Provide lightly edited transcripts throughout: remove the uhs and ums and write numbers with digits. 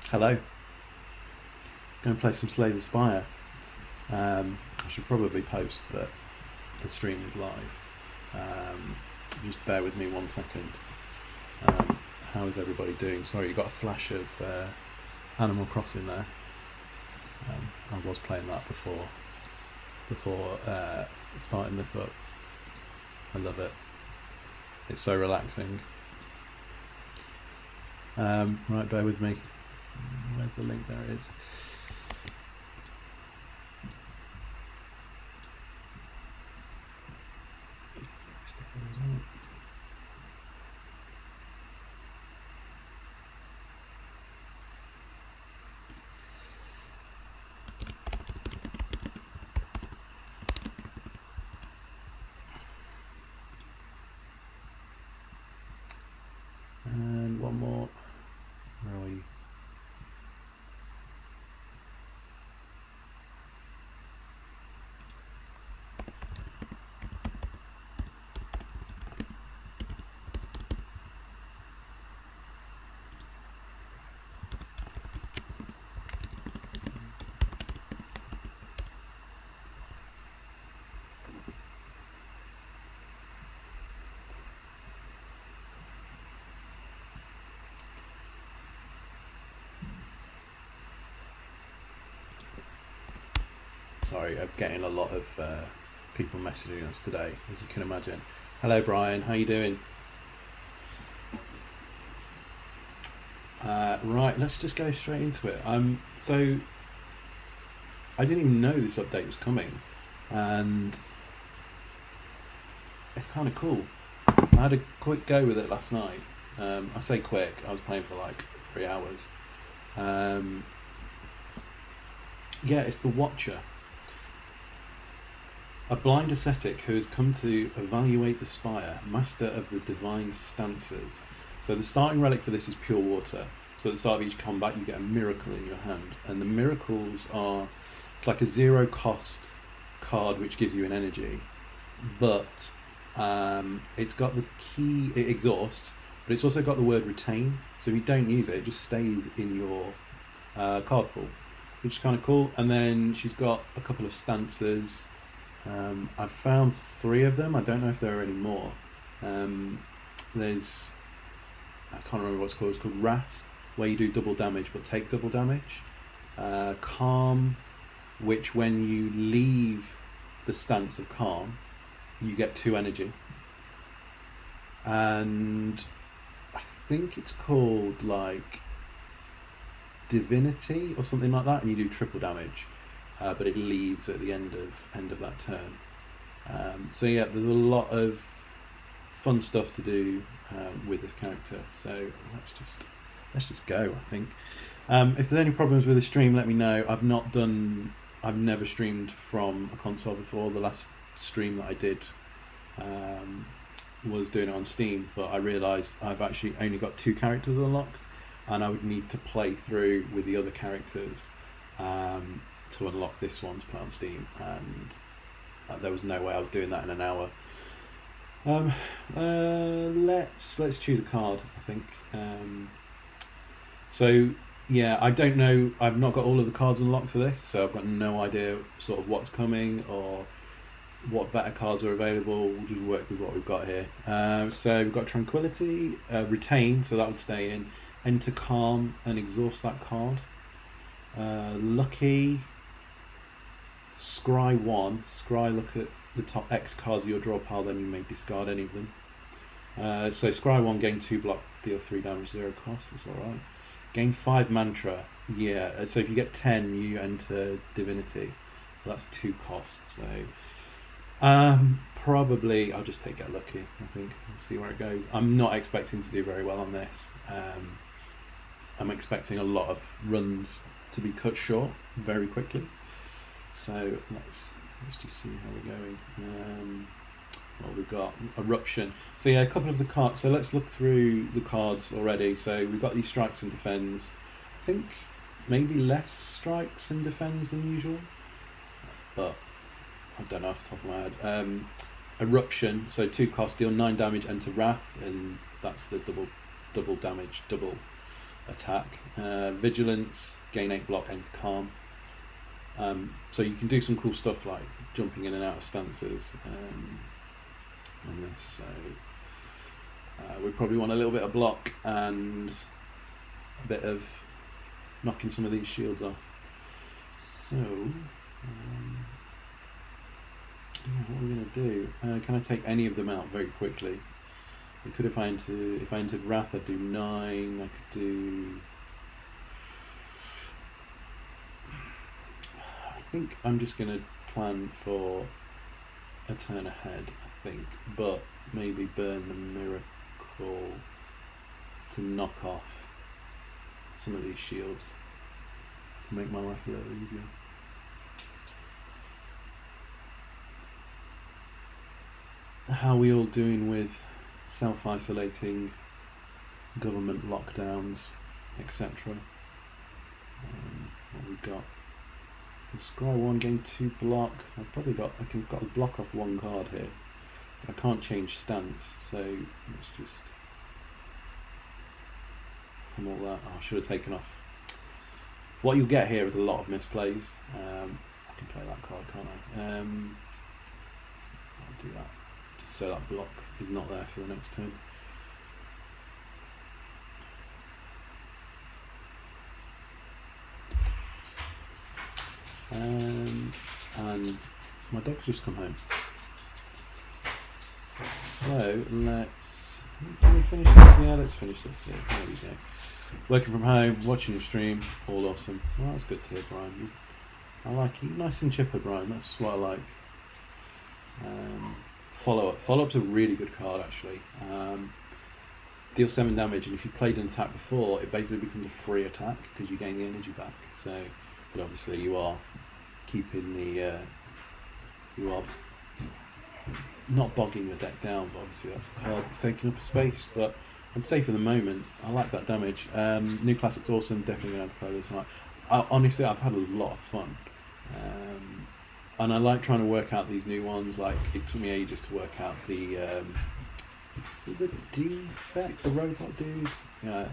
Hello. Going to play some Slay the Spire. I should probably post that the stream is live. Just bear with me 1 second. How is everybody doing? Sorry, you got a flash of Animal Crossing there. I was playing that before starting this up. I love it. It's so relaxing. Right, bear with me. Where's the link? There it is. And one more. Where are we? Sorry, I'm getting a lot of people messaging us today, as you can imagine. Hello, Brian. How you doing? Right, let's just go straight into it. So I didn't even know this update was coming, and it's kind of cool. I had a quick go with it last night. I say quick. I was playing for like 3 hours. Yeah, it's the Watcher. A blind ascetic who has come to evaluate the spire, master of the divine stances. So the starting relic for this is pure water. So at the start of each combat you get a miracle in your hand. And the miracles are, it's like a 0 cost card which gives you an energy. But it's got the key, it exhausts, but it's also got the word retain. So if you don't use it, it just stays in your card pool, which is kind of cool. And then she's got a couple of stances. I've found 3 of them. I don't know if there are any more. There's, I can't remember what it's called. It's called Wrath, where you do double damage but take double damage. Calm, which when you leave the stance of Calm, you get 2 energy. And I think it's called like Divinity or something like that, and you do triple damage. But it leaves at the end of that turn. So yeah, there's a lot of fun stuff to do with this character. So let's just go. I think if there's any problems with the stream, let me know. I've never streamed from a console before. The last stream that I did was doing it on Steam, but I realised I've actually only got 2 characters unlocked, and I would need to play through with the other characters to unlock this one to put on Steam, and there was no way I was doing that in an hour. Let's choose a card, I think. So yeah, I don't know, I've not got all of the cards unlocked for this, so I've got no idea sort of what's coming or what better cards are available. We'll just work with what we've got here. So we've got Tranquility, Retain, so that would stay in. Enter Calm and exhaust that card. Lucky, Scry 1. Scry, look at the top X cards of your draw pile, then you may discard any of them. So Scry 1, gain 2 block, deal 3 damage, 0 cost, that's alright. Gain 5 mantra, yeah, so if you get 10 you enter Divinity. Well, that's 2 costs, so probably I'll just take Get Lucky, I think. We'll see where it goes. I'm not expecting to do very well on this. I'm expecting a lot of runs to be cut short very quickly. So let's just see how we're going. Well, we've got Eruption. So yeah, a couple of the cards. So let's look through the cards already. So we've got these Strikes and Defends. I think maybe less strikes and defends than usual, but I don't know off the top of my head. Eruption, so 2 cost, deal 9 damage, enter Wrath, and that's the double damage, double attack. Vigilance, gain 8 block, enter Calm. So you can do some cool stuff like jumping in and out of stances on this. So we probably want a little bit of block and a bit of knocking some of these shields off. So what are we going to do? Can I take any of them out very quickly? I could, if I entered Wrath, I'd do 9. I could do. I think I'm just going to plan for a turn ahead, I think, but maybe burn the Miracle to knock off some of these shields to make my life a little easier. How are we all doing with self-isolating, government lockdowns, etc.? What we got? Scry 1, gain 2 block. I can got a block off 1 card here, but I can't change stance. So let's just come all that. Oh, I should have taken off. What you'll get here is a lot of misplays. I can play that card, can't I? I'll do that. Just so that block is not there for the next turn. And my dog's just come home. So can we finish this? Yeah, let's finish this. Yeah, there we go. Working from home, watching your stream, all awesome. Well, that's good to hear, Brian. I like you, nice and chipper, Brian. That's what I like. Follow-up's a really good card, actually. Deal 7 damage, and if you played an attack before, it basically becomes a free attack because you gain the energy back. So, but obviously you are keeping the you are not bogging your deck down, but obviously that's a card that's taking up a space. But I'd say for the moment, I like that damage. New Classic's awesome, definitely going to play this night. Honestly, I've had a lot of fun. And I like trying to work out these new ones. Like, it took me ages to work out the is it the defect, the robot dude? Yeah.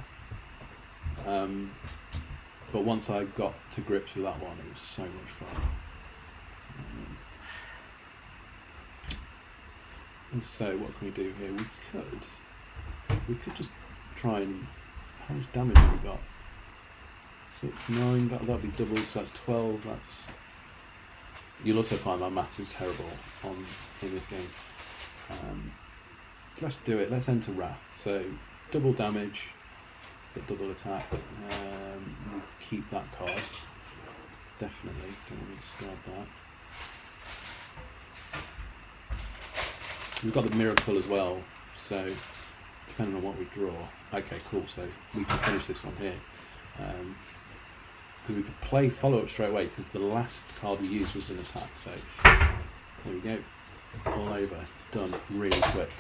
But once I got to grips with that one, it was so much fun. And so what can we do here? We could just try and, how much damage have we got? 6, 9, that'll be double, so that's 12, that's... You'll also find my maths is terrible in this game. Let's do it, let's enter Wrath. So, double damage, but double attack. We'll keep that card. Definitely, don't want to discard that. We've got the Miracle as well, so depending on what we draw. Okay, cool, so we can finish this one here. Because we could play follow-up straight away, because the last card we used was an attack, so there we go. All over, done really quick.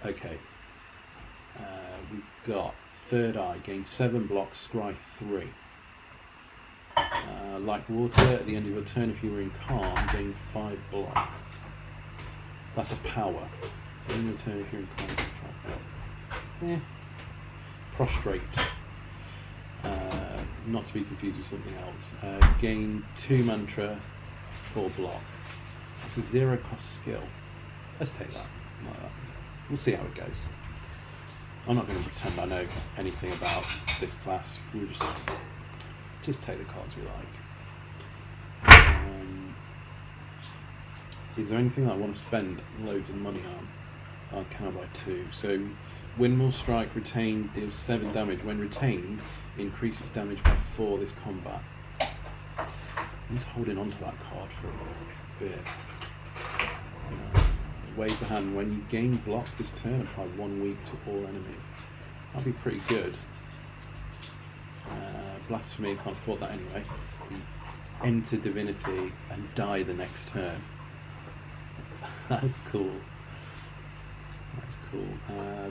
Okay, we've got Third Eye, gain 7 blocks, scry 3. Like Water, at the end of your turn, if you were in Calm, gain 5 block. That's a power. At the end of your turn, if you're in Calm, gain 5 block. Prostrate. Not to be confused with something else. Gain 2 mantra, 4 block. That's a 0 cost skill. Let's take that. Like that. We'll see how it goes. I'm not going to pretend I know anything about this class. We'll just take the cards we like. Is there anything that I want to spend loads of money on? Can I buy 2? So, Windmill Strike, retain, deals 7 damage. When retained, increase its damage by 4 this combat. I'm just holding on to that card for a bit. Wave the hand. When you gain block this turn, apply 1 week to all enemies. That'll be pretty good. Blasphemy, can't afford that anyway. You enter Divinity and die the next turn. That's cool. That's cool.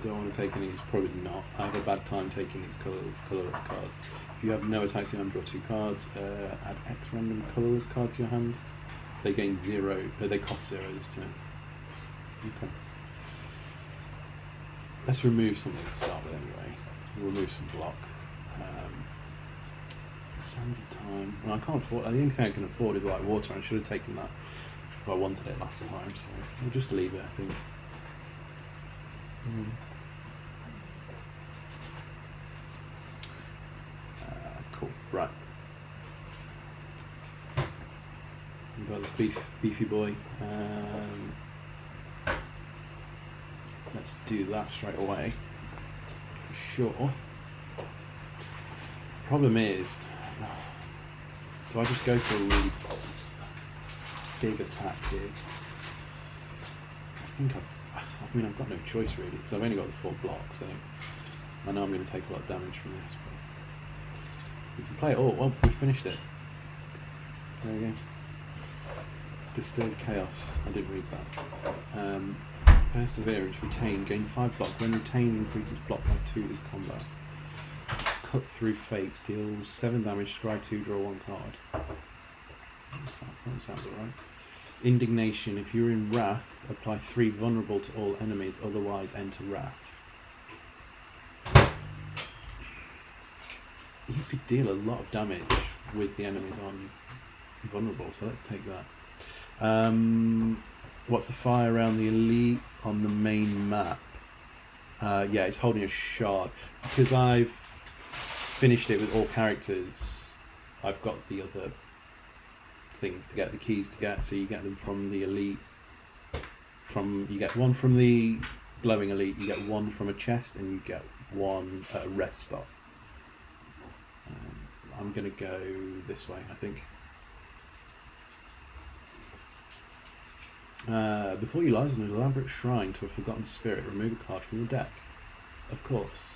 Do I want to take any? Probably not. I have a bad time taking these colourless cards. If you have no attacks in your hand, draw 2 cards. Add X random colourless cards to your hand. They gain 0. They cost 0 this turn. Okay. Let's remove something to start with anyway. We'll remove some block. Sands of Time. Well, I can't afford. The only thing I can afford is like water. I should have taken that if I wanted it last time. So we'll just leave it, I think. Cool. Right. We've got this beefy boy. Let's do that straight away for sure. Problem is, do I just go for a really big attack here? I mean, I've got no choice really, because I've only got the 4 blocks. So I know I'm going to take a lot of damage from this. But we can play it all. Well, we finished it. There we go. Disturbed Chaos. I didn't read that. Perseverance. Retain. Gain 5 block. When retained, increases block by 2 this combat. Cut Through Fate. Deals 7 damage. Scry 2. Draw 1 card. That sounds alright. Indignation. If you're in Wrath, apply 3 vulnerable to all enemies. Otherwise, enter Wrath. You could deal a lot of damage with the enemies on vulnerable, so let's take that. What's the fire around the elite on the main map? Yeah, it's holding a shard. Because I've finished it with all characters, I've got the other things to get, the keys to get, so you get them from the elite. You get 1 from the glowing elite, you get 1 from a chest, and you get 1 at a rest stop. I'm going to go this way, I think. Before you lies in an elaborate shrine to a forgotten spirit, remove a card from your deck. Of course.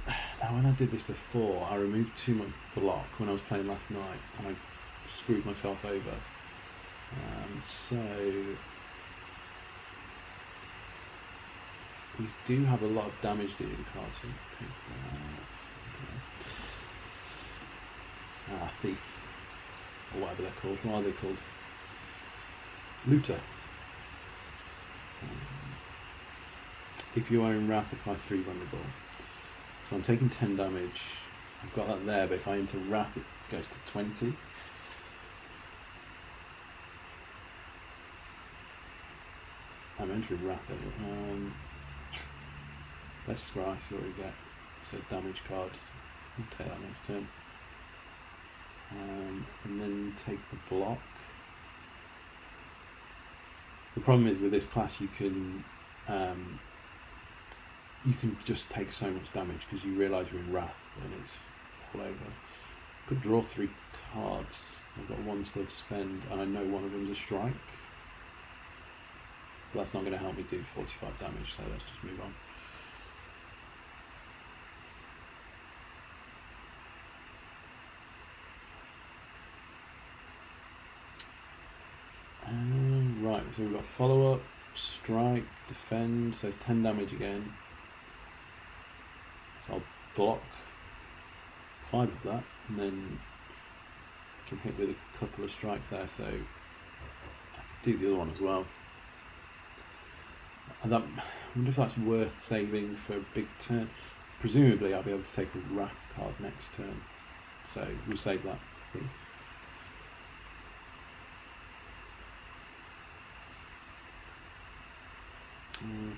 Now, when I did this before, I removed too much block when I was playing last night, and I screwed myself over. So we do have a lot of damage dealing cards, so let's take that. Thief, or whatever they're called. What are they called? Looter. If you are in Wrath, apply 3 vulnerable. So I'm taking 10 damage. I've got that there, but if I enter Wrath, it goes to 20. I'm entering Wrath anyway. Let's scry, see what we get. So damage card. I'll take that next turn. And then take the block. The problem is with this class, you can just take so much damage because you realise you're in Wrath and it's all over. I could draw 3 cards. I've got 1 still to spend, and I know one of them's a strike. But that's not going to help me do 45 damage, so let's just move on. Right, so we've got follow up, strike, defend, so 10 damage again. So I'll block 5 of that, and then I can hit with a couple of strikes there, so I can do the other one as well. And that, I wonder if that's worth saving for a big turn. Presumably I'll be able to take a Wrath card next turn, so we'll save that, I think.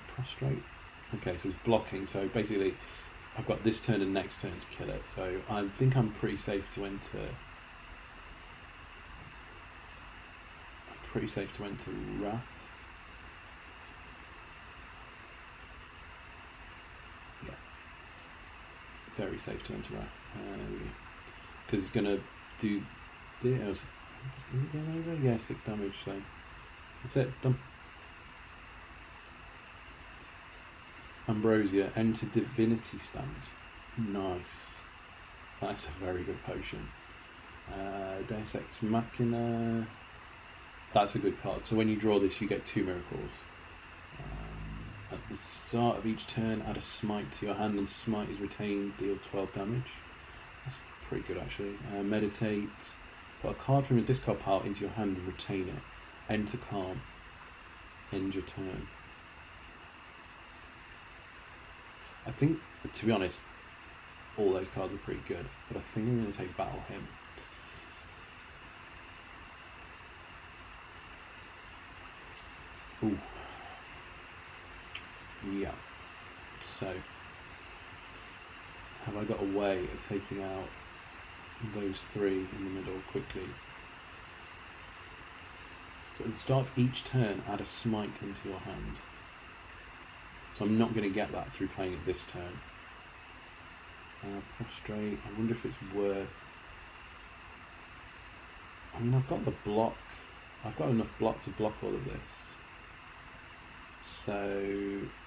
Prostrate. Okay, so it's blocking, so basically I've got this turn and next turn to kill it, so I think I'm pretty safe to enter. Wrath. Yeah, very safe to enter Wrath, because it's going to do is it game over? Yeah, 6 damage, so that's it, done. Ambrosia, enter Divinity stance. Nice. That's a very good potion. Deus Ex Machina. That's a good card. So when you draw this, you get 2 miracles. At the start of each turn, add a smite to your hand, and smite is retained, deal 12 damage. That's pretty good actually. Meditate, put a card from your discard pile into your hand and retain it. Enter calm, end your turn. I think, to be honest, all those cards are pretty good, but I think I'm going to take Battle Hymn. Ooh. Yeah. So, have I got a way of taking out those three in the middle quickly? So at the start of each turn, add a smite into your hand. So I'm not going to get that through playing it this turn. Prostrate, I wonder if it's worth... I mean, I've got the block. I've got enough block to block all of this. So,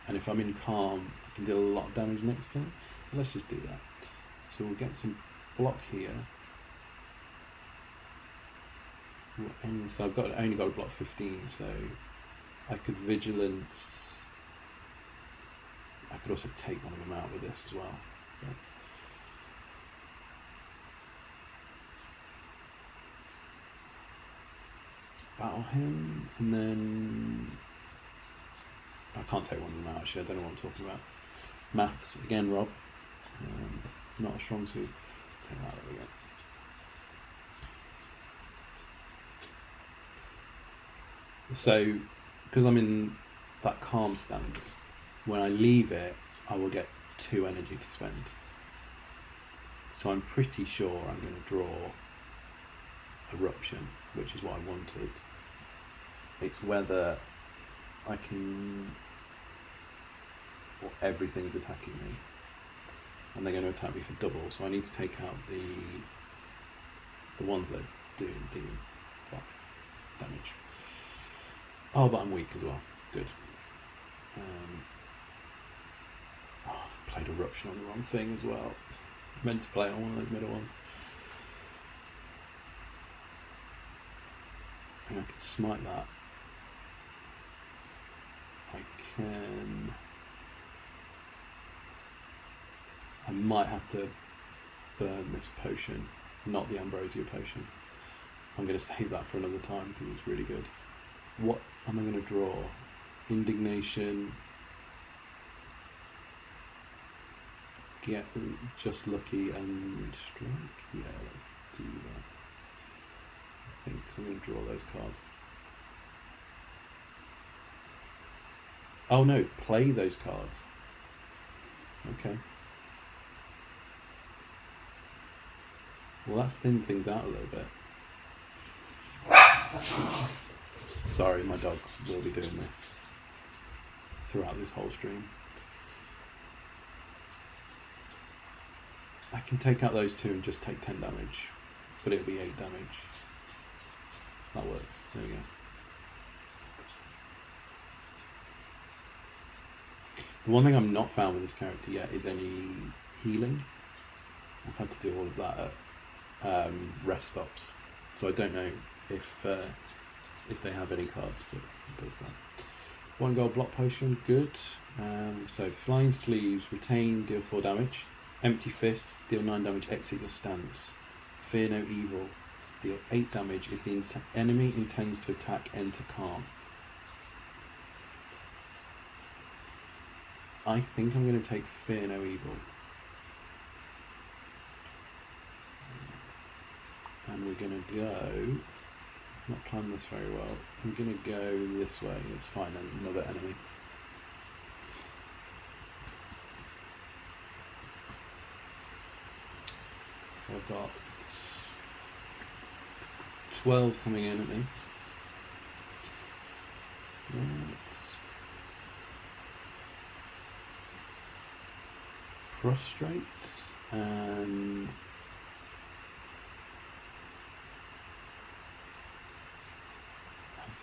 and if I'm in calm, I can deal a lot of damage next turn. So let's just do that. So we'll get some block here. So I've only got a block 15, so I could vigilance. I could also take one of them out with this as well. But battle him, and then I can't take one of them out actually, I don't know what I'm talking about. Maths, again Rob, not a strong suit. Take that, there we go. So, because I'm in that calm stance, when I leave it, I will get 2 energy to spend. So I'm pretty sure I'm going to draw Eruption, which is what I wanted. It's whether I can... Well, everything's attacking me. And they're going to attack me for double, so I need to take out the ones that do 5 damage. Oh, but I'm weak as well. Good. I've played Eruption on the wrong thing as well. Meant to play on one of those middle ones. I think I could smite that. I can... I might have to burn this potion, not the Ambrosia potion. I'm going to save that for another time because it's really good. What am I going to draw? Indignation. Get just lucky and strike. Yeah, let's do that. I think so. I'm going to draw those cards. Oh no, play those cards. Okay. Well, that's thinned things out a little bit. Sorry, my dog will be doing this throughout this whole stream. I can take out those 2 and just take 10 damage, but it'll be 8 damage. That works. There we go. The one thing I'm not found with this character yet is any healing. I've had to do all of that at rest stops, so I don't know if they have any cards that does that. 1 gold block potion, good. So flying sleeves, retain, deal 4 damage. Empty fist, deal 9 damage, exit your stance. Fear no evil, deal 8 damage if the enemy intends to attack, enter calm. I think I'm going to take Fear no evil. And we're going to go... Not planned this very well. I'm going to go this way. It's fine, another enemy. So I've got 12 coming in at me. Let's prostrate and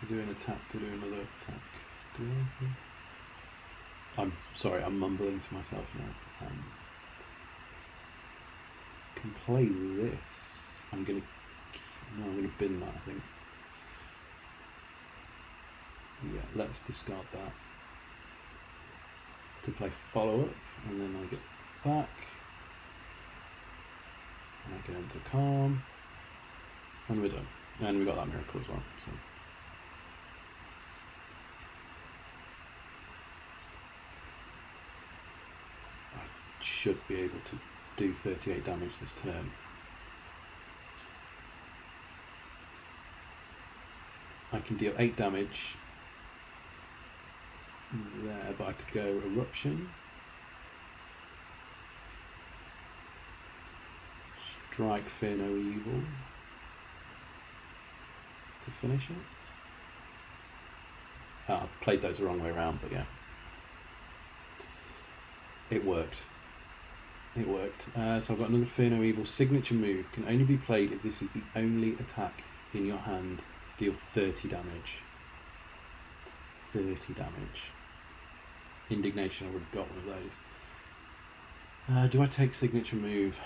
to do an attack, to do another attack. I'm sorry, I'm mumbling to myself now. Can play this. I'm gonna bin that, I think. Yeah, let's discard that. to play follow-up, and then I get back, and I get into calm, and we're done. And we got that miracle as well. So I should be able to do 38 damage this turn. I can deal 8 damage there, but I could go Eruption, Strike, Fear No Evil to finish it. I played those the wrong way around, but yeah. It worked. It worked. So I've got another Fear No Evil. Signature move can only be played if this is the only attack in your hand. Deal 30 damage. 30 damage. Indignation, I would have got one of those. Do I take signature move?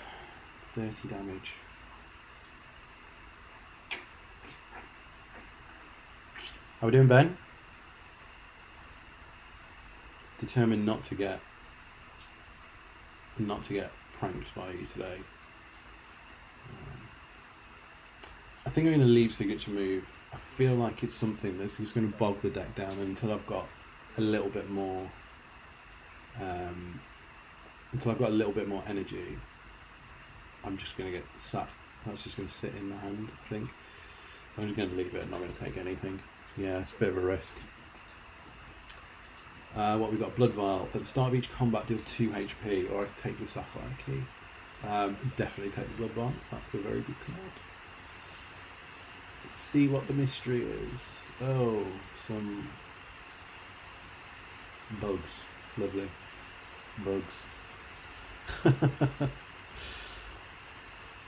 30 damage. How we doing, Ben? Determined not to get pranked by you today. I think I'm going to leave signature move. I feel like it's something that's just going to bog the deck down until I've got a little bit more energy. I'm just going to get sat. That's just going to sit in the hand, I think. So I'm just going to leave it. I'm not going to take anything. Yeah, it's a bit of a risk. What we got? Blood Vial. At the start of each combat, deal 2 HP, or I take the Sapphire Key. Definitely take the Blood Vial. That's a very good card. Let's see what the mystery is. Oh, some bugs. Lovely. Bugs.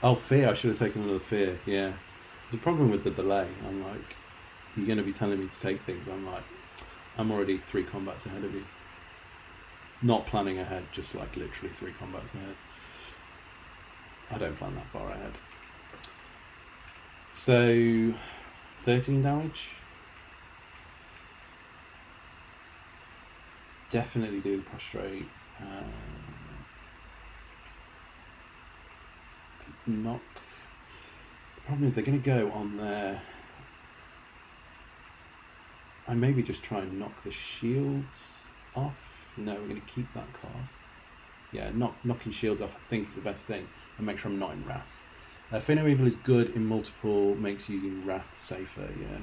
Oh, Fear. I should have taken another Fear. Yeah. There's a problem with the delay. I'm like, you're going to be telling me to take things. I'm like, I'm already 3 combats ahead of you. Not planning ahead, just like literally 3 combats ahead. I don't plan that far ahead. So, 13 damage. Definitely do the prostrate. Knock. The problem is they're going to go on their... I maybe just try and knock the shields off. No, we're going to keep that card. Yeah, knocking shields off I think is the best thing. And make sure I'm not in Wrath. Fear No Evil is good in multiple, makes using Wrath safer, yeah.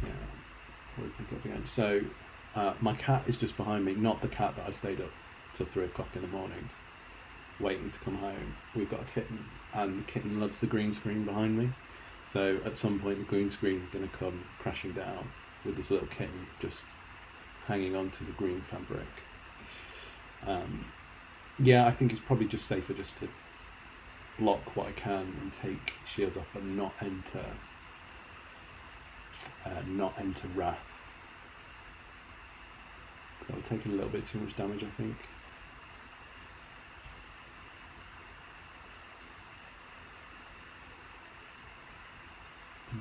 Yeah, what do you think up again? So, my cat is just behind me, not the cat that I stayed up till 3 o'clock in the morning, waiting to come home. We've got a kitten, and the kitten loves the green screen behind me. So, at some point, the green screen is going to come crashing down with this little kitten just hanging on to the green fabric. Yeah, I think it's probably just safer just to block what I can and take shield up and not enter Wrath. So I've taken a little bit too much damage, I think.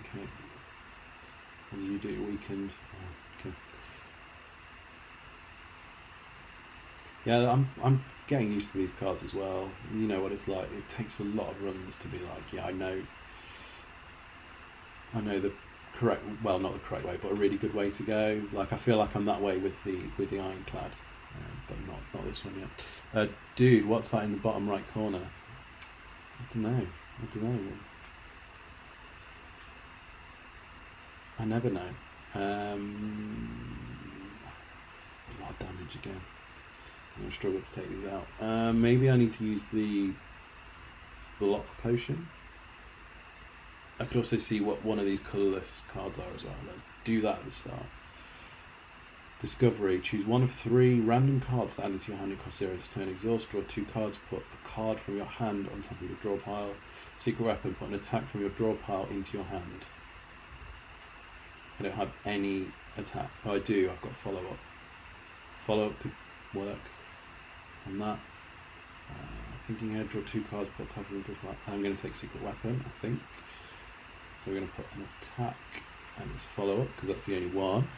Okay. What do you do? Weakened. Oh, okay. Yeah, I'm getting used to these cards as well. You know what it's like. It takes a lot of runs to be like, yeah, I know the correct, well, not the correct way, but a really good way to go. Like I feel like I'm that way with the Ironclad, but not this one yet. Dude, what's that in the bottom right corner? I don't know. I never know. It's a lot of damage again. I'm going to struggle to take these out. Maybe I need to use the block potion. I could also see what one of these colourless cards are as well. Let's do that at the start. Discovery. Choose one of 3 random cards to add into your hand and cost 0 this turn. Exhaust. Draw 2 cards. Put a card from your hand on top of your draw pile. Secret weapon. Put an attack from your draw pile into your hand. I don't have any attack. Oh, I do. I've got follow-up. Follow-up could work on that. Thinking ahead, draw 2 cards, put a card from your draw pile. I'm going to take secret weapon, I think. So we're going to put an attack and it's follow-up because that's the only one.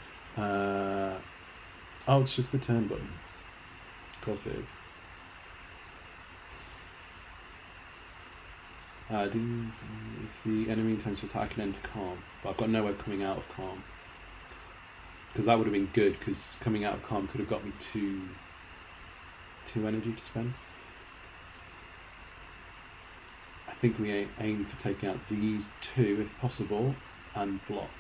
Oh, it's just the turn button. Of course it is. If the enemy intends to attack, I can enter calm, but I've got nowhere coming out of calm. Because that would have been good, because coming out of calm could have got me two energy to spend. I think we aim for taking out these two if possible, and block.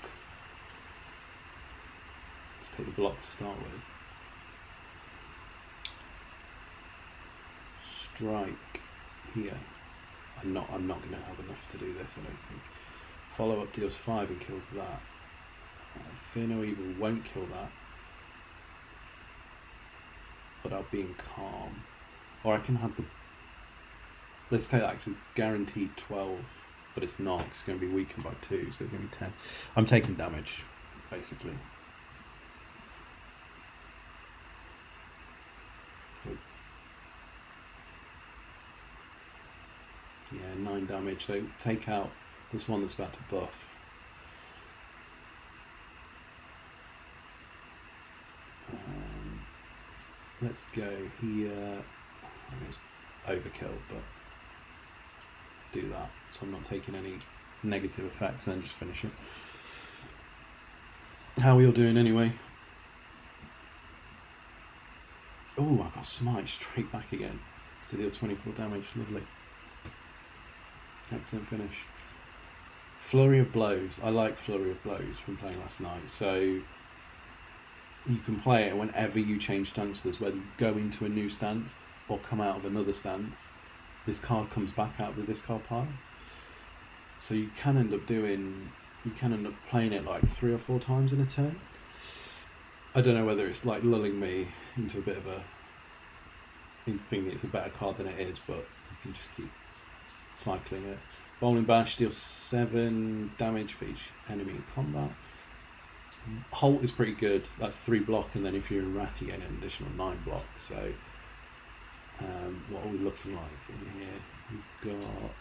Let's take the block to start with. Strike here. I'm not going to have enough to do this, I don't think. Follow up deals 5 and kills that. Fear no evil won't kill that. But I'll be in calm. Or I can have the... Let's take that, it's a guaranteed 12. But it's not, it's going to be weakened by 2, so it's going to be 10. I'm taking damage, basically. Yeah, 9 damage, so take out this one that's about to buff. Let's go here. I mean, it's overkill, but do that. So I'm not taking any negative effects and then just finish it. How are we all doing anyway? Oh, I got smite straight back again to deal 24 damage. Lovely. Excellent finish. Flurry of blows. I like flurry of blows from playing last night. So you can play it whenever you change stances, whether you go into a new stance or come out of another stance. This card comes back out of the discard pile. So you can end up playing it like 3 or 4 times in a turn. I don't know whether it's like lulling me into a bit of into thinking it's a better card than it is, but you can just keep cycling it. Bowling Bash deals 7 damage for each enemy in combat. Halt is pretty good. That's 3 block, and then if you're in Wrath, you get an additional 9 block. So, what are we looking like in here? We've got.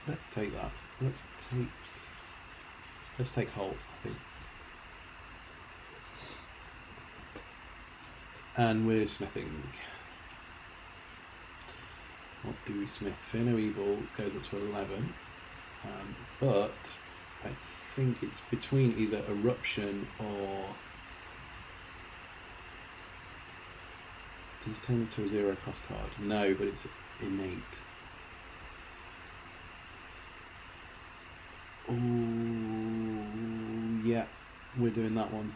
Let's take that. Let's take Halt, I think. And we're smithing. What do we smith? Fear no evil goes up to 11. But I think it's between either Eruption or... Does it turn into a 0 cost card? No, but it's innate. Oh, yeah, we're doing that one.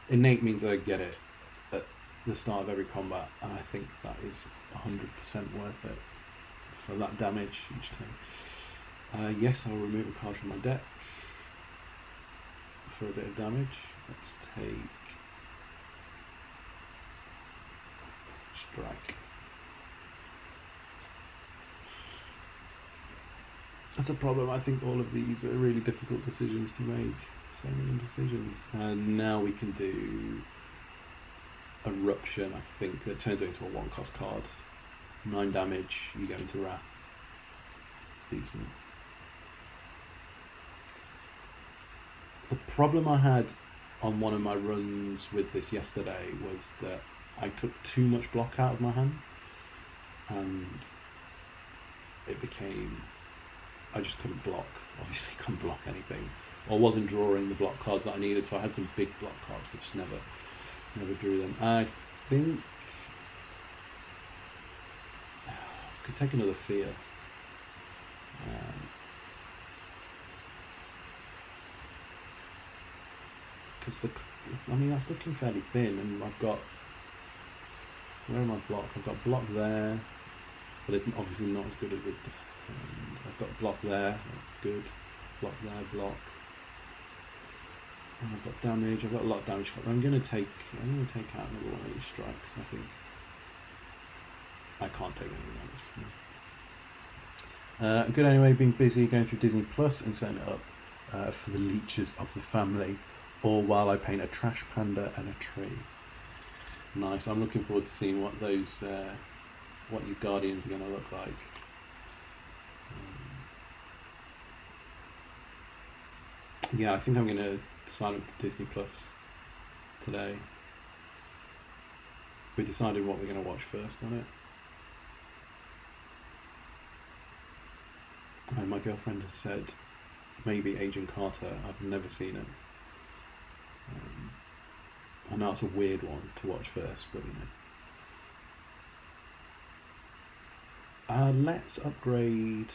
Innate means I get it at the start of every combat, and I think that is 100% worth it for that damage each time. Yes, I'll remove a card from my deck for a bit of damage. Let's take Strike. That's a problem. I think all of these are really difficult decisions to make. So many decisions. And now we can do Eruption, I think. That turns it into a 1-cost card. 9 damage, you go into Wrath. It's decent. The problem I had on one of my runs with this yesterday was that I took too much block out of my hand. And it became... I just couldn't block. Obviously couldn't block anything. Or wasn't drawing the block cards that I needed, so I had some big block cards which never drew them. I think I could take another Fear. Because that's looking fairly thin, and I've got... Where am I block? I've got block there, but it's obviously not as good as a defend. I've got block there, that's good. Block there, block. And I've got damage. I've got a lot of damage. I'm going to take out another one of these strikes. I think I can't take anything else. Good anyway. Being busy, going through Disney Plus and setting it up for the leeches of the family, or while I paint a trash panda and a tree. Nice. I'm looking forward to seeing what those what your guardians are going to look like. Yeah, I think I'm going to sign up to Disney Plus today. We decided what we're going to watch first on it. And my girlfriend has said maybe Agent Carter. I've never seen it. I know it's a weird one to watch first, but you know. Let's upgrade.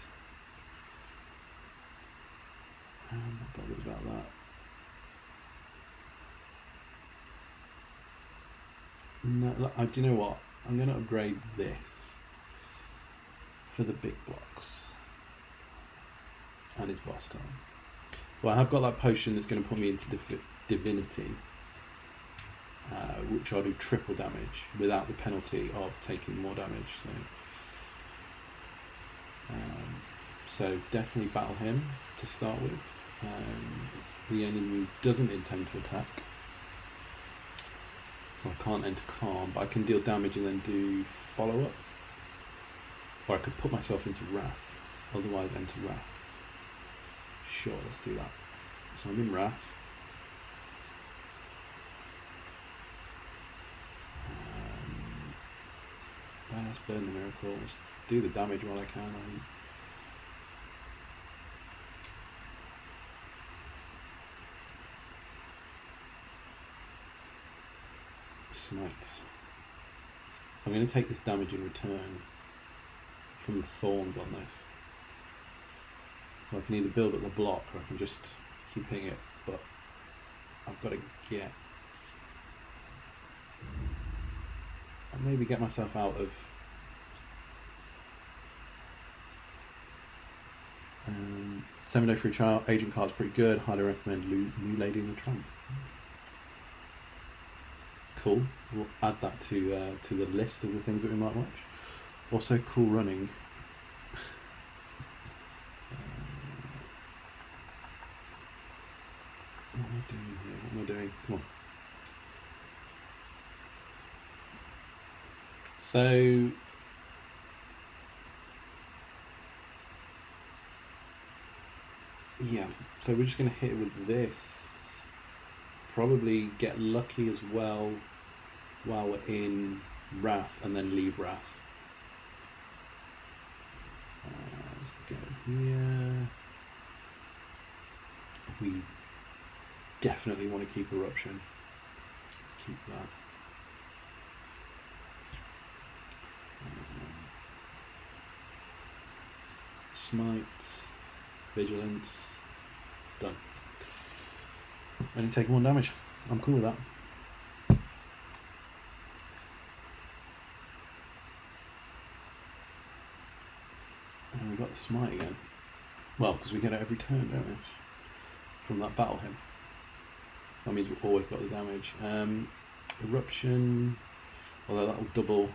I'm not bothered about that. No, do you know what? I'm going to upgrade this for the big blocks. And it's boss time. So I have got that potion that's going to put me into divinity, which I'll do triple damage without the penalty of taking more damage. So definitely battle him to start with. The enemy doesn't intend to attack, so I can't enter calm, but I can deal damage and then do follow up, or I could put myself into wrath, otherwise enter wrath. Sure, let's do that. So I'm in wrath. Let's burn the miracle. Let's do the damage while I can. Smite. So I'm going to take this damage in return from the thorns on this. So I can either build up the block or I can just keep hitting it, but I've got to get... I'll maybe get myself out of... 7-day free trial, Agent Card's pretty good, highly recommend New Lady in the Tramp. Cool, we'll add that to the list of the things that we might watch. Also Cool Running. What am I doing here? What am I doing? Come on. So yeah, so we're just going to hit it with this. Probably get lucky as well while we're in Wrath and then leave Wrath. Let's go here. We definitely want to keep Eruption. Let's keep that. Smite, Vigilance, done. Only taking 1 damage. I'm cool with that. And we got the Smite again. Well, because we get it every turn, don't we? From that battle hymn. So that means we've always got the damage. Eruption, although that will double.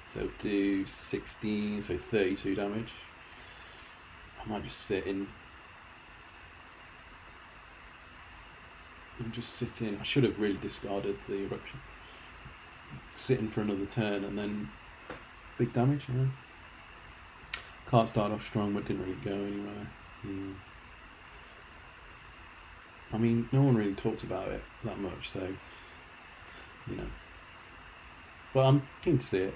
So do 16, so 32 damage. I might just sit in. I should have really discarded the Eruption. Sit in for another turn and then big damage, you know. Cart started off strong but didn't really go anywhere. I mean, no one really talks about it that much, so, you know. But I'm keen to see it.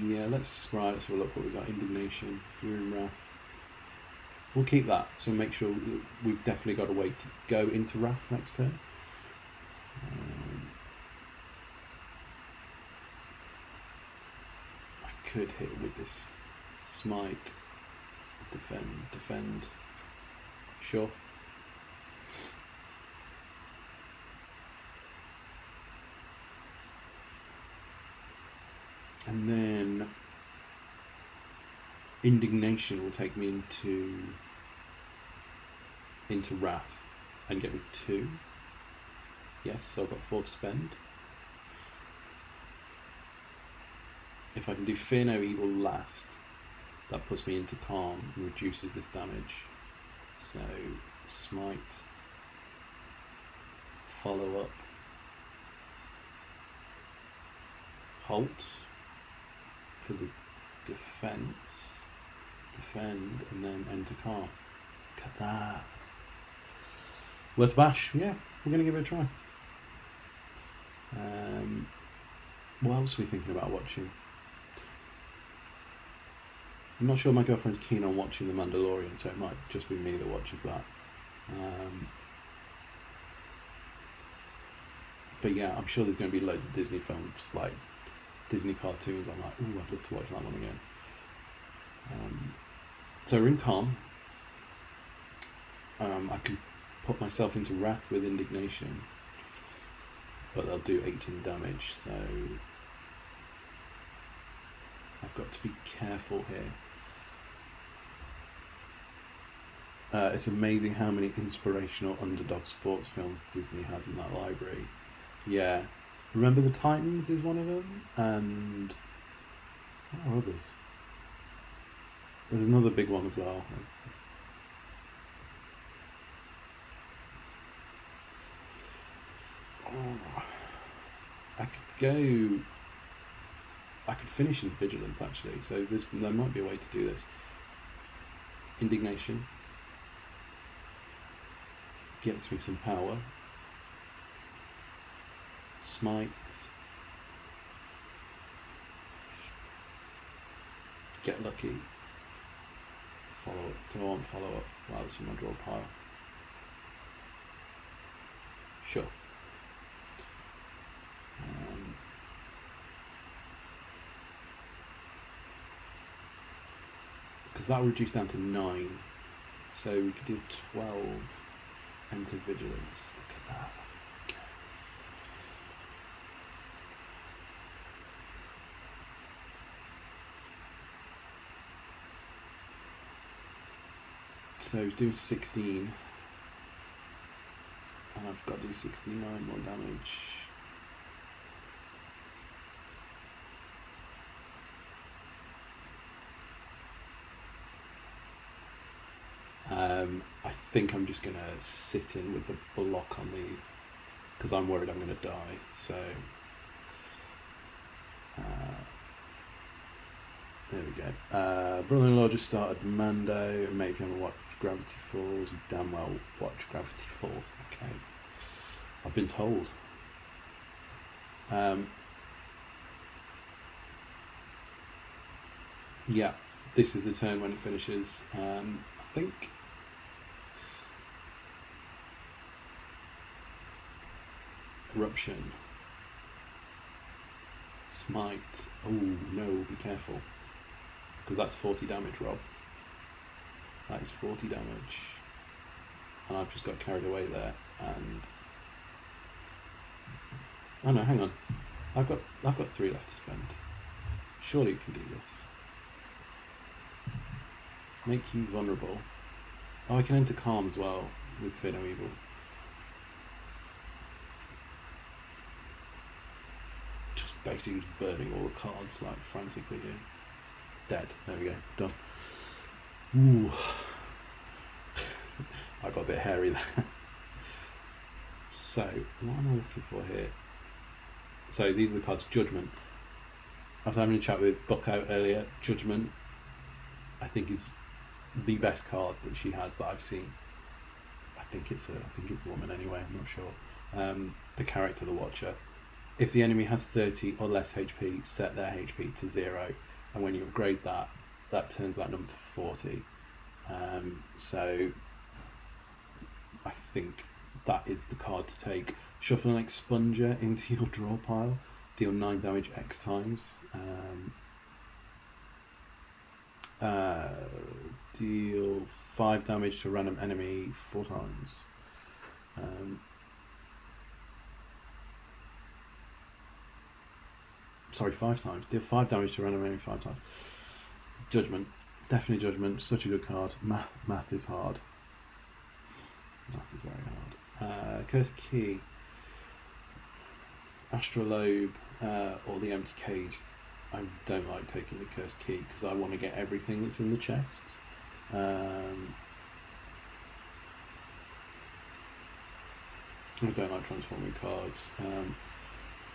Yeah, let's scry. Let's have a look what we got. Indignation, Fury and Wrath. We'll keep that, so make sure we've definitely got a way to go into Wrath next turn. I could hit with this Smite, defend. Sure. And then Indignation will take me into Wrath and get me 2. Yes, so I've got 4 to spend. If I can do Fear No Evil last, that puts me into Calm and reduces this damage. So Smite, follow up. Halt for the defense. Defend, and then enter car. Look at that. Worth a bash. Yeah, we're going to give it a try. What else are we thinking about watching? I'm not sure my girlfriend's keen on watching The Mandalorian, so it might just be me that watches that. But yeah, I'm sure there's going to be loads of Disney films, like Disney cartoons. I'm like, ooh, I'd love to watch that one again. So we're in calm. I could put myself into wrath with indignation, but they'll do 18 damage, so I've got to be careful here. It's amazing how many inspirational underdog sports films Disney has in that library. Yeah. Remember the Titans is one of them, and what are others? There's another big one as well. I could finish in Vigilance actually, so there might be a way to do this. Indignation gets me some power. Smite. Get lucky. Follow up. Do I want follow up? Wow, that's in my draw pile. Sure. Because that will reduce down to 9. So we could do 12. Enter Vigilance. Look at that. So do 16, and I've got to do 69 more damage. I think I'm just going to sit in with the block on these, because I'm worried I'm going to die, so there we go. Brother-in-law just started Mando, and maybe if you haven't watched Gravity Falls, you damn well watch Gravity Falls. Okay, I've been told. Yeah, this is the turn when it finishes. I think Eruption. Smite. Oh no, be careful. Because that's 40 damage, Rob. That is 40 damage. And I've just got carried away there, and oh no, hang on. I've got 3 left to spend. Surely you can do this. Make you vulnerable. Oh, I can enter calm as well with Fear No Evil. Just basically burning all the cards like frantically here. Dead. There we go. Done. Ooh. I got a bit hairy there. So, what am I looking for here? So, these are the cards. Judgment. I was having a chat with Buckout earlier. Judgment, I think, is the best card that she has that I've seen. I think it's a woman anyway. I'm not sure. The character, the Watcher. If the enemy has 30 or less HP, set their HP to 0, and when you upgrade that, that turns that number to 40. So I think that is the card to take. Shuffle an Expunger into your draw pile. Deal 9 damage X times. Deal 5 damage to a random enemy 4 times. Sorry, 5 times. Deal 5 damage to a random enemy 5 times. Judgment. Definitely Judgment. Such a good card. Math is hard. Math is very hard. Cursed Key. Astrolabe or the Empty Cage. I don't like taking the Cursed Key because I want to get everything that's in the chest. I don't like transforming cards.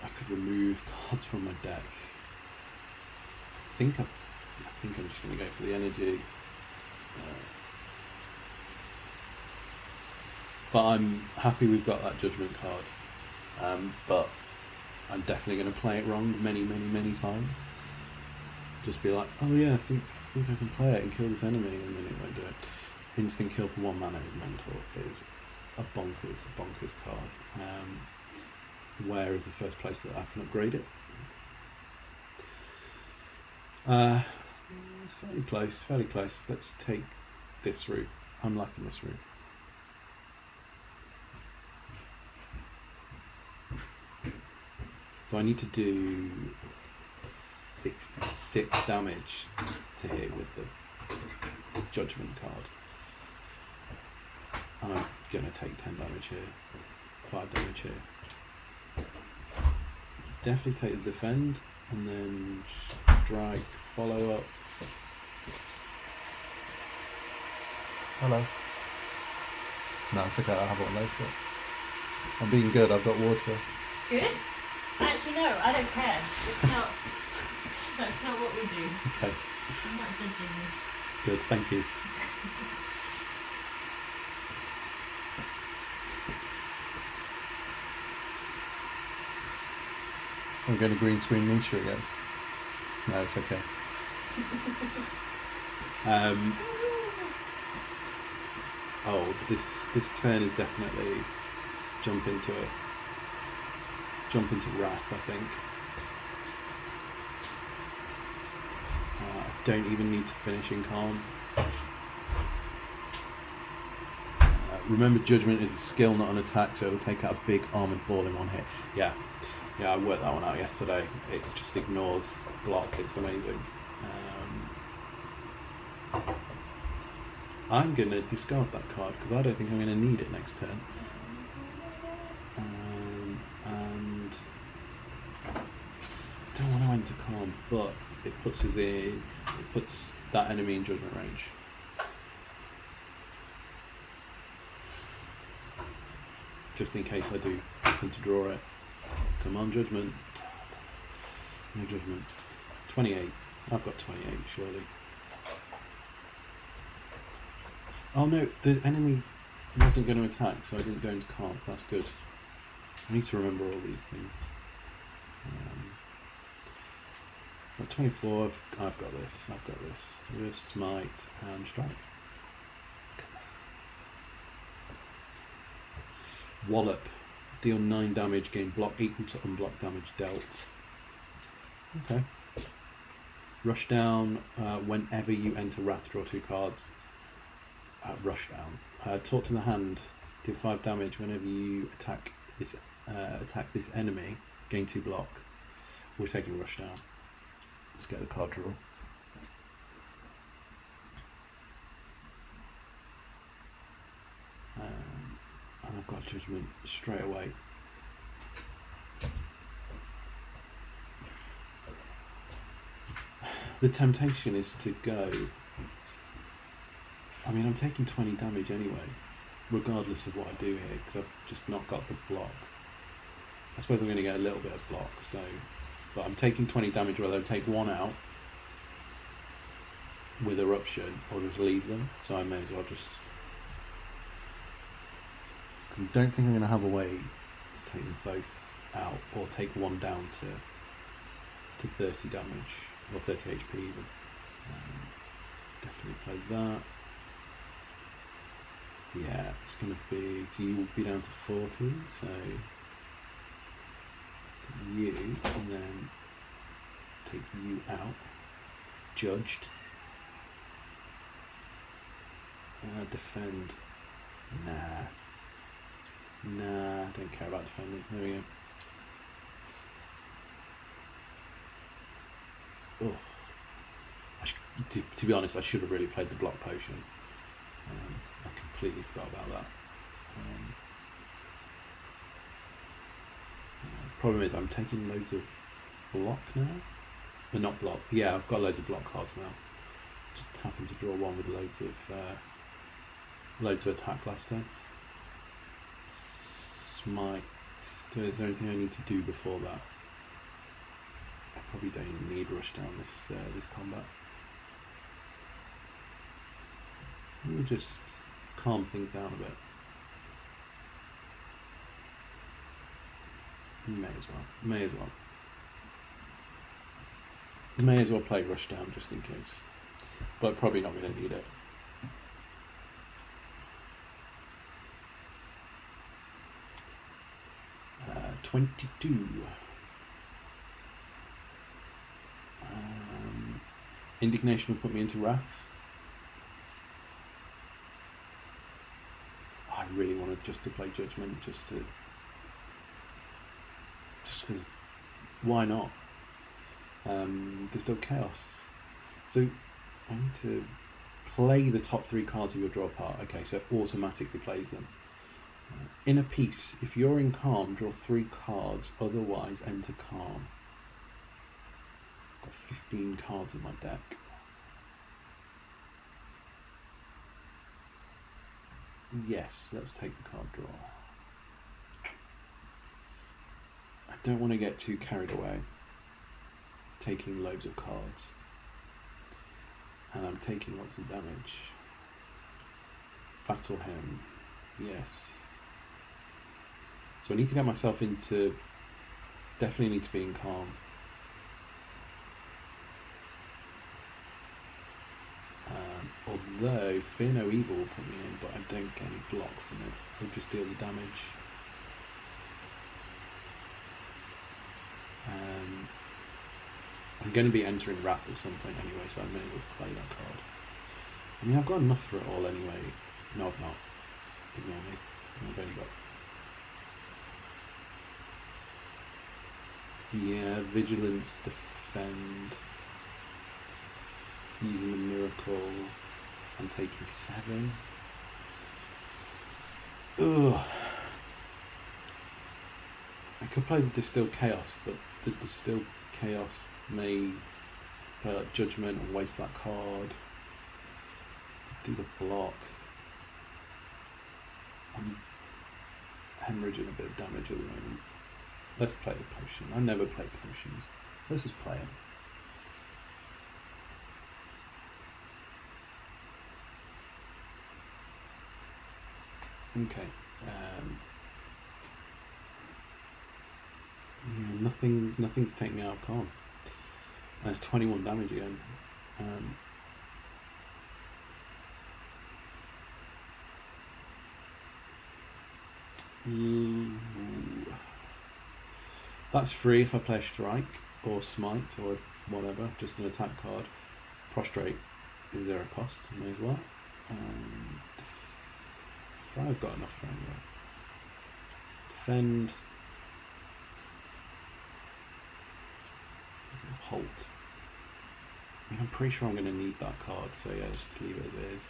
I could remove cards from my deck. I think I'm just going to go for the energy. But I'm happy we've got that judgment card. But I'm definitely going to play it wrong many times. Just be like, oh yeah, I think I can play it and kill this enemy, and then it won't do it. Instant kill for 1 mana is mental. It is a bonkers card. Where is the first place that I can upgrade it? It's fairly close. Let's take this route. I'm liking this route. So I need to do 66 damage to hit with the judgment card. And I'm going to take 10 damage here, 5 damage here. Definitely take the defend, and then strike, follow up. Hello. No, it's okay, I'll have one later. I'm being good, I've got water. Good? Actually, no, I don't care. That's not what we do. Okay. I'm not judging you. Good, thank you. I'm going to green screen Nisha again. No, it's okay. This turn is definitely jump into Wrath, I think. I don't even need to finish in Calm. Remember, Judgment is a skill, not an attack, so it will take out a big armoured ball in one hit. Yeah, I worked that one out yesterday. It just ignores block. It's amazing. I'm going to discard that card because I don't think I'm going to need it next turn. And I don't want to enter Calm, but it puts that enemy in judgment range. Just in case I do happen to draw it. Come on, judgment. No judgment. 28. I've got 28, surely. Oh no, the enemy wasn't going to attack, so I didn't go into Calm. That's good. I need to remember all these things. At 24, I've got this. With Smite and Strike. Wallop. Deal 9 damage, gain block equal to unblock damage dealt. Okay. Rush down. Whenever you enter Wrath, draw 2 cards. Rush down. Talk to the hand. Deal 5 damage whenever you attack this enemy. Gain 2 block. We're taking Rush down. Let's get the card draw. And I've got Judgment straight away. The temptation is to go. I mean, I'm taking 20 damage anyway, regardless of what I do here, because I've just not got the block. I suppose I'm going to get a little bit of block, so. But I'm taking 20 damage whether I take 1 out with Eruption or just leave them, so I may as well just. Because I don't think I'm going to have a way to take them both out or take 1 down to 30 damage or 30 HP even. Definitely play that. Yeah, it's going to be. So you will be down to 40, so. You and then take you out. Judged. Defend. Nah, don't care about defending. There we go. Oh, to be honest, I should have really played the block potion. I completely forgot about that. Problem is, I'm taking loads of block now. But not block. Yeah, I've got loads of block cards now. Just happened to draw one with loads of attack last turn. Smite. Is there anything I need to do before that? Probably don't even need rush down this combat. We'll just calm things down a bit. May as well. May as well play rush down just in case. But probably not going to need it. Uh, 22. Indignation will put me into wrath. I really wanted just to play judgment, just because why not? There's still chaos, so I need to play the top 3 cards of your draw pile. Okay, so it automatically plays them. In a piece, if you're in calm, draw 3 cards, otherwise enter calm. Got 15 cards in my deck. Yes, let's take the card draw. I don't want to get too carried away taking loads of cards, and I'm taking lots of damage. Battle him, yes. So I need to get myself into, definitely need to be in calm. Although Fear No Evil will put me in, but I don't get any block from it. I'll just deal the damage. I'm going to be entering Wrath at some point anyway, so I may as well play that card. I mean, I've got enough for it all anyway. No, I've not. Ignore me. I've only got... Yeah, Vigilance, Defend. Using the Miracle. I'm taking 7. Ugh. I could play the Distilled Chaos, but the Distilled Chaos may play like Judgment and waste that card. Do the block. I'm hemorrhaging a bit of damage at the moment. Let's play the potion. I never play potions. Let's just play it. Okay. Yeah, nothing to take me out of calm. That's 21 damage again. That's free if I play Strike or Smite or whatever, just an attack card. Prostrate is 0 cost, may as well. I've got enough for anyway. Defend. Halt. I mean, I'm pretty sure I'm going to need that card, so yeah, just leave it as it is.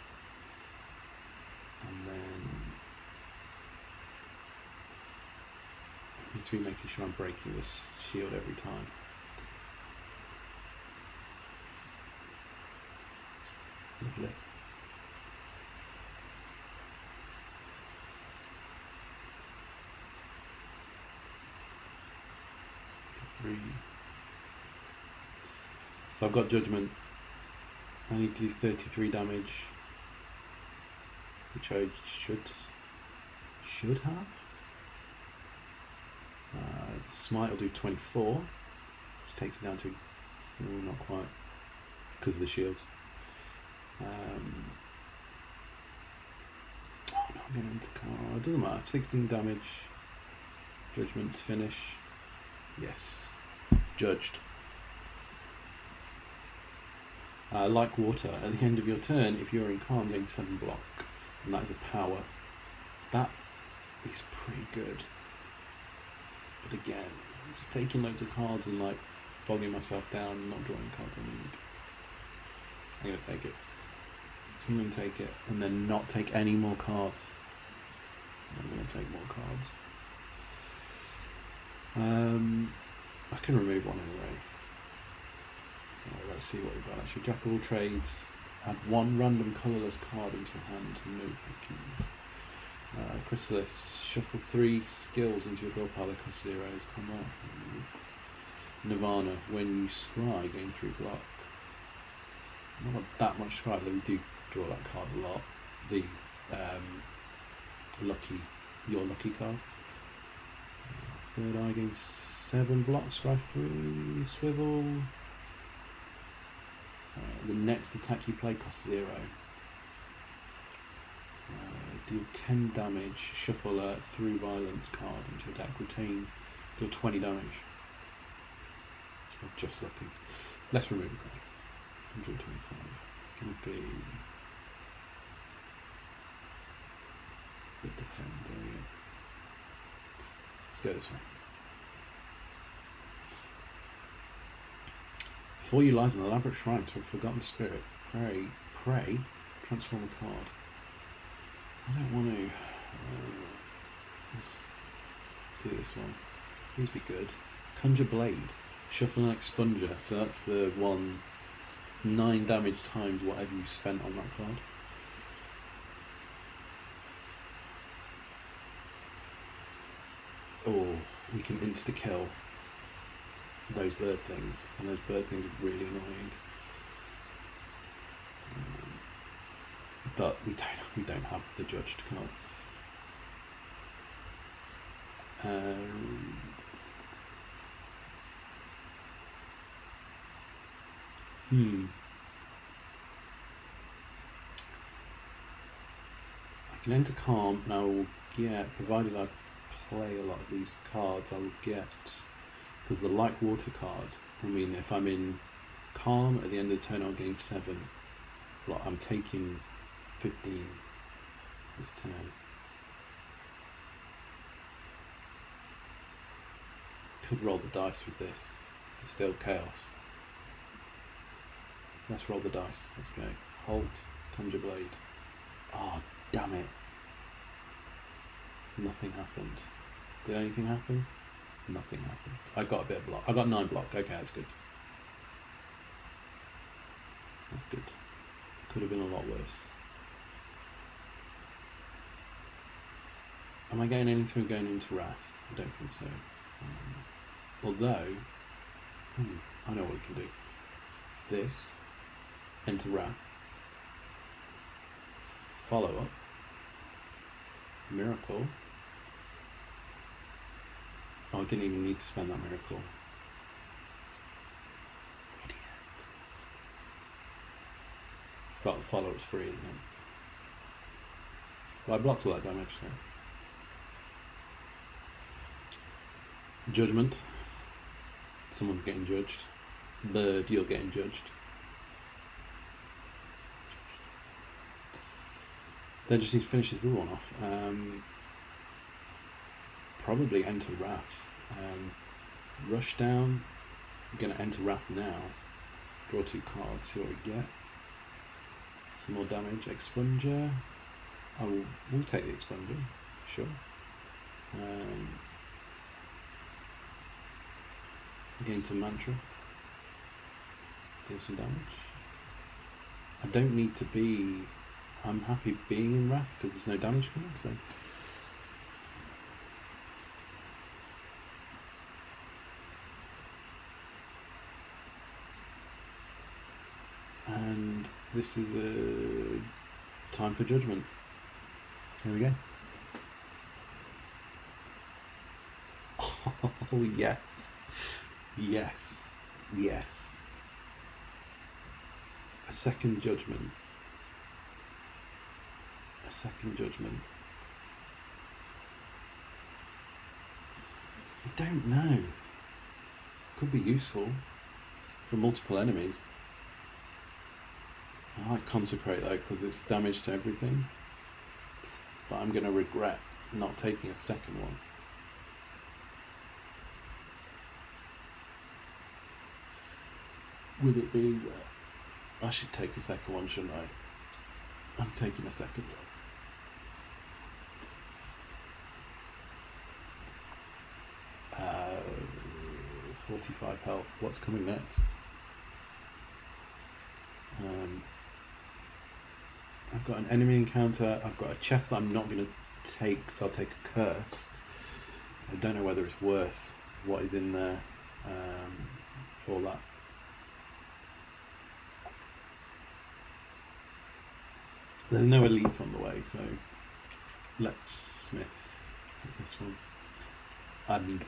And then I need to be making sure I'm breaking this shield every time. Lovely. So I've got Judgment. I need to do 33 damage, which I should have. Smite will do 24, which takes it down to not quite because of the shields. Oh no, I'm getting into card. It doesn't matter. 16 damage. Judgment finish. Yes, judged. Like water, at the end of your turn, if you're in calm, gain 7 block, and that is a power. That is pretty good. But again, just taking loads of cards and like bogging myself down and not drawing cards I need. I'm gonna take it. I'm gonna take it, and then not take any more cards. I'm gonna take more cards. I can remove one anyway. Let's see what we've got actually. Jack of all trades. Add 1 random colourless card into your hand to move. Thank you. Chrysalis. Shuffle 3 skills into your draw pile that cost 0s. Come on. Nirvana. When you scry, gain 3 block. Not that much scry, though we do draw that card a lot. The your lucky card. Third eye gains 7 block, scry 3, swivel. The next attack you play costs 0. Deal 10 damage, shuffle a through violence card into your deck, retain, deal 20 damage. I'm just looking. Let's remove a card. 125. It's going to be the defender. Yeah. Let's go this way. Before you lies an elaborate shrine to a forgotten spirit. Pray, transform a card. I don't want to. Let's do this one. These be good. Conjure Blade. Shuffle an Expunger. So that's the one. It's 9 damage times whatever you spent on that card. Oh, we can insta-kill those bird things. And those bird things are really annoying. But we don't have the judged card. I can enter Calm, and I will get, provided I play a lot of these cards, I will get, because the Like Water card will mean if I'm in Calm at the end of the turn, I'll gain 7. Well, I'm taking 15 this turn. Could roll the dice with this to steal chaos. Let's roll the dice. Let's go. Hold. Conjure Blade. Oh, damn it. Nothing happened. Did anything happen? Nothing happened. I got a bit of block. I got 9 block. Okay, that's good. That's good. Could have been a lot worse. Am I getting anything going into Wrath? I don't think so. Although, I know what we can do. This, enter Wrath, follow up, Miracle. Oh, I didn't even need to spend that Miracle. Idiot. Forgot the follow up's free, isn't it? Well, I blocked all that damage, so. Judgment. Someone's getting judged. Bird, you're getting judged. Then just need to finish this other one off. Probably enter Wrath. Rush down. I'm going to enter Wrath now. Draw 2 cards, see what we get. Some more damage. Expunger. We'll take the Expunger. Sure. Gain some mantra. Deal some damage. I don't need to be. I'm happy being in Wrath because there's no damage coming, so. And this is a time for judgment. Here we go. Oh, yes. Yes. Yes. A second judgment. A second judgment. I don't know. Could be useful for multiple enemies. I like Consecrate though because it's damage to everything. But I'm going to regret not taking a second one. Would it be that I should take a second one, shouldn't I? I'm taking a second one. 45 health. What's coming next? I've got an enemy encounter. I've got a chest that I'm not going to take, so I'll take a curse. I don't know whether it's worth what is in there. for that. There's no elite on the way, so let's smith this one and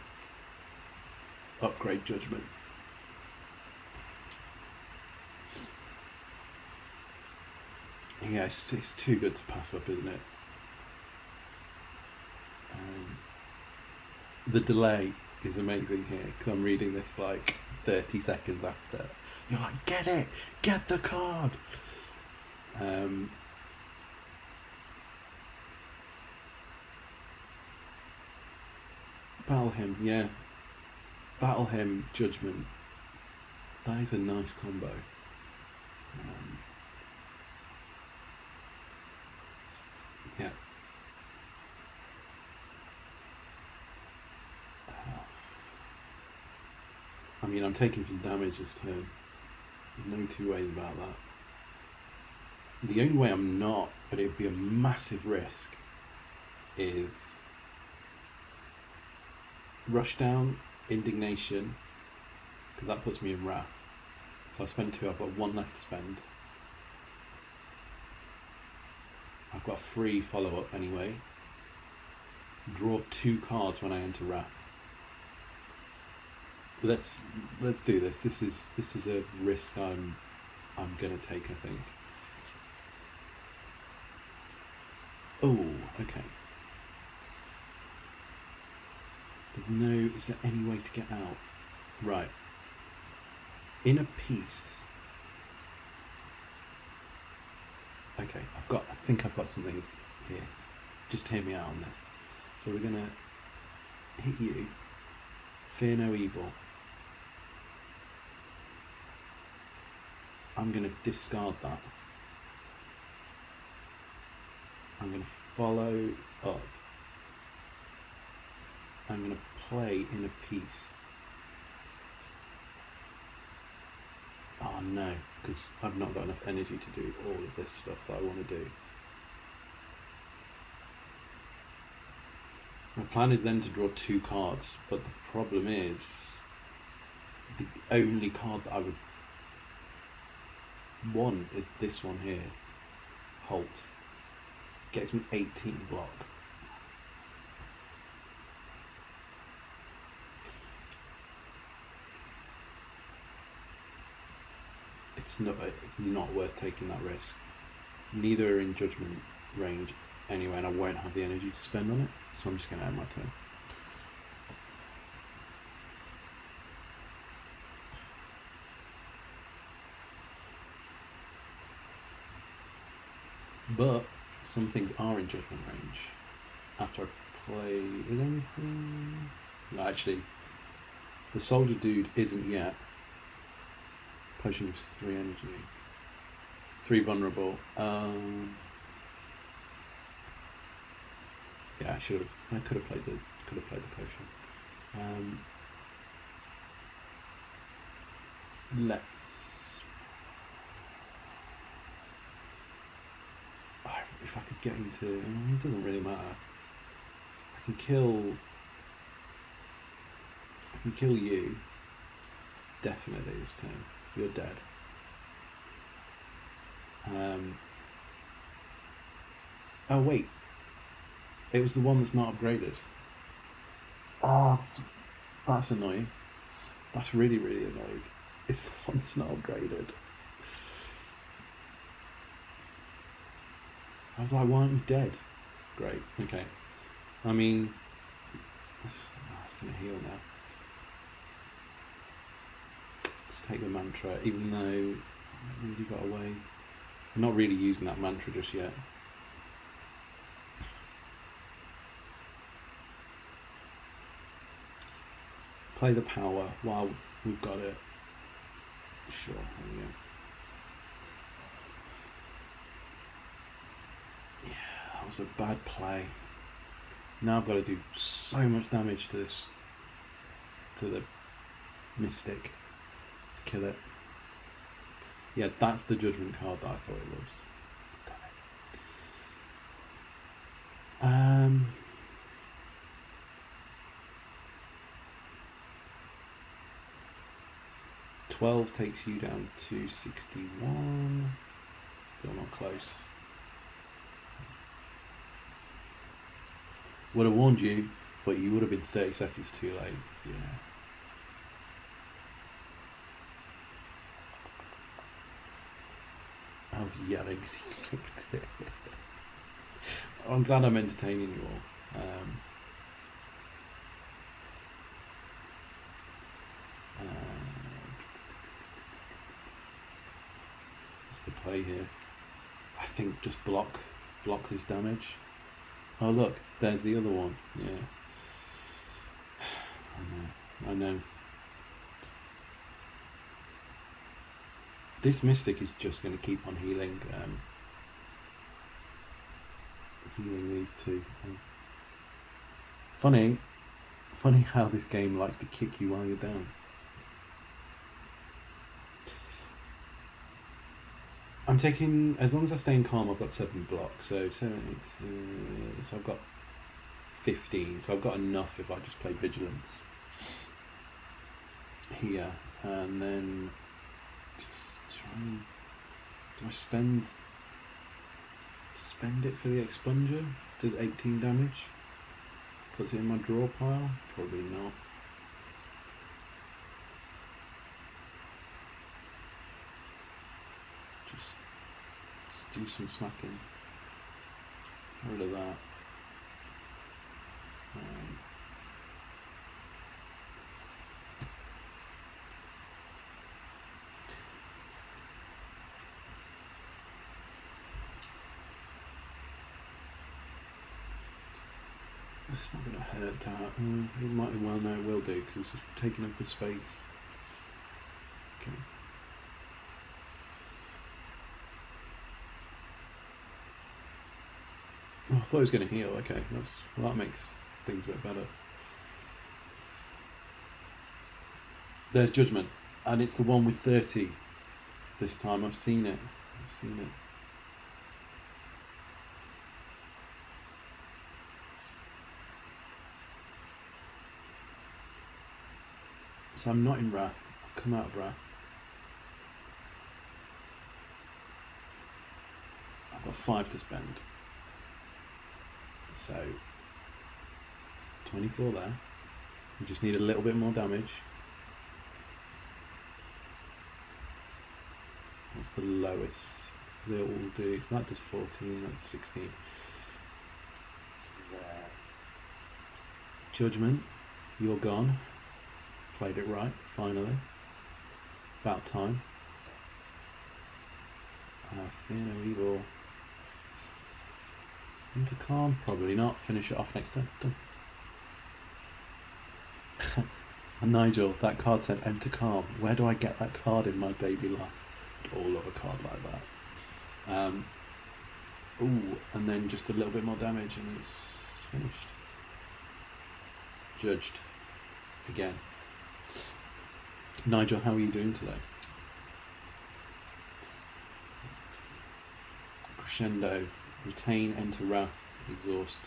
upgrade judgment. Yeah, it's too good to pass up, isn't it? The delay is amazing here because I'm reading this like 30 seconds after. You're like, get it, get the card. Battle him, yeah. Battle him, judgment. That is a nice combo. Yeah. I mean, I'm taking some damage this turn. No two ways about that. The only way I'm not, but it'd be a massive risk, is rush down, indignation, because that puts me in wrath. So I spend 2, I've got 1 left to spend. I've got a free follow-up anyway. Draw 2 cards when I enter wrath. Let's do this. This is a risk I'm gonna take, I think. Oh, okay. Is there any way to get out? Right. In a piece. Okay, I think I've got something here. Just hear me out on this. So we're gonna hit you. Fear no evil. I'm gonna discard that. I'm gonna follow up. I'm going to play in a piece. Oh no, because I've not got enough energy to do all of this stuff that I want to do. My plan is then to draw 2 cards, but the problem is the only card that I would want is this one here. Halt. Gets me 18 block. It's not worth taking that risk. Neither are in judgment range anyway, and I won't have the energy to spend on it, so I'm just going to end my turn. But some things are in judgment range. After I play with anything, no, actually, the soldier dude isn't yet. Potion gives 3 energy, 3 vulnerable. Yeah, I should have. I could have played the potion. Let's. If I could get into, it doesn't really matter. I can kill you. Definitely this turn. You're dead. Oh wait, it was the one that's not upgraded. Oh, that's annoying. That's really, really annoying. It's the one that's not upgraded. I was like, why aren't you dead? Great, okay. I mean, it's going to heal now. Let's take the mantra, even though I really got away. I'm not really using that mantra just yet. Play the power while we've got it. Sure, there we go. Yeah, that was a bad play. Now I've got to do so much damage to the mystic to kill it. Yeah, that's the judgment card that I thought it was. Damn it. 12 takes you down to 61. Still not close. Would have warned you, but you would have been 30 seconds too late. Yeah. I was yelling as he clicked it. I'm glad I'm entertaining you all. What's the play here? I think just block this damage. Oh look, there's the other one. Yeah. I know. This Mystic is just going to keep on healing these two. Funny how this game likes to kick you while you're down. I'm taking, as long as I stay in calm, I've got 7 blocks, so 7, 8, so I've got 15, so I've got enough if I just play Vigilance here, and then just try and, do I spend it for the Expunger? Does 18 damage? Puts it in my draw pile? Probably not. Just do some smacking. Get rid of that. It's not going to hurt to have. It might well know it will do because it's taking up the space. Okay. Oh, I thought he was going to heal. Okay, that makes things a bit better. There's Judgment, and it's the one with 30 this time. I've seen it. So I'm not in Wrath. I'll come out of Wrath. I've got 5 to spend. So 24 there. We just need a little bit more damage. What's the lowest they'll all do? So that does 14, that's 16. There. Judgment, you're gone. Played it right, finally. About time. Fear no evil. Into calm? Probably not. Finish it off next turn. Done. And Nigel, that card said enter calm. Where do I get that card in my daily life? I'd all love a card like that. Ooh, and then just a little bit more damage and it's finished. Judged. Again. Nigel, how are you doing today? Crescendo. Retain, enter Wrath, exhaust.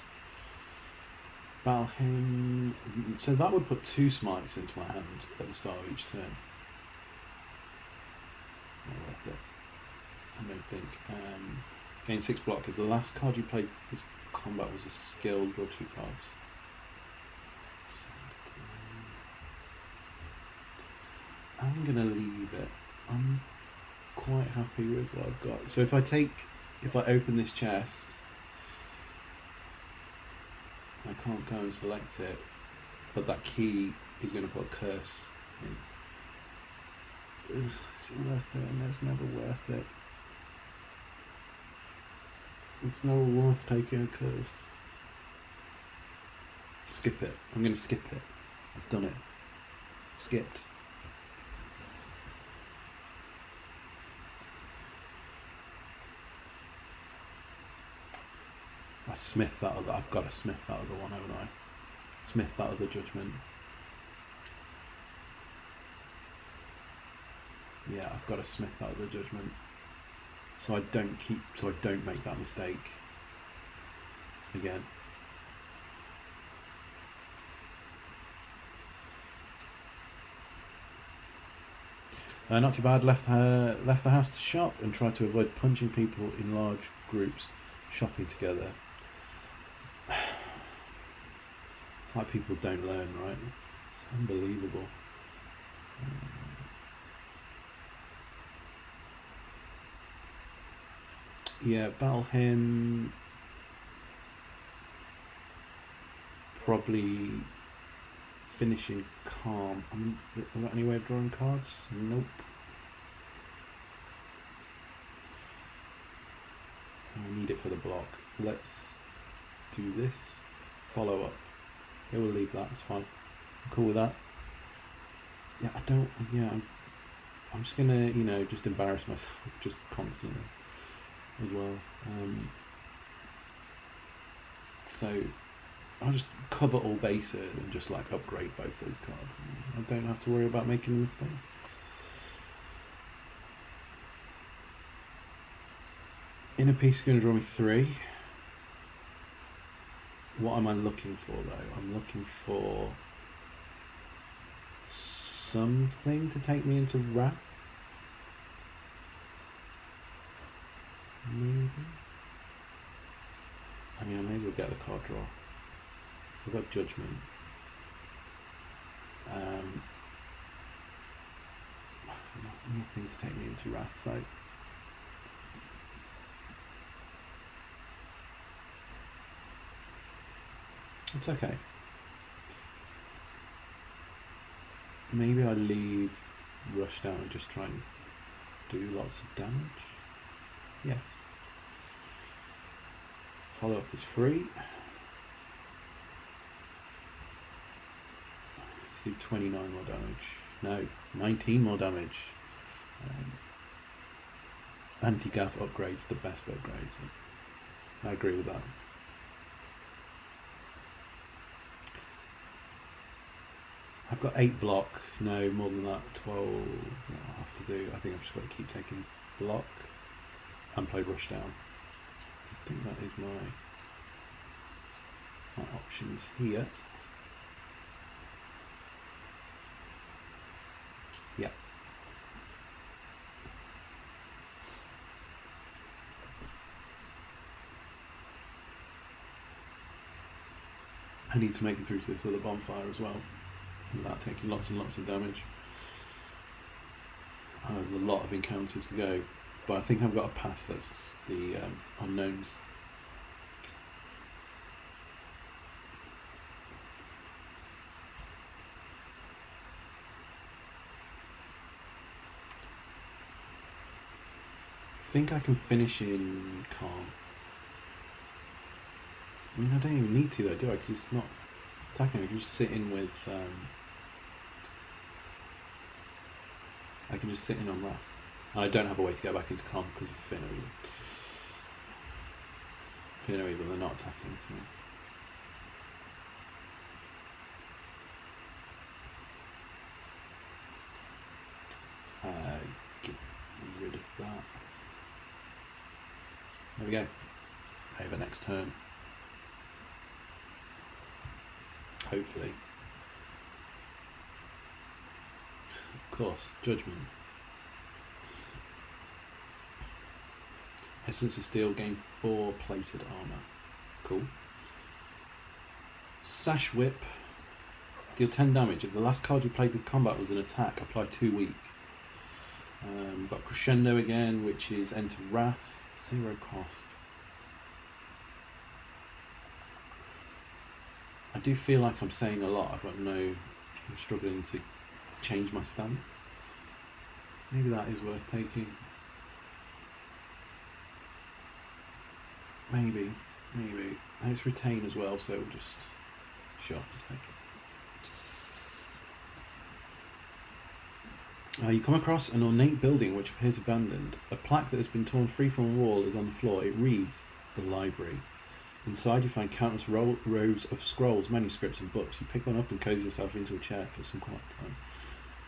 Battle him. So that would put 2 smites into my hand at the start of each turn. Not worth it. I don't think. Gain 6 block. If the last card you played this combat was a skill, draw 2 cards. I'm gonna leave it. I'm quite happy with what I've got. So if I open this chest, I can't go and select it, but that key is going to put a curse in. Ugh, is it worth it? No, it's never worth it. It's never worth taking a curse. Skip it. I'm going to skip it. I've done it. Skipped. I smith that other. I've got to smith that other one, haven't I? Smith that other Judgment. Yeah, I've got to smith that other Judgment. So I don't make that mistake again. Not too bad. Left the house to shop and tried to avoid punching people in large groups shopping together. It's like people don't learn, right? It's unbelievable. Yeah, battle him. Probably finishing calm. Have I got any way of drawing cards? Nope. I need it for the block. Let's do this. Follow up. Yeah, we'll leave that. It's fine. I'm cool with that. Yeah, I don't. Yeah, I'm just gonna, just embarrass myself just constantly as well. So I'll just cover all bases and just like upgrade both those cards. And I don't have to worry about making a mistake. Inner piece is going to draw me 3. What am I looking for though? I'm looking for something to take me into Wrath. Maybe. I may as well get the card draw. So I've got Judgment. Nothing to take me into Wrath though. It's okay. Maybe I leave Rush Down and just try and do lots of damage. Yes. Follow up is free. Let's do 29 more damage. No, 19 more damage. Anti-gaff upgrade's the best upgrade. So I agree with that. I've got 8 block. No, more than that. 12. What I'll have to do. I think I've just got to keep taking block and play Rush Down. I think that is my options here. Yeah. I need to make it through to this other bonfire as well, without taking lots and lots of damage. There's a lot of encounters to go, but I think I've got a path that's the unknowns. I think I can finish in calm. I mean, I don't even need to though, do I? Because it's not attacking. I can just sit in with. I can just sit in on Wrath. And I don't have a way to go back into calm because of Finno. Finno, but they're not attacking, so. Get rid of that. There we go. Over next turn. Hopefully. Of course, Judgment. Essence of Steel, gain 4 plated armor. Cool. Sash Whip. Deal 10 damage. If the last card you played in combat was an attack, apply 2 weak. We've got Crescendo again, which is Enter Wrath. 0 cost. I do feel like I'm saying a lot. I'm struggling to change my stance. Maybe that is worth taking. Maybe. And it's retain as well, so we'll just take it. You come across an ornate building which appears abandoned. A plaque that has been torn free from a wall is on the floor. It reads, "The Library." Inside you find countless rows of scrolls, manuscripts and books. You pick one up and cozy yourself into a chair for some quiet time.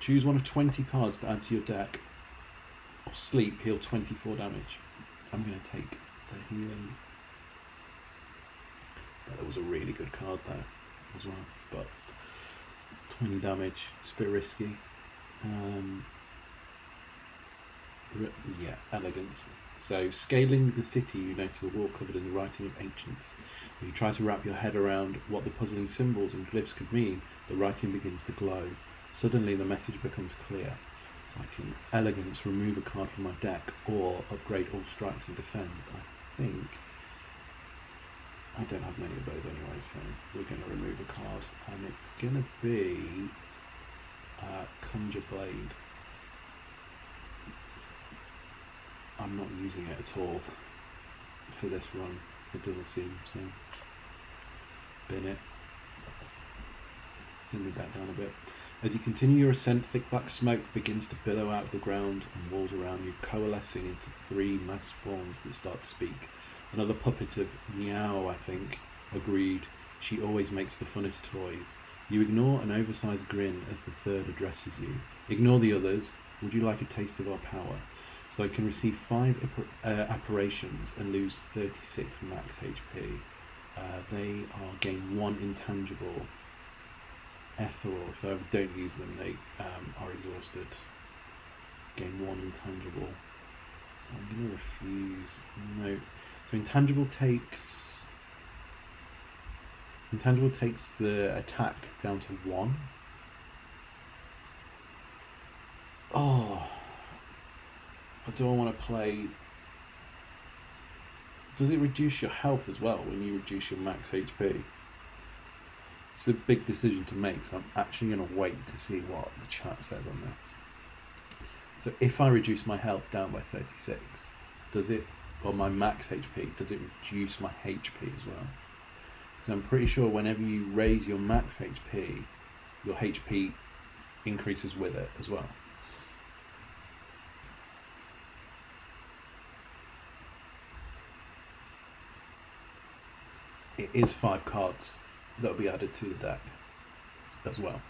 Choose one of 20 cards to add to your deck. Or sleep, heal 24 damage. I'm going to take the healing. That was a really good card there as well, but 20 damage, it's a bit risky. Yeah, elegance. So, scaling the city, you notice a wall covered in the writing of ancients. When you try to wrap your head around what the puzzling symbols and glyphs could mean, the writing begins to glow. Suddenly, the message becomes clear. So I can elegance, remove a card from my deck, or upgrade all strikes and defends. I think I don't have many of those anyway, so we're going to remove a card, and it's going to be Conjure Blade. I'm not using it at all for this run. It doesn't seem so. Bin it. Thin the deck down a bit. As you continue your ascent, thick black smoke begins to billow out of the ground and walls around you, coalescing into 3 mass forms that start to speak. Another puppet of Meow, I think, agreed. She always makes the funnest toys. You ignore an oversized grin as the third addresses you. Ignore the others. Would you like a taste of our power? So I can receive 5 apparitions and lose 36 max HP. They are gain 1 intangible. Ethereal, if I ever don't use them, they are exhausted. Gain 1 intangible. I'm going to refuse. No. So intangible takes the attack down to 1. Oh. But do I want to play... Does it reduce your health as well when you reduce your max HP? It's a big decision to make, so I'm actually going to wait to see what the chat says on this. So if I reduce my health down by 36, does it, or my max HP, does it reduce my HP as well? Because I'm pretty sure whenever you raise your max HP, your HP increases with it as well. It is 5 cards that will be added to the deck as well.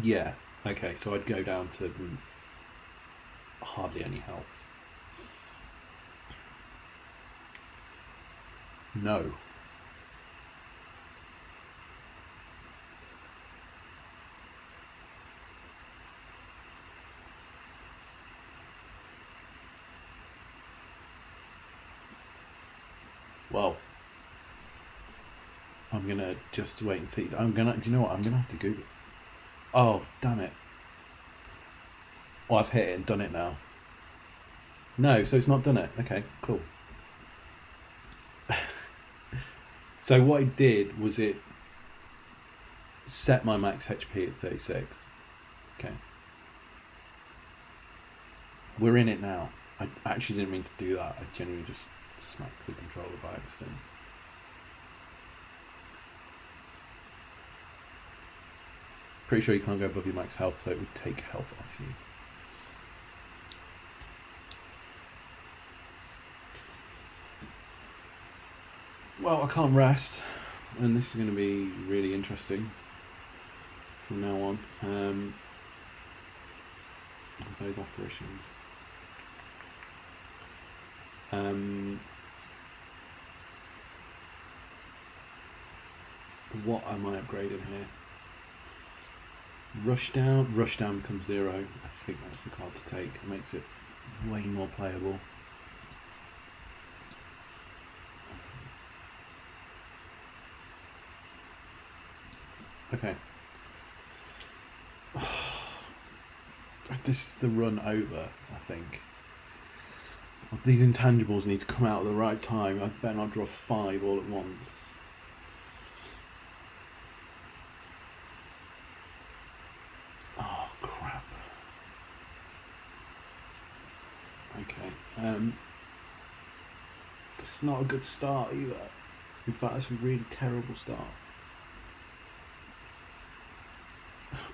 Yeah, okay, so I'd go down to hardly any health. No. Well, I'm gonna just wait and see. Do you know what? I'm gonna have to Google. Oh, damn it. Oh, I've hit it and done it now. No, so it's not done it. Okay, cool. So what it did was it set my max HP at 36. Okay. We're in it now. I actually didn't mean to do that. I genuinely just smacked the controller by accident. Pretty sure you can't go above your max health, so it would take health off you. Well, I can't rest, and this is going to be really interesting from now on. With those apparitions. What am I upgrading here? Rush down becomes 0. I think that's the card to take. It makes it way more playable. Okay. This is the run over, I think. These intangibles need to come out at the right time. I better not draw 5 all at once. Oh, crap. Okay. That's not a good start either. In fact, that's a really terrible start.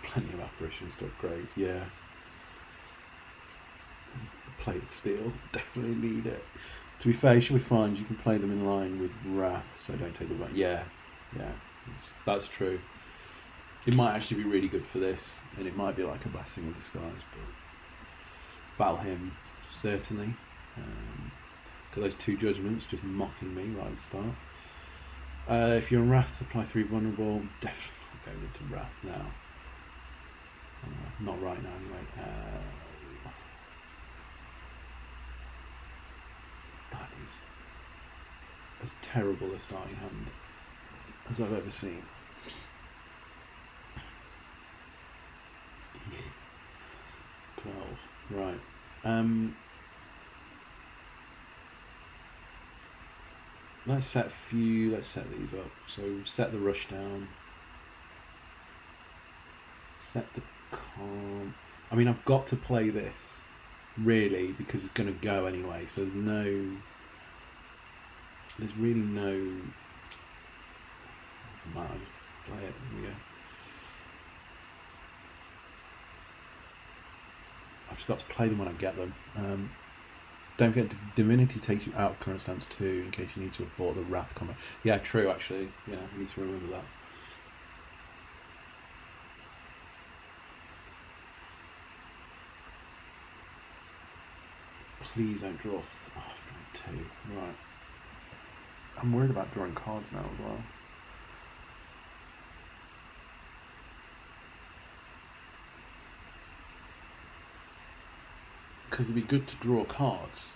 Plenty of apparitions to upgrade, yeah. The plated steel, definitely need it. To be fair, you should be fine. You can play them in line with Wrath, so don't take them back. Yeah, that's true. It might actually be really good for this, and it might be like a blessing in disguise, but battle him, certainly. Got those 2 judgments just mocking me right at the start. If you're on Wrath, apply 3 vulnerable. Definitely going into Wrath now. Not right now, anyway. That is as terrible a starting hand as I've ever seen. Eek. 12. Right. Let's set these up. So set the rush down. Set the calm. I mean, I've got to play this, really, because it's going to go anyway. So there's really no... Might as well play it. Here we go. I've just got to play them when I get them. Don't forget, Divinity takes you out of current stance 2 in case you need to abort the Wrath combat. Yeah, true, actually. Yeah, I need to remember that. Please don't draw... I've drawn 2. Right. I'm worried about drawing cards now as well. Because it'd be good to draw cards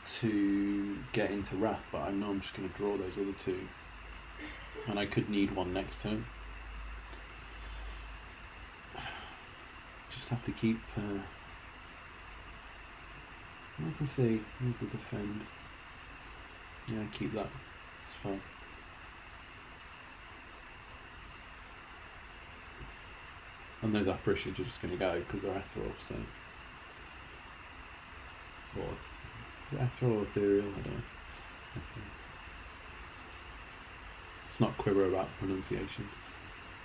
to get into Wrath, but I know I'm just going to draw those other 2. And I could need one next turn. Just have to keep... I can see, here's the defend. Yeah, keep that. It's fine. And those apparitions are just going to go because they're ethereal, so... Or ethereal or ethereal, I don't know. Ethereal. It's not quiver about pronunciations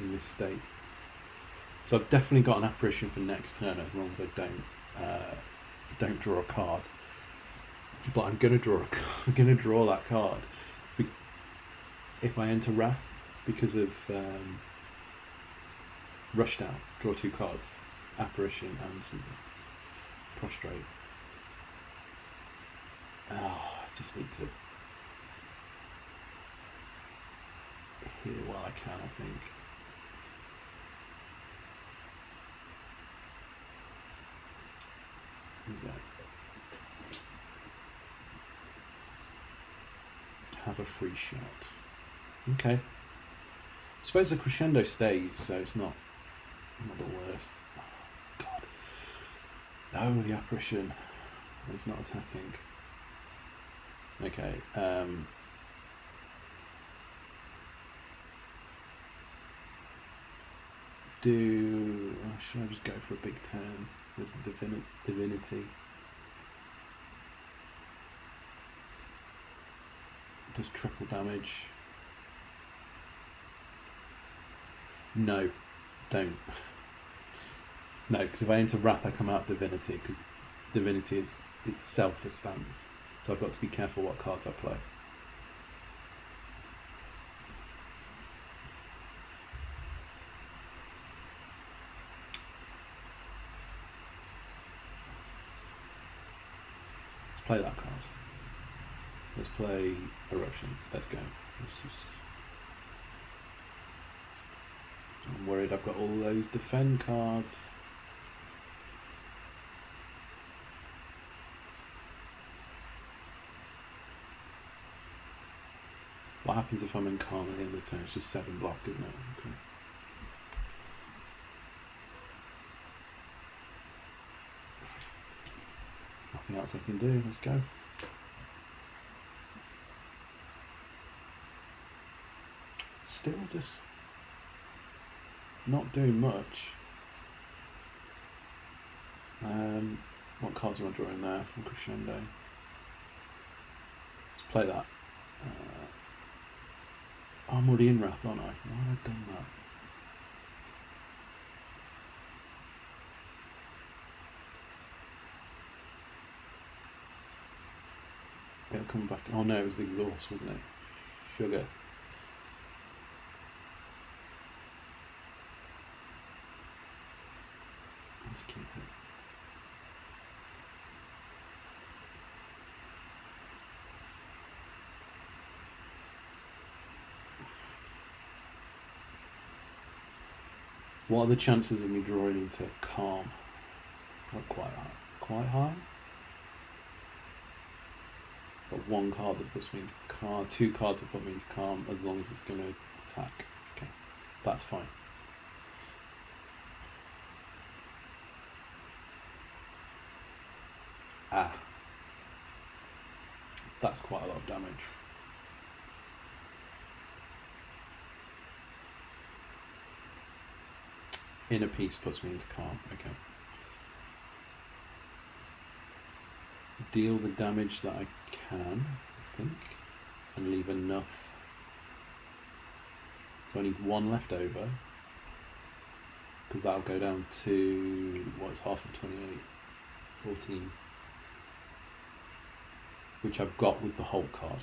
in this state. So I've definitely got an apparition for next turn as long as I don't draw a card. But I'm gonna draw that card if I enter Wrath because of Rushdown. Draw 2 cards, apparition and something else. Prostrate. Oh, I just need to hit it while I can, I think. Here we go. Have a free shot. Okay. I suppose the crescendo stays, so it's not the worst. Oh, God. Oh, the apparition. It's not attacking. Okay. Should I just go for a big turn with the divinity? Does triple damage. No, don't. No, because if I enter Wrath, I come out of Divinity, because Divinity is itself a stance. So I've got to be careful what cards I play. Let's play that card. Let's play Eruption. Let's go. I'm worried I've got all those defend cards. What happens if I'm in calm at the end of the turn? It's just 7 block, isn't it? Okay. Nothing else I can do. Let's go. Still just not doing much. What cards am I drawing there from Crescendo? Let's play that. I'm already in Wrath, aren't I? Why have I done that? It'll come back. Oh no, it was exhaust, wasn't it? Sugar. Let's keep it. What are the chances of me drawing into calm? Not quite high. Quite high? Got one card that puts me into calm. 2 cards that put me into calm as long as it's going to attack. Okay, that's fine. Ah. That's quite a lot of damage. Inner Peace puts me into calm. Okay. Deal the damage that I can, I think, and leave enough. So I need 1 left over, because that'll go down to, what's half of 28? 14. Which I've got with the Hulk card.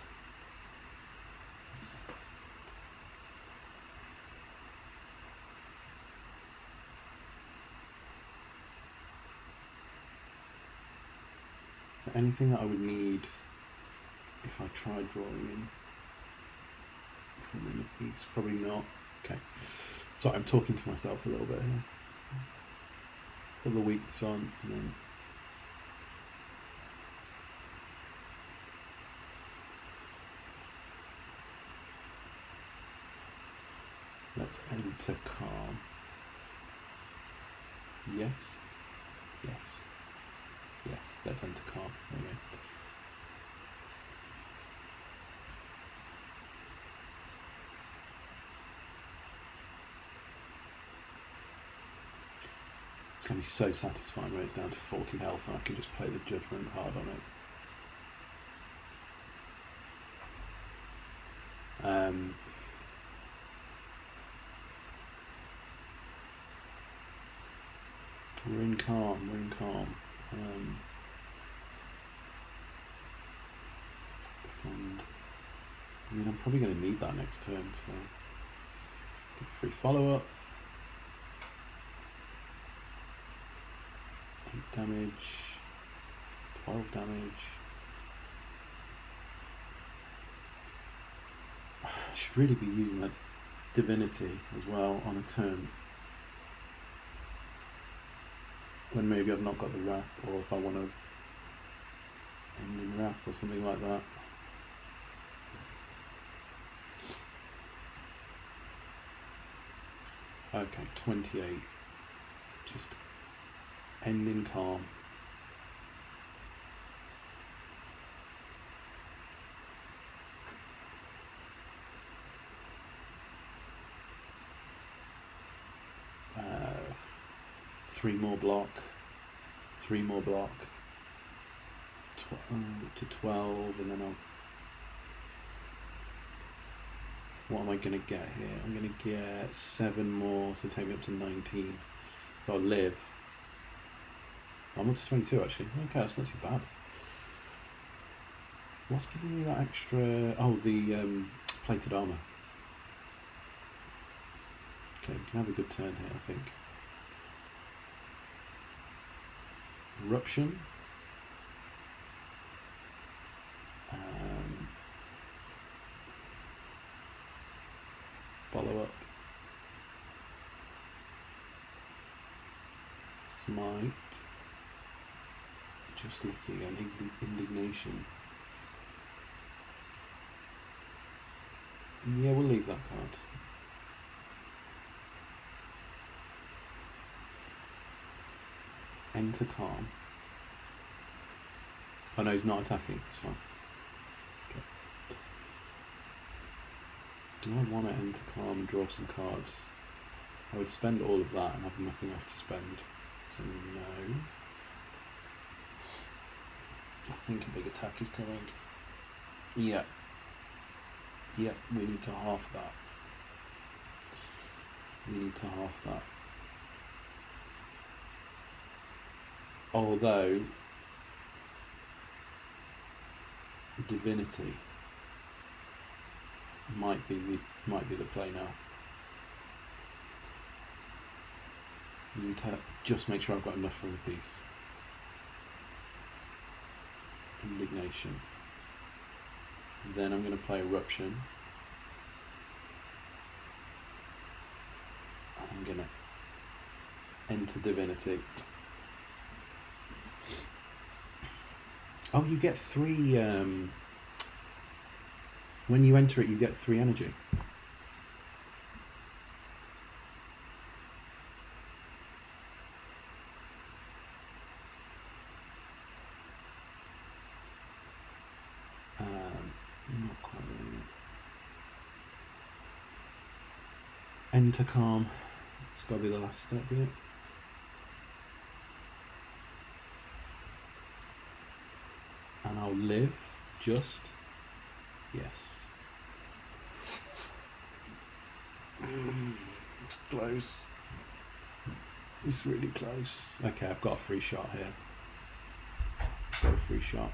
Is there anything that I would need if I tried drawing in from Inner Peace? Probably not. Okay. Sorry, I'm talking to myself a little bit here. Put the weakness on, and then let's enter calm. Yes. Yes. Yes. Let's enter calm. There we go. It's going to be so satisfying when it's down to 40 health and I can just play the Judgment card on it. We're in calm, we're in calm. And I mean, I'm probably going to need that next turn, so get free follow-up. 8 damage, 12 damage. I should really be using that Divinity as well on a turn when maybe I've not got the Wrath, or if I want to end in Wrath or something like that. Okay, 28. Just end in calm. Three more block, 3 more block, to 12, and then I'll... What am I going to get here? I'm going to get 7 more, so take me up to 19. So I'll live. I'm up to 22 actually. Okay, that's not too bad. What's giving me that extra... Oh, the plated armour. Okay, we can have a good turn here, I think. Eruption. Follow up. Smite. Just looking at indignation. Yeah, we'll leave that card. Enter calm. Oh no, he's not attacking, it's fine. Okay. Do I want to enter calm and draw some cards? I would spend all of that and have nothing left to spend. So no. I think a big attack is coming. Yeah. Yeah, we need to half that. We need to half that. Although Divinity might be the play now. We need to just make sure I've got enough for the piece. Indignation. Then I'm going to play Eruption. And I'm going to Enter divinity. Oh, you get 3. When you enter it, you get 3 energy. Not quite really. Enter calm. It's got to be the last step, isn't it? And I'll live just. Yes. Close. It's really close. Okay, I've got a free shot here. Got a free shot.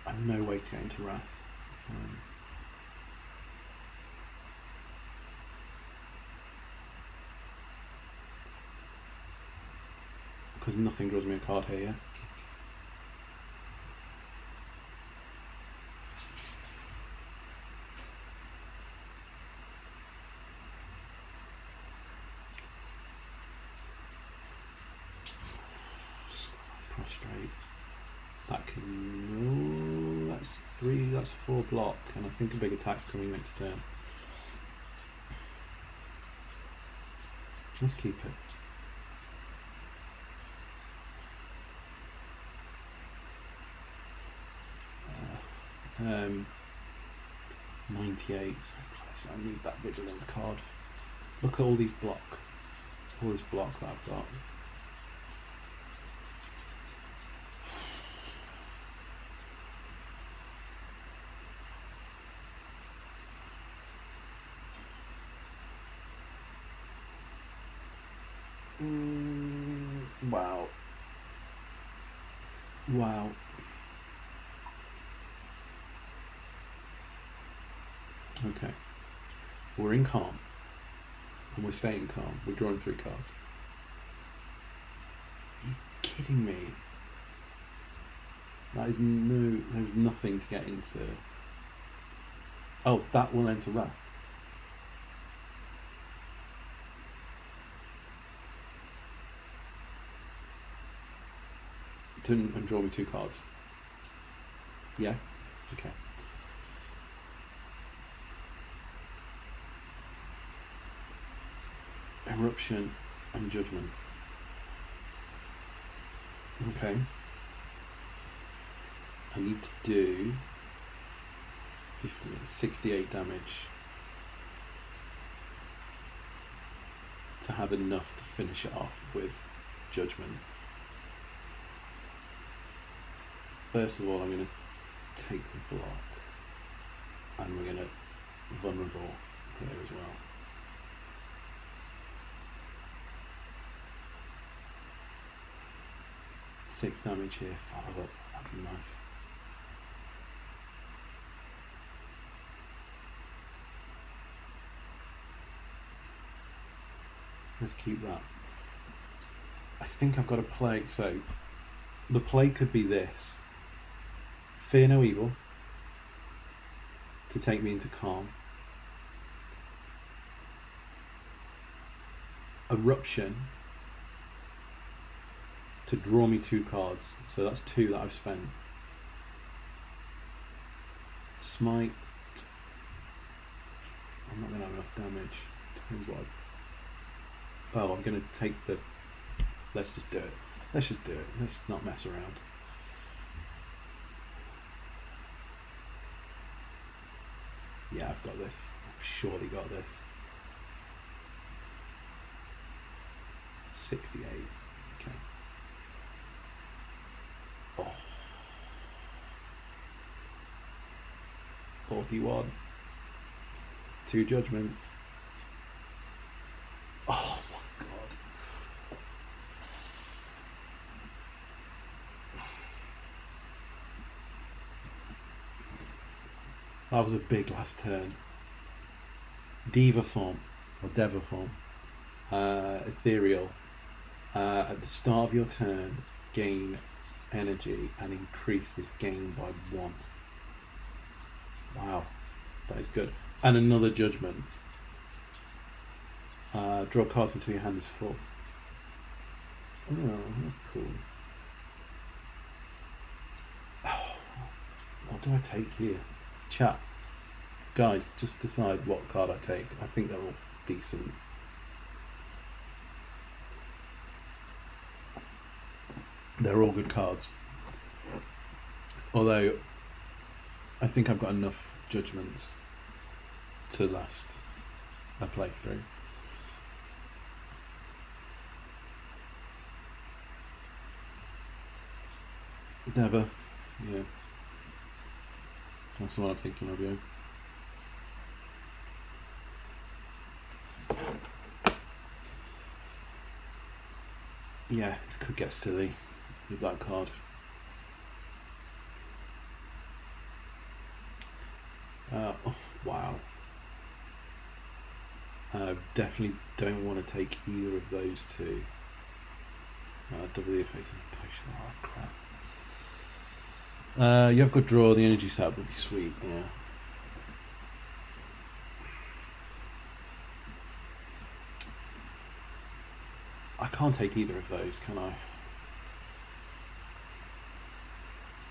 And no way to get into Wrath. Because nothing draws me a card here, yeah? Prostrate. That can... that's 3, that's 4 block, and I think a big attack's coming next turn. Let's keep it. 98, so close. I need that vigilance card. Look at all these block. All this block that I've got. Wow. Wow. Okay. We're in calm. And we're staying calm. We're drawing 3 cards. Are you kidding me? That is there's nothing to get into. Oh, that will enter Wrath. And draw me 2 cards. Yeah? Okay. Eruption and Judgment. Okay. I need to do 68 damage to have enough to finish it off with Judgment. First of all, I'm going to take the block, and we're going to vulnerable here as well. Six damage here, follow up, that'd be nice. Let's keep that. I think I've got a play, so the play could be this. Fear no evil to take me into calm. Eruption to draw me 2 cards, so that's 2 that I've spent. Smite. I'm not going to have enough damage. Depends what oh, I'm going to take the... Let's just do it. Let's just do it. Let's not mess around. Yeah, I've got this. I've surely got this. 68. Okay. Oh. 41. 2 judgments. Oh my god. That was a big last turn. Diva form, or Deva form. Ethereal. At the start of your turn, gain energy and increase this gain by 1. Wow, that is good. And another judgment. Draw cards until your hand is full. Oh, that's cool. Oh, what do I take here? Chat. Guys, just decide what card I take. I think they're all decent. They're all good cards. Although, I think I've got enough judgments to last a playthrough. Never. Yeah. That's the one I'm thinking of, yeah. Yeah, it could get silly with that card. Oh, wow. Definitely don't want to take either of those two. Double the effect of potion. Oh, crap. You have good draw. The energy sap would be sweet, yeah. I can't take either of those, can I?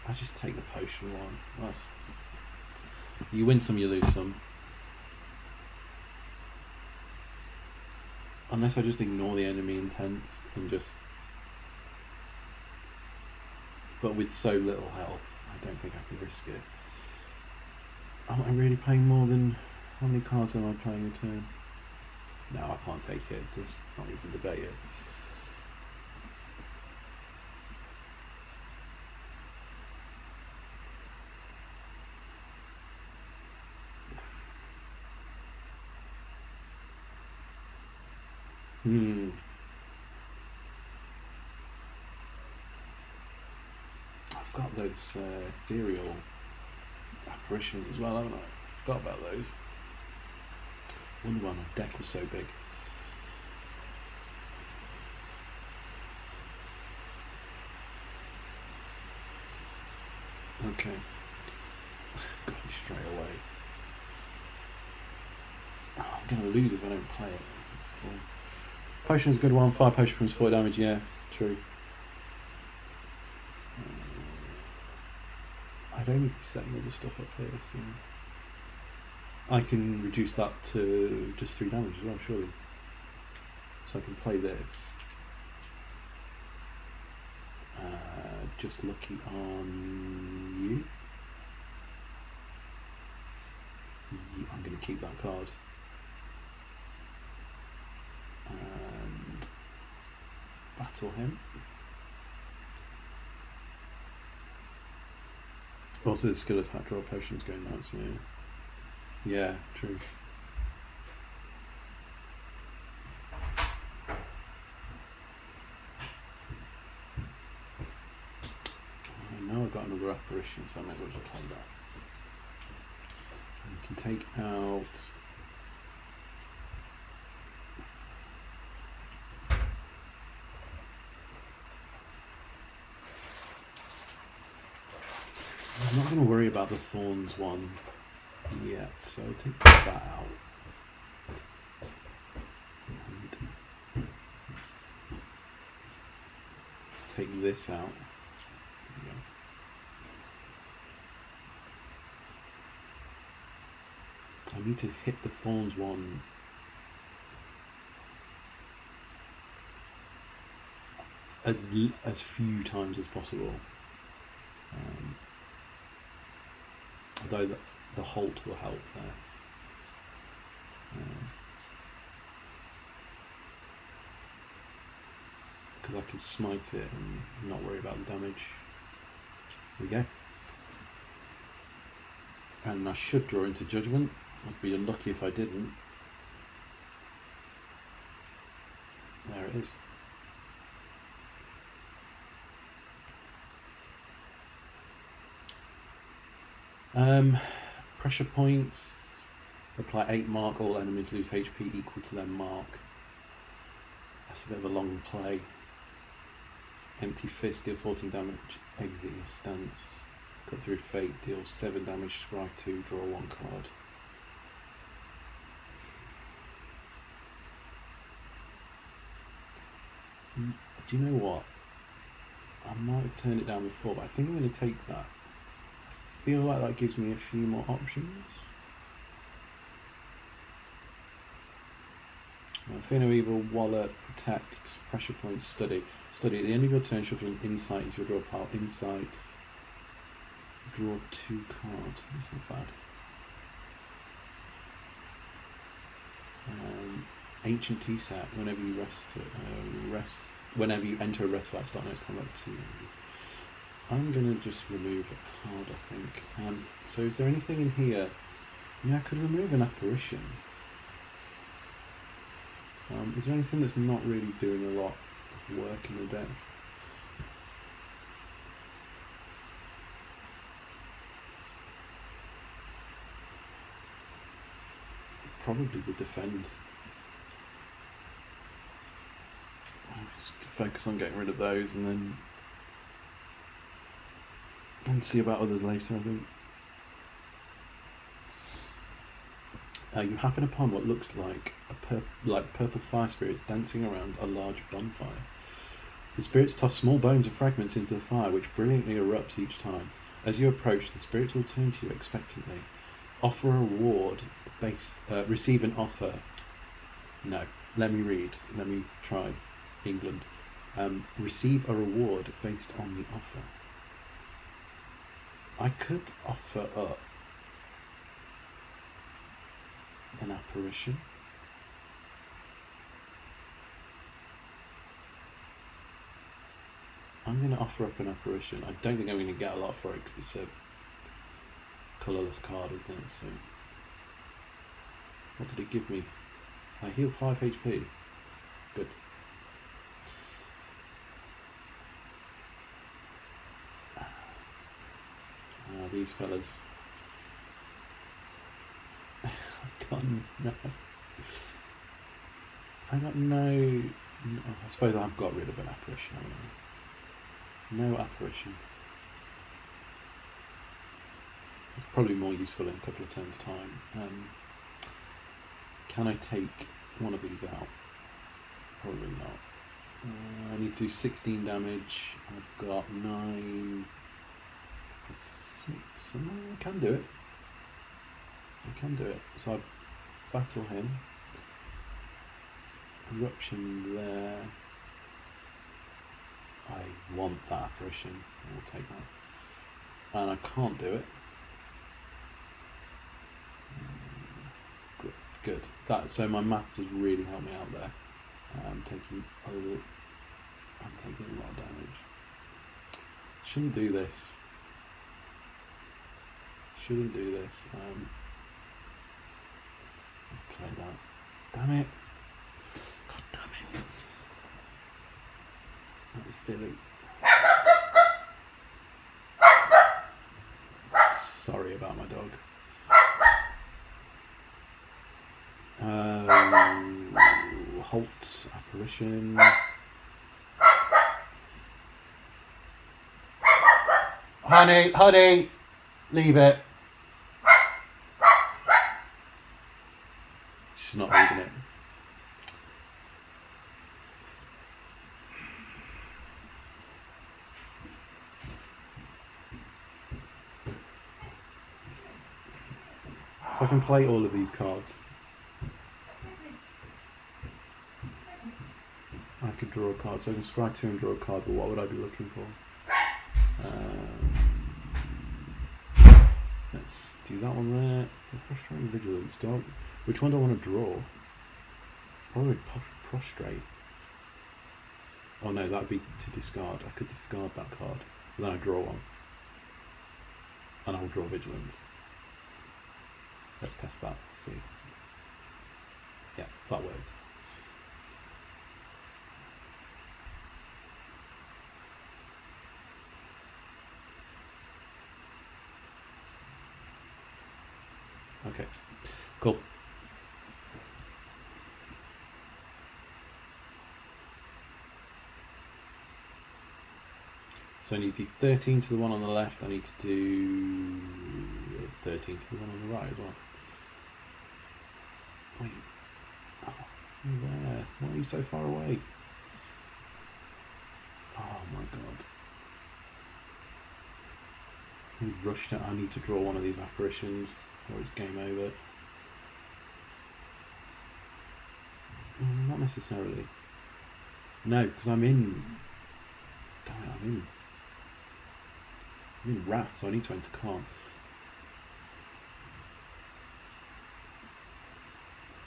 I just take the potion one. That's... You win some, you lose some. Unless I just ignore the enemy intent and just... But with so little health, I don't think I can risk it. Am I really playing more than... How many cards am I playing a turn? No, I can't take it. Just not even debate it. I've got those ethereal apparitions as well, haven't I? Forgot about those. Wonder why my deck was so big. Okay. Got it straight away. Oh, I'm going to lose if I don't play it. Potion's a good one. 5 potion points, 40 damage. Yeah, true. I'd only be setting all the stuff up here, so I can reduce that to just 3 damage as well, surely. So I can play this. Just lucky on you. I'm going to keep that card. And battle him. Also, the skill attack draw potion's going nuts, yeah. Yeah, true. I know I've got another apparition, so I might as well just play that. And we can take out... I'm not going to worry about the thorns one yet, so I'll take that out. And take this out. I need to hit the thorns one as few times as possible. Although the halt will help there. Because I can smite it and not worry about the damage. There we go. And I should draw into judgment. I'd be unlucky if I didn't. There it is. Pressure points. Apply 8 mark. All enemies lose HP equal to their mark. That's a bit of a long play. Empty fist, deal 14 damage. Exit your stance. Cut through fate, deals 7 damage. Scry 2, draw 1 card. Do you know what? I might have turned it down before, but I think I'm going to take that. I feel like that gives me a few more options. Fear no evil, wallet, protect, pressure points, study. Study. At the end of your turn, shuffle an insight into your draw pile. Insight. Draw 2 cards. That's not bad. Ancient Tea set. Whenever you whenever you enter a rest slot, start next combat 2. I'm gonna just remove a card, I think. So is there anything in here? Yeah, I could remove an apparition. Is there anything that's not really doing a lot of work in the deck? Probably the defend. I'll just focus on getting rid of those and see about others later, I think. You happen upon what looks like purple fire spirits dancing around a large bonfire. The spirits toss small bones and fragments into the fire, which brilliantly erupts each time. As you approach, the spirits will turn to you expectantly. Offer a reward. Receive an offer. No, let me read. Let me try. England. Receive a reward based on the offer. I could offer up an apparition. I'm going to offer up an apparition. I don't think I'm going to get a lot for it because it's a colourless card, isn't it? So, what did it give me? I heal 5 HP. Good. These fellas. I got no. I suppose I've got rid of an apparition. No apparition. It's probably more useful in a couple of turns' time. Can I take one of these out? Probably not. I need to do 16 damage. I've got 9 plus 6. I can do it. So I battle him. Eruption there. I want that apparition. I will take that. And I can't do it. Good. So my maths has really helped me out there. I'm taking a lot of damage. Shouldn't do this. Play that. Damn it. God damn it. That was silly. Sorry about my dog. Halt, apparition. Honey, leave it. She's not leaving it. So I can play all of these cards. I could draw a card, so I can scry 2 and draw a card, but what would I be looking for? Let's do that one there. Prostrate and Vigilance. Which one do I want to draw? Probably Prostrate. Oh no, that would be to discard. I could discard that card, but then I draw one. And I will draw Vigilance. Let's test that, let's see. Yeah, that works. Okay, cool. So I need to do 13 to the one on the left. I need to do 13 to the one on the right as well. Wait. Oh, where? Why are you so far away? Rushed out. I need to draw one of these apparitions or it's game over. Not necessarily. No, because I'm in. Damn it, I'm in Wrath, so I need to enter Calm.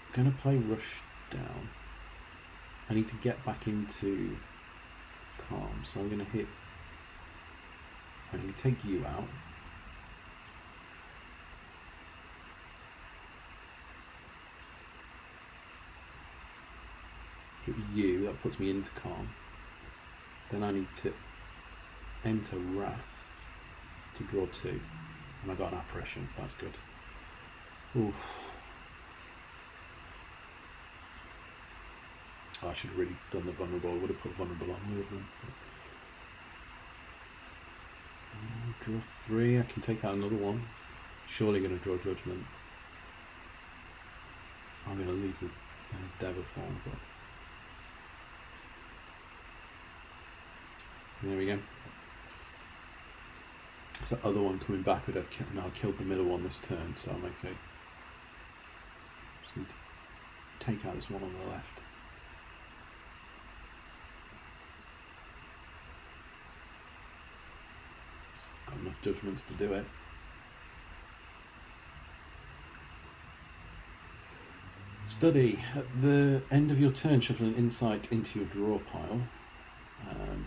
I'm going to play Rush Down. I need to get back into Calm, so I'm going to hit. I'm going to take you out. Hit you, that puts me into Calm. Then I need to enter Wrath to draw 2. And I got an apparition, that's good. Oof. Oh, I should have really done the vulnerable. I would have put vulnerable on all of them. Draw 3, I can take out another one. Surely going to draw Judgment. I'm going to lose the Endeavour form, but there we go. It's the other one coming back would have killed. No, I killed the middle one this turn, so I'm okay. Just need to take out this one on the left. Got enough judgments to do it. Study. At the end of your turn, shuffle an insight into your draw pile.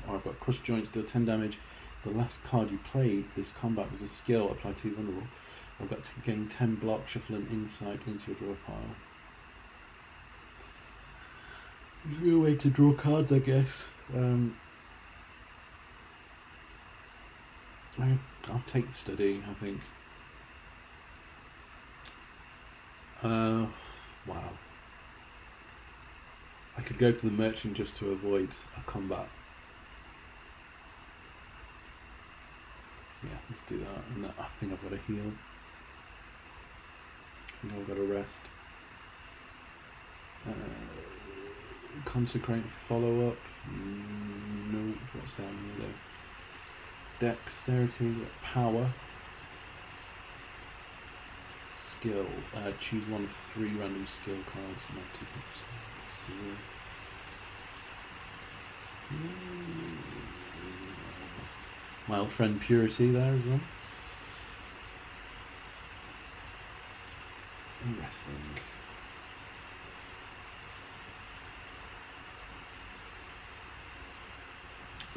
I've got Crush Joints, deal 10 damage. The last card you played, this combat was a skill, apply 2 vulnerable. I've got to gain 10 block, shuffle an insight into your draw pile. There's a real way to draw cards, I guess. I'll take the study, I think. Wow. I could go to the merchant just to avoid a combat. Yeah, let's do that. And I think I've got to heal. I think I've got to rest. Consecrate and follow up. No, what's down here though? Dexterity, power. Skill. Choose one of 3 random skill cards and add 2 points. My old friend Purity there as well. Interesting.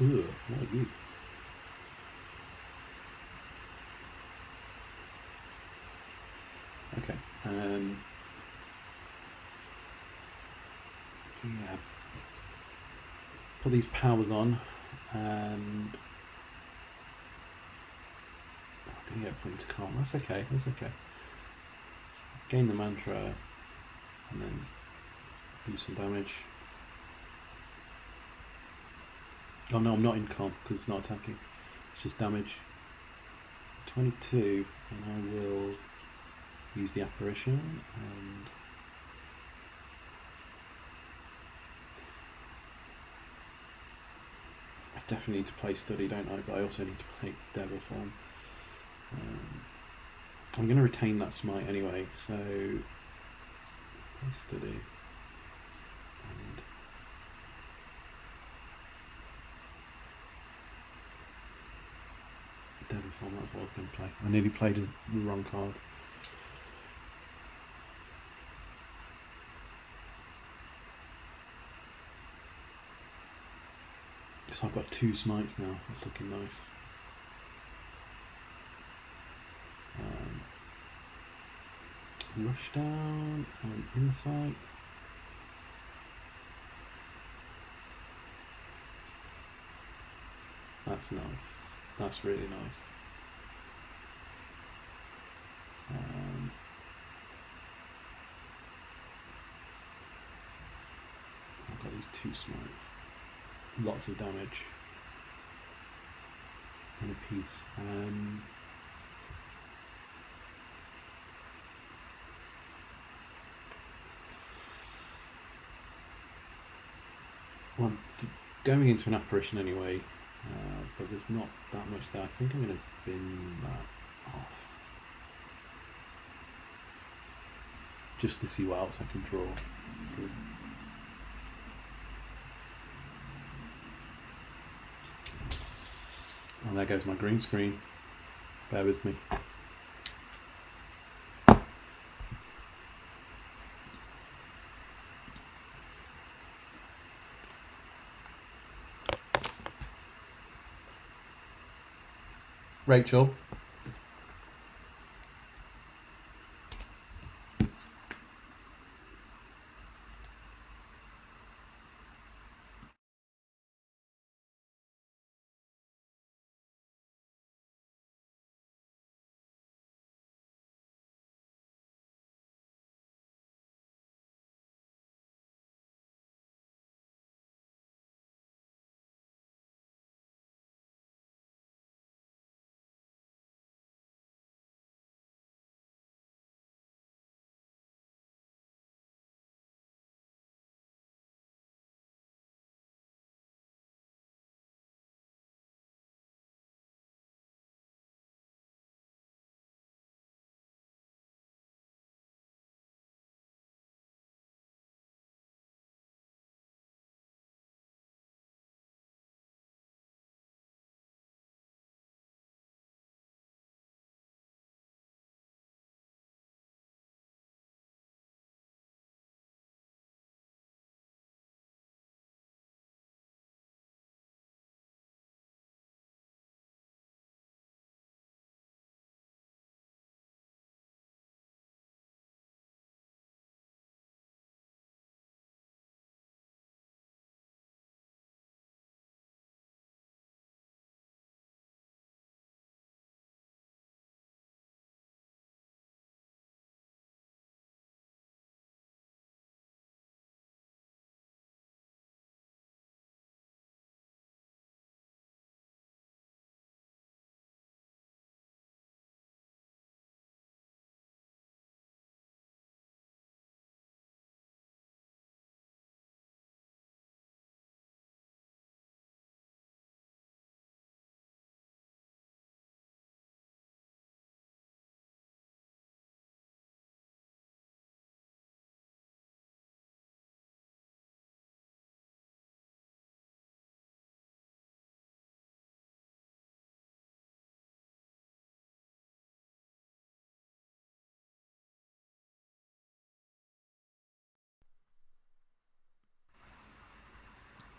Ooh, what are you? Okay. Yeah. Put these powers on, and I'm gonna get put into calm. That's okay. That's okay. Gain the mantra, and then do some damage. Oh no, I'm not in calm because it's not attacking. It's just damage. 22, and I will use the apparition and I definitely need to play study, don't I? But I also need to play devil form. I'm going to retain that smite anyway, so play study and devil form. That's what I was going to play. I nearly played the wrong card. So I've got 2 smites now. That's looking nice. Rush down and insight. That's nice. That's really nice. I've got these 2 smites. Lots of damage in a piece. Well, going into an apparition anyway, But there's not that much there. I think I'm going to bin that off. Just to see what else I can draw through. And there goes my green screen. Bear with me. Rachel.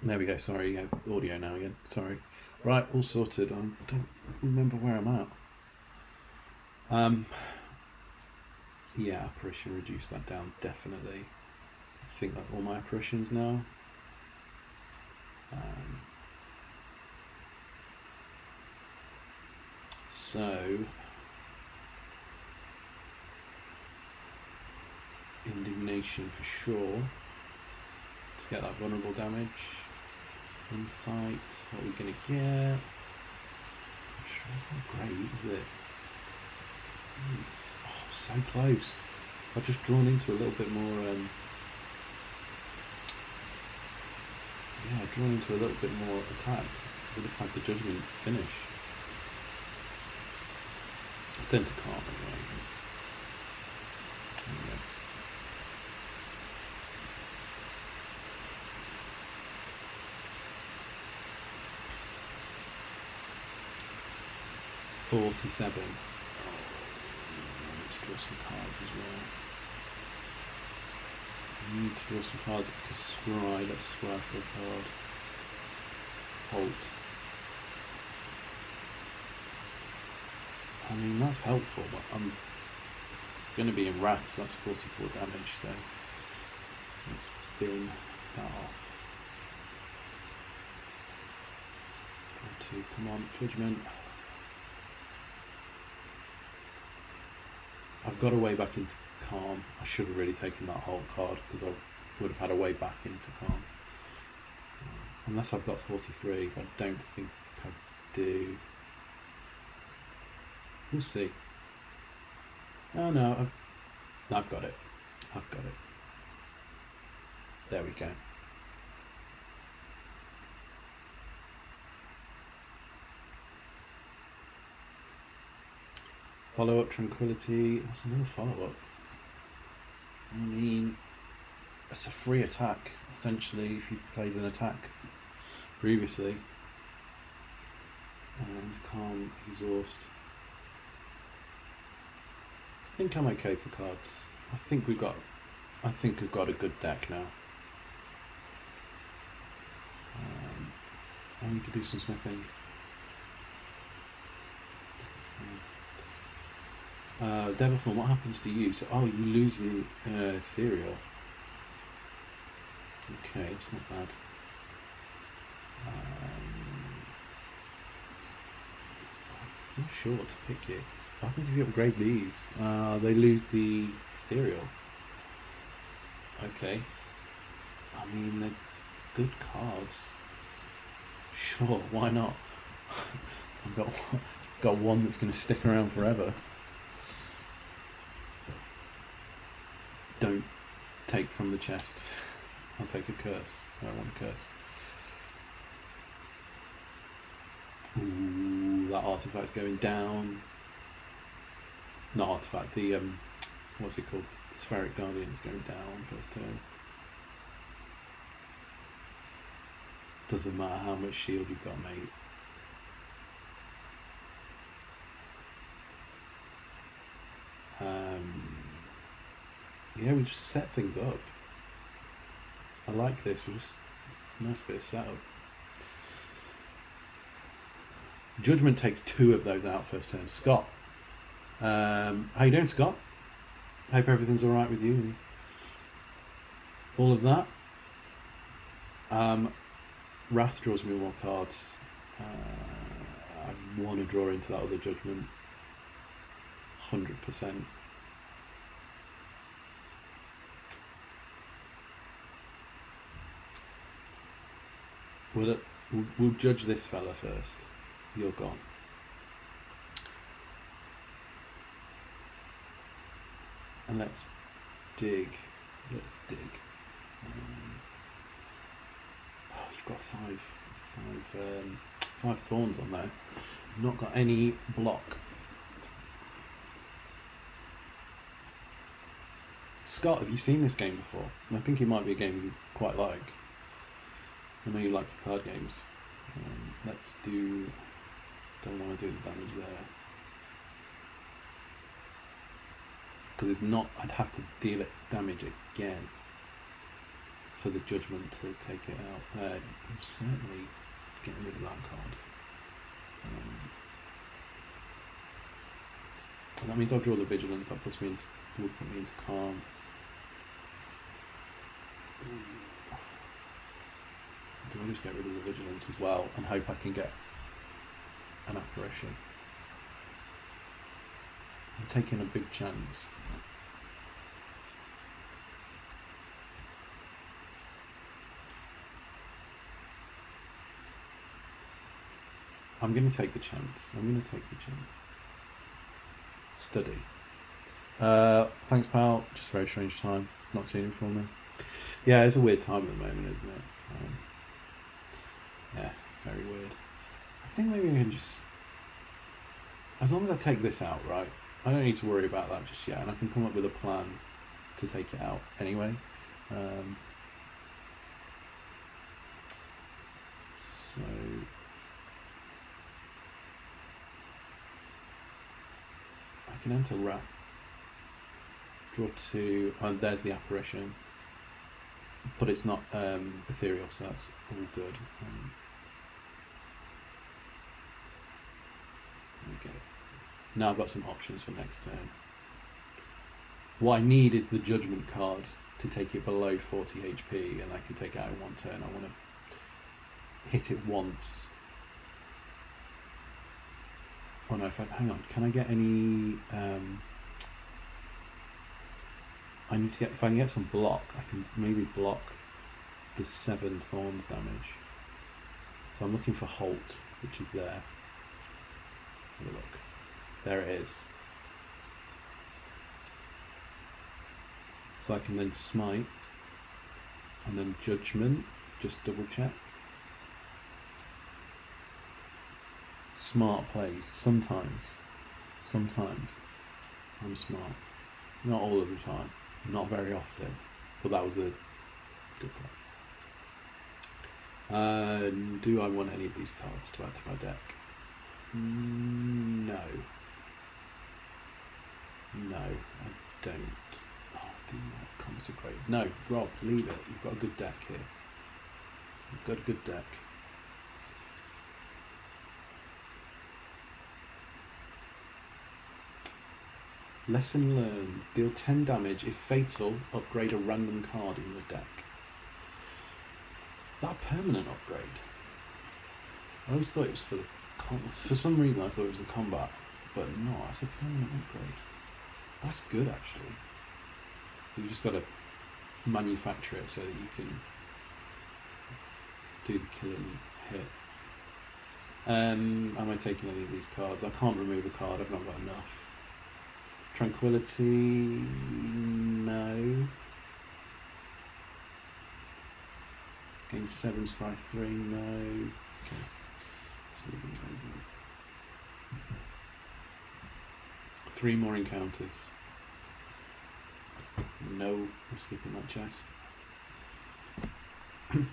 There we go. Sorry, audio now again. Sorry. Right, all sorted. I don't remember where I'm at. Yeah, apparition, reduce that down, definitely. I think that's all my apparitions now. So, indignation for sure. Let's get that vulnerable damage. Insight, what are we going to get? It's not great, is it? Oh, so close. If I'd just drawn into a little bit more, drawn into a little bit more attack, I would have had the judgment finish. It's into calm anyway. Anyway. $47. Oh, I need to draw some cards as well. I need to draw some cards. I can scry. Let's scry for a card. Halt. I mean, that's helpful, but I'm going to be in rats. That's 44 damage, so let's bin that off. Draw 2. Come on, judgment. I've got a way back into calm. I should have really taken that whole card because I would have had a way back into calm. Unless I've got 43, I don't think I do. We'll see. Oh no, I've got it. I've got it. There we go. Follow up Tranquility. That's another follow up. I mean, it's a free attack essentially if you've played an attack previously. And Calm, Exhaust. I think I'm okay for cards. I think we've got a good deck now. I need to do some smithing. Devilform, what happens to you? So, you lose the ethereal. Okay, it's not bad. I'm not sure what to pick here. What happens if you upgrade these? They lose the ethereal. Okay. I mean, they're good cards. Sure, why not? I've got one that's going to stick around forever. Don't take from the chest. I'll take a curse. I don't want a curse. Ooh, that artifact's going down. Not artifact, the what's it called? The Spheric Guardian's going down first turn. Doesn't matter how much shield you've got, mate. Yeah, we just set things up. I like this. We're just nice bit of setup. Judgment takes 2 of those out first turn. Scott, how you doing, Scott? Hope everything's all right with you and all of that. Wrath draws me more cards. I want to draw into that other Judgment. 100%. We'll judge this fella first. You're gone. And let's dig. You've got five thorns on there. You've not got any block. Scott, have you seen this game before? I think it might be a game you quite like. I know you like your card games. Let's do... Don't want to do the damage there. Because it's not... I'd have to deal it damage again for the Judgment to take it out. I'm certainly getting rid of that card. And that means I'll draw the Vigilance. That would put me into Calm. Do I just get rid of the Vigilance as well and hope I can get an Apparition? I'm taking a big chance. I'm going to take the chance. Study. Thanks, pal. Just a very strange time. Not seeing him for me. Yeah, it's a weird time at the moment, isn't it? Yeah, very weird. I think maybe we can just... As long as I take this out, right? I don't need to worry about that just yet, and I can come up with a plan to take it out anyway. So... I can enter Wrath. Draw 2, and there's the Apparition. But it's not ethereal, so that's all good. There we go. Now I've got some options for next turn. What I need is the Judgment card to take it below 40 HP, and I can take it out in one turn. I want to hit it once. Oh no, hang on, can I get any... I need to get... If I can get some block, I can maybe block the 7 thorns damage. So I'm looking for Halt, which is there. Let's have a look. There it is. So I can then smite, and then Judgment, just double check. Smart plays, sometimes. Sometimes I'm smart. Not all of the time. Not very often. But that was a good point. Do I want any of these cards to add to my deck? No. No, I don't. Oh, do not consecrate. No, Rob, leave it. You've got a good deck here. You've got a good deck. Lesson learned. Deal 10 damage. If fatal, upgrade a random card in your deck. Is that a permanent upgrade? I always thought it was for the... For some reason I thought it was a combat. But no, it's a permanent upgrade. That's good, actually. You've just got to manufacture it so that you can do the killing hit. Am I taking any of these cards? I can't remove a card, I've not got enough. Tranquility, no. Gain 7, scry 3, no. Okay. Just leaving those in. 3 more encounters. No, I'm skipping that chest. I'm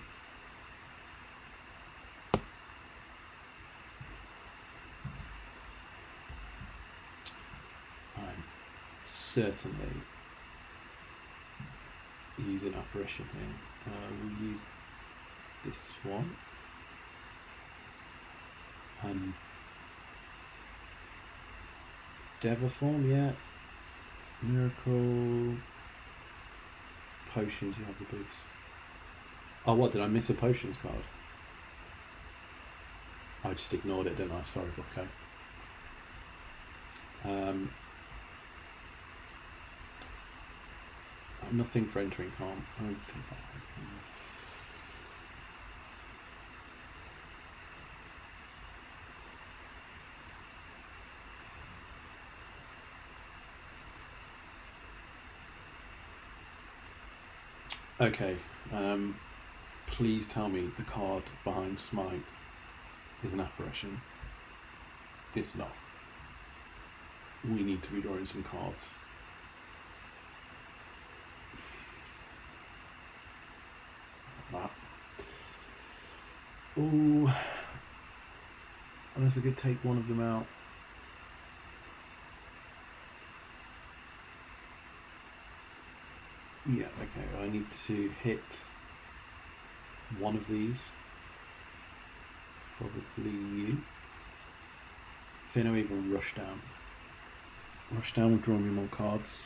certainly using apparition here. We'll use this one. And Deva form, yeah. Miracle. Potions, you have the boost. Oh, what? Did I miss a potions card? I just ignored it, didn't I? Sorry, Bucko. Nothing for entering calm. I won't take that. Okay, please tell me the card behind Smite is an apparition. It's not. We need to be drawing some cards. That. Ooh. Unless I could take one of them out. Yeah, okay, I need to hit one of these. Probably you. Finno even rush down. Rush down will draw me more cards.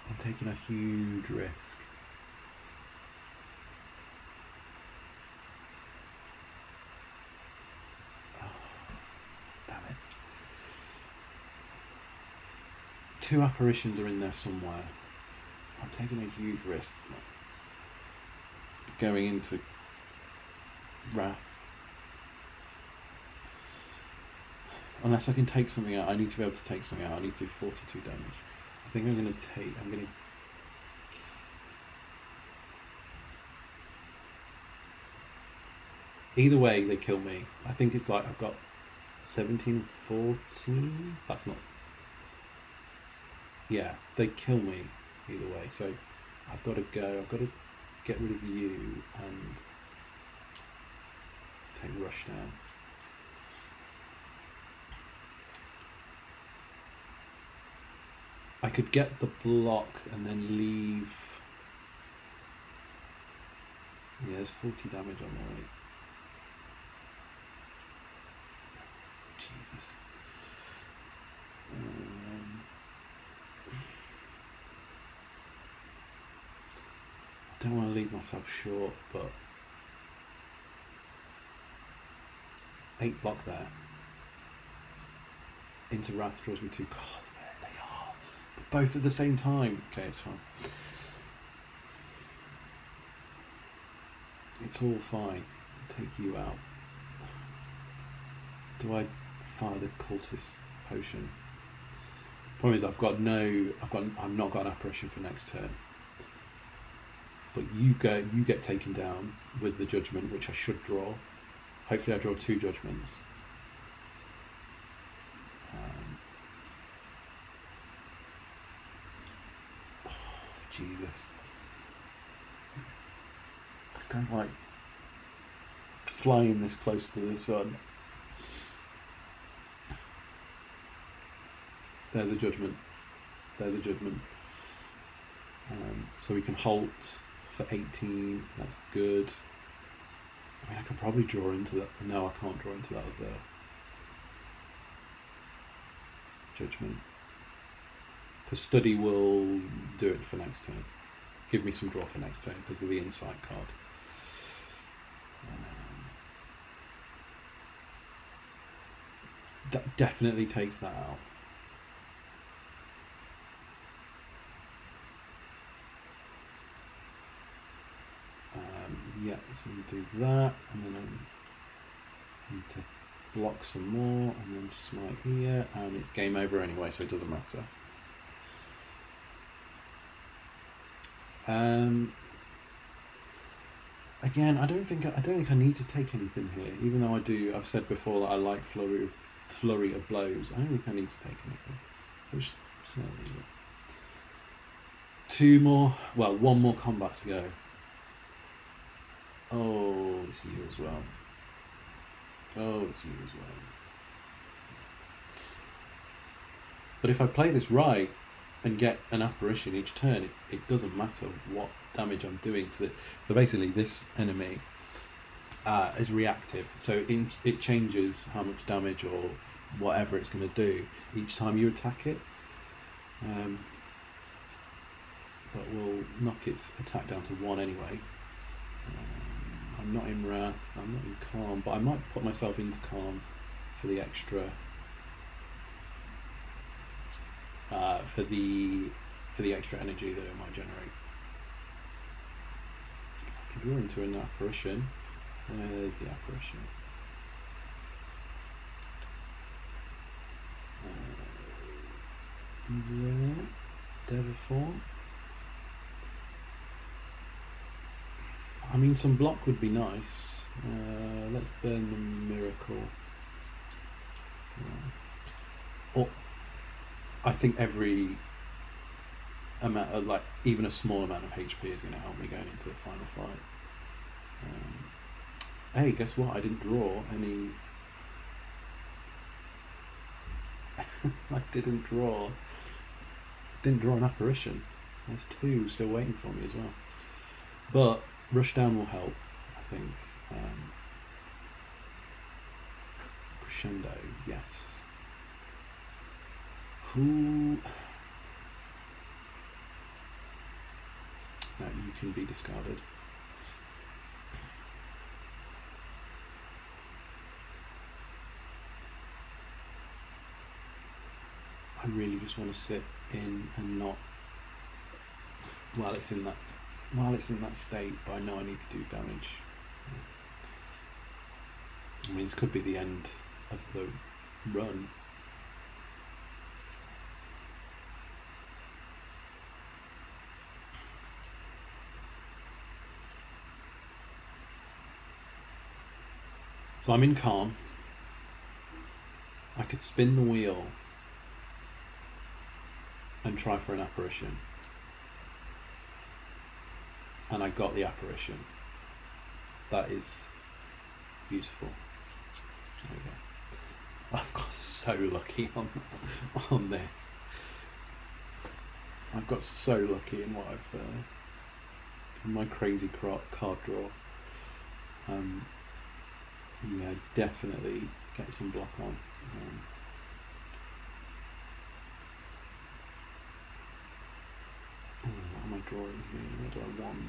I'm taking a huge risk. Oh, damn it. 2 apparitions are in there somewhere. I'm taking a huge risk. Going into Wrath. Unless I can take something out. I need to be able to take something out. I need to do 42 damage. I think I'm going to take... Either way, they kill me. I think it's like I've got 17, 14. That's not... Yeah, they kill me either way. So I've got to go. I've got to get rid of you and take Rush down. I could get the block and then leave. Yeah, there's 40 damage on the way. Jesus. I don't want to leave myself short, but 8 block there. Into Wrath draws me 2 cards. There they are. But both at the same time. Okay, it's fine. It's all fine. I'll take you out. Do I fire the cultist potion? Problem is I've not got an apparition for next turn. But you get taken down with the judgment, which I should draw. Hopefully I draw 2 judgments. Jesus. I don't like flying this close to the sun. There's a judgment. There's a judgment. So we can halt for 18. That's good. I mean, I could probably draw into that. No, I can't draw into that other judgment. Because study will do it for next turn. Give me some draw for next turn because of the insight card. That definitely takes that out. Yeah, so we do that, and then I need to block some more, and then smite here, and it's game over anyway, so it doesn't matter. Again, I don't think I need to take anything here, even though I do. I've said before that I like flurry of blows. I don't think I need to take anything. So just leave it. Two more. Well, one more combat to go. Oh, it's you as well. Oh, it's you as well. But if I play this right and get an apparition each turn, it doesn't matter what damage I'm doing to this. So basically this enemy is reactive. So it changes how much damage or whatever it's going to do each time you attack it. But we'll knock its attack down to 1 anyway. I'm not in Wrath, I'm not in Calm, but I might put myself into Calm for the extra, for the extra energy that it might generate. I can draw into an apparition. There's the apparition. There, Devaform. I mean, some block would be nice. Let's burn the Miracle. Or I think every amount of, like, even a small amount of HP is going to help me going into the final fight. Hey, guess what? I didn't draw any. I didn't draw an apparition. There's 2 still waiting for me as well. But Rushdown will help, I think. Crescendo, yes. Who? No, you can be discarded. I really just want to sit in and not while it's in that state, but I know I need to do damage. I mean, this could be the end of the run. So I'm in Calm. I could spin the wheel and try for an apparition. And I got the apparition. That is beautiful. There we go. I've got so lucky on this. I've got so lucky in what I've in my crazy card draw. Yeah, definitely get some block on. What am I drawing here? What do I want?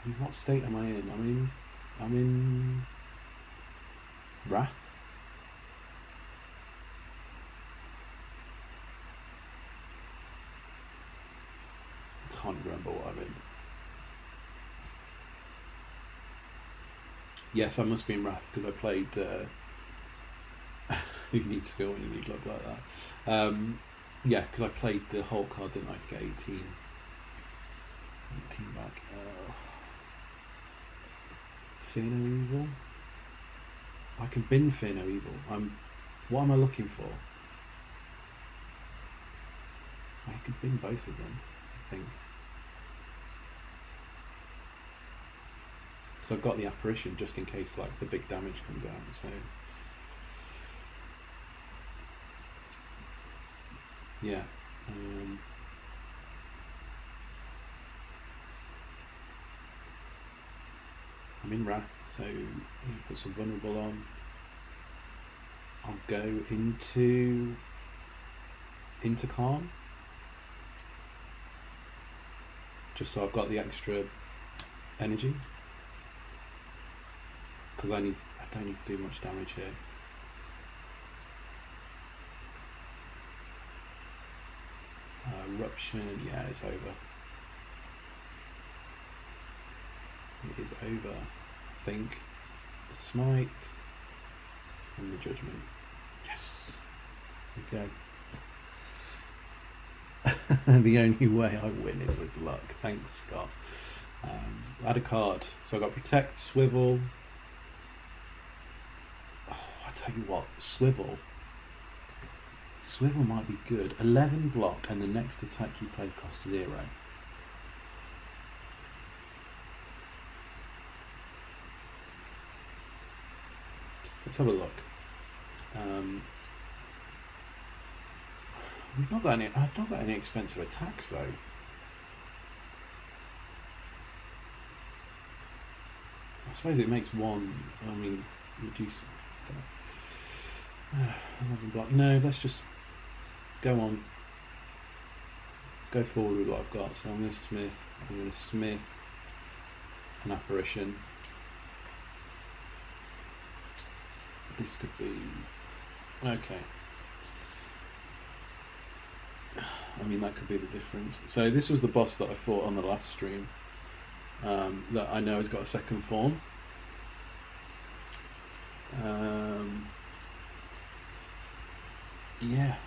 I mean, what state am I in? I'm in Wrath. I can't remember what I'm in. Yes, I must be in Wrath because I played you need skill when you need luck like that. Yeah, because I played the whole card, didn't I, to get 18 back. Fear no evil. I can bin Fear no evil. What am I looking for? I could bin both of them, I think. Because I've got the apparition just in case like the big damage comes out, so yeah. I'm in Wrath, so put some vulnerable on. I'll go into Calm, just so I've got the extra energy, because I don't need to do much damage here. Eruption, yeah, it's over. It is over. I think the smite and the judgment. Yes, there we go. The only way I win is with luck. Thanks, Scott. Add a card. So I got protect, swivel. Oh, I tell you what, swivel. Swivel might be good. 11 block, and the next attack you play costs 0. Let's have a look. I've not got any expensive attacks though. I suppose it makes one. I mean, reduce. 11 block. No, let's just go on. Go forward with what I've got. So I'm going to smith an apparition. This could be okay. I mean, that could be the difference. So this was the boss that I fought on the last stream, that I know has got a second form. Yeah.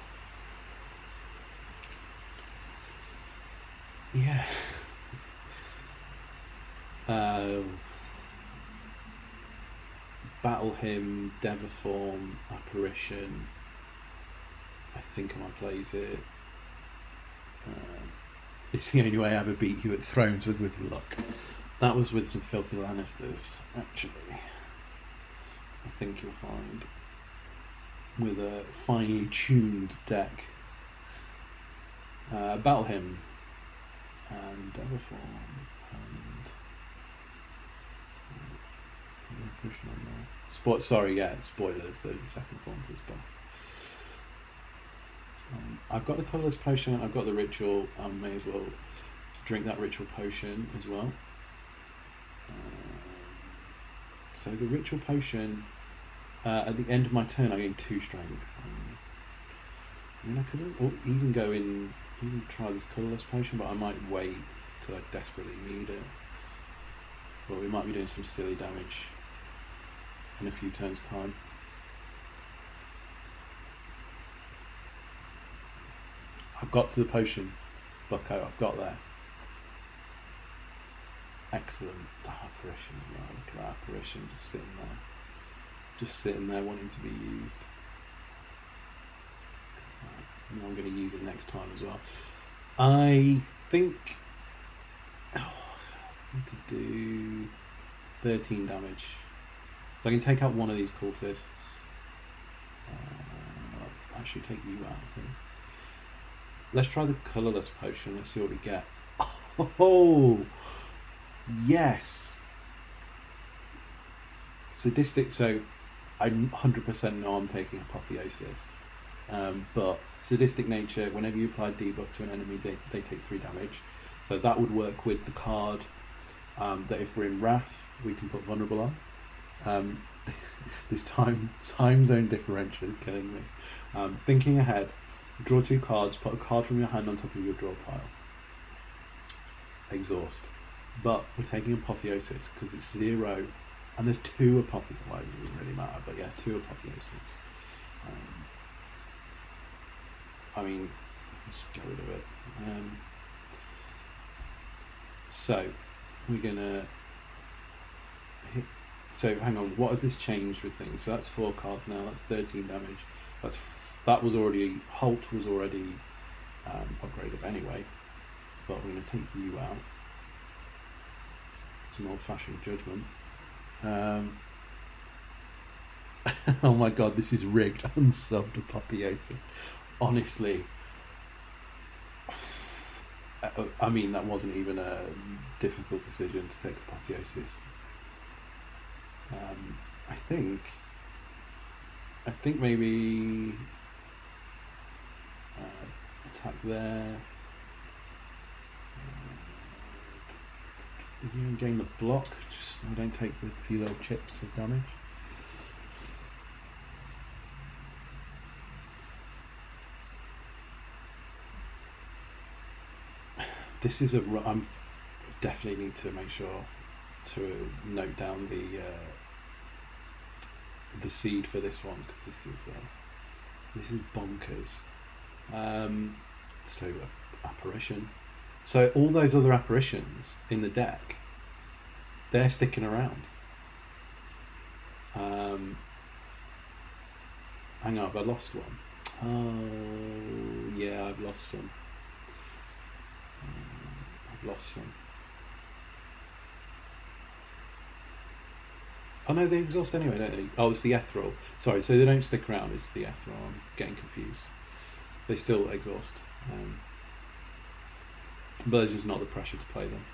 Battle him, Devaform, apparition. I think I might plays it. It's the only way I ever beat you at Thrones was with luck. That was with some filthy Lannisters, actually. I think you'll find with a finely tuned deck. Battle him and Devaform and the apparition on there. Spoilers. Those are second forms of this boss. I've got the colourless potion, I've got the ritual, I may as well drink that ritual potion as well. So the ritual potion, at the end of my turn I gain 2 strength. I mean, I could even try this colourless potion, but I might wait till I desperately need it. But we might be doing some silly damage in a few turns' time. I've got to the potion, Bucko. I've got there. Excellent. That apparition. Wow, look at that apparition just sitting there wanting to be used. And I'm going to use it next time as well. I think I need to do 13 damage. So I can take out one of these cultists. I'll actually take you out, I think. Let's try the colourless potion. Let's see what we get. Oh, yes. Sadistic. So I 100% know I'm taking Apotheosis. But sadistic nature, whenever you apply debuff to an enemy, they take 3 damage. So that would work with the card that if we're in Wrath, we can put vulnerable on. This time zone differential is killing me. Thinking ahead. Draw 2 cards, put a card from your hand on top of your draw pile. Exhaust. But we're taking Apotheosis because it's 0, and there's 2 Apotheosis. Well, it doesn't really matter, but yeah, 2 Apotheosis. I mean, let's get rid of it. So, we're gonna hit. So, hang on, what has this changed with things? So, that's 4 cards now, that's 13 damage. Halt was already upgraded anyway. But we're going to take you out. Some old-fashioned judgment. Oh my god, this is rigged. Unsubbed Apotheosis. Honestly, I mean, that wasn't even a difficult decision to take Apotheosis. I think maybe attack there. You gain the block, just so I don't take the few little chips of damage. This is I'm definitely need to make sure to note down the seed for this one, because this is bonkers. So apparition. So all those other apparitions in the deck, they're sticking around. Hang on, have I lost one? Oh yeah, I've lost some. Oh no, they exhaust anyway, don't they? Oh, it's the ethereal. Sorry, so they don't stick around, it's the ethereal. I'm getting confused. They still exhaust. But there's just not the pressure to play them.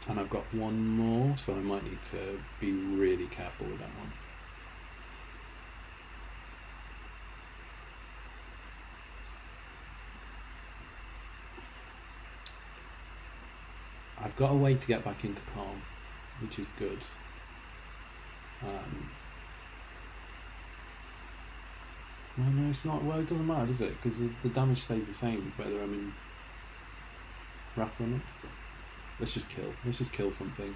And I've got one more, so I might need to be really careful with that one. I've got a way to get back into calm, which is good. Well, no, it's not. Well, it doesn't matter, does it? Because the damage stays the same whether I'm in wrath or not. So let's just kill. Let's just kill something.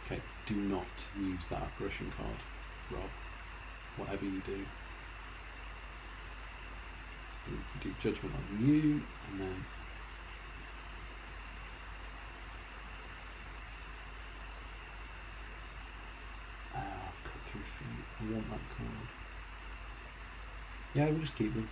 Okay, do not use that apparition card, Rob. Whatever you do. You do judgment on you, and then cut through feet. I want that card. Yeah, we'll just keep them.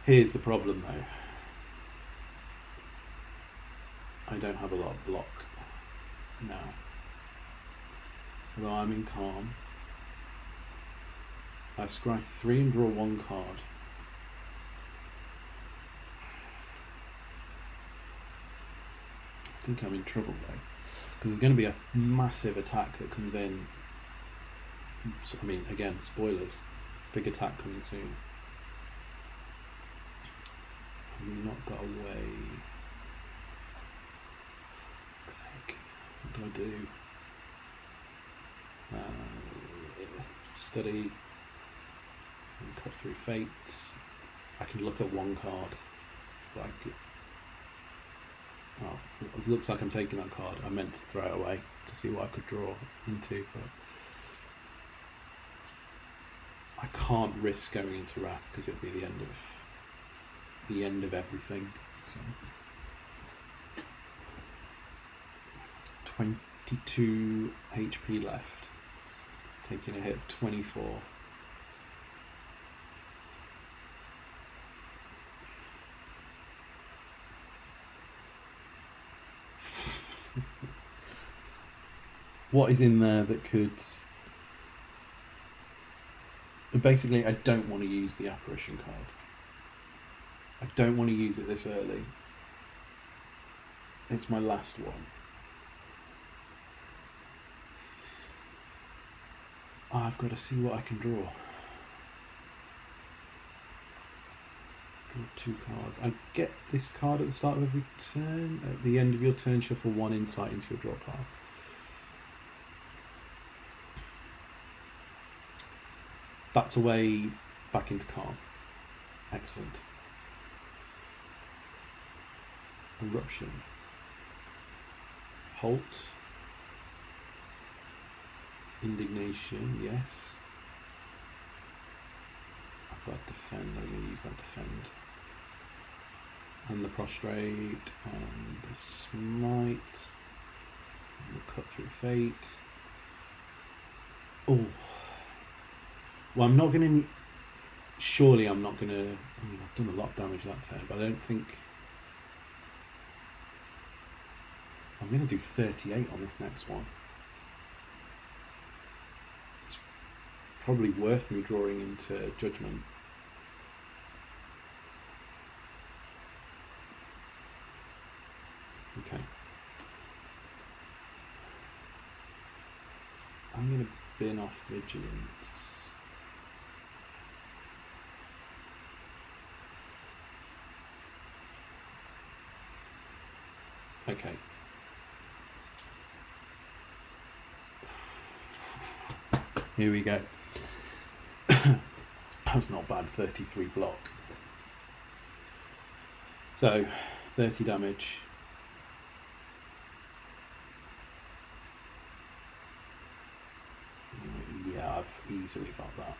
Here's the problem though. I don't have a lot of block now. Although I'm in calm. I scry 3 and draw 1 card. I think I'm in trouble though, because there's going to be a massive attack that comes in. So, I mean, again, spoilers. Big attack coming soon. I've not got a way. What do I do? Study and cut through fate. I can look at 1 card, but I could. Oh, it looks like I'm taking that card. I meant to throw it away to see what I could draw into, but I can't risk going into wrath because it'd be the end of everything. So 22 HP left, taking a hit of 24. What is in there that could... Basically, I don't want to use the apparition card. I don't want to use it this early. It's my last one. I've got to see what I can draw. Draw 2 cards. I get this card at the start of every turn. At the end of your turn, shuffle 1 insight into your draw pile. That's a way back into calm. Excellent. Eruption. Halt. Indignation, yes. I got defend. I'm going to use that defend. And the prostrate, and the smite, and the cut through fate. Oh. Well, I'm not going to... Surely I'm not going to... I mean, I've done a lot of damage that turn, but I don't think... I'm going to do 38 on this next one. It's probably worth me drawing into Judgment. Okay. I'm going to bin off Vigilance. Okay. Here we go. That's not bad, 33 block. So, 30 damage. Yeah, I've easily got that.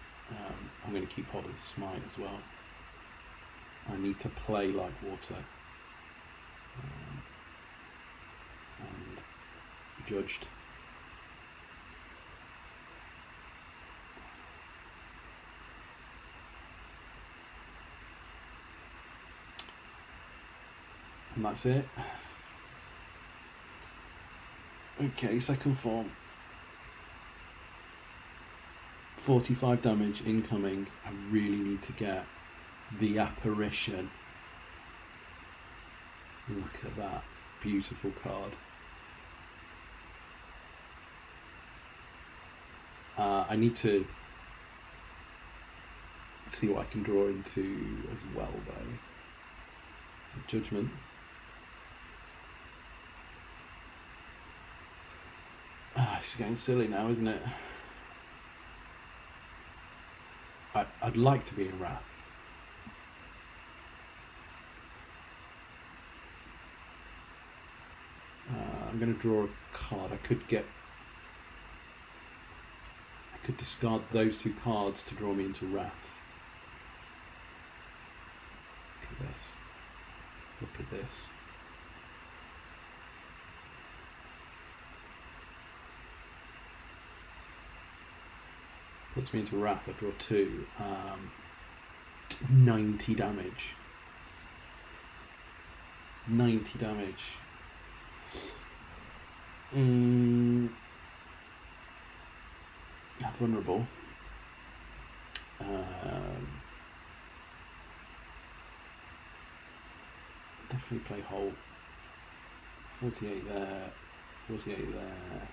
I'm going to keep hold of the smite as well. I need to play like water. And judged. And that's it. Okay, second form. 45 damage incoming. I really need to get the apparition. Look at that beautiful card. I need to see what I can draw into as well, though. Judgment. It's getting silly now, isn't it? I'd like to be in Wrath. I'm going to draw a card. I could discard those two cards to draw me into Wrath. Look at this. Look at this. Puts me into Wrath. I draw 2. 90 damage. 90 damage. Vulnerable. Definitely play whole. 48 there. 48 there.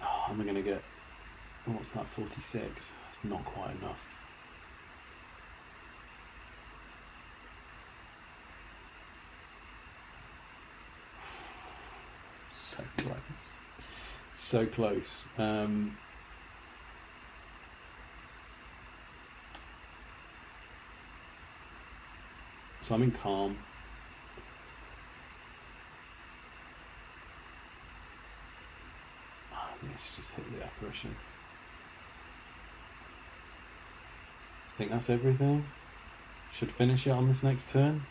Oh, am I going to get... What's that? 46? That's not quite enough. So close. So close. So I'm in calm. Let's just hit the apparition. I think that's everything. Should finish it on this next turn.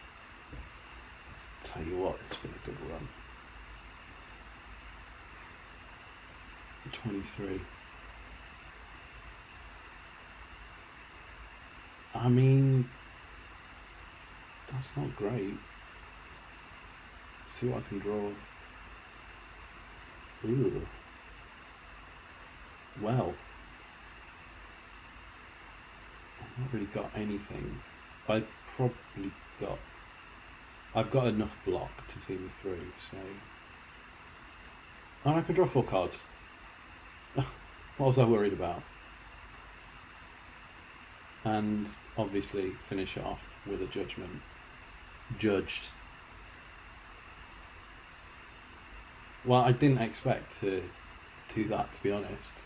Tell you what, it's been a good run. 23. I mean, that's not great. See what I can draw. Ooh. Well. I've not really got anything. I've got enough block to see me through, so... And I can draw 4 cards. What was I worried about? And obviously finish it off with a judgment. Judged. Well, I didn't expect to do that, to be honest.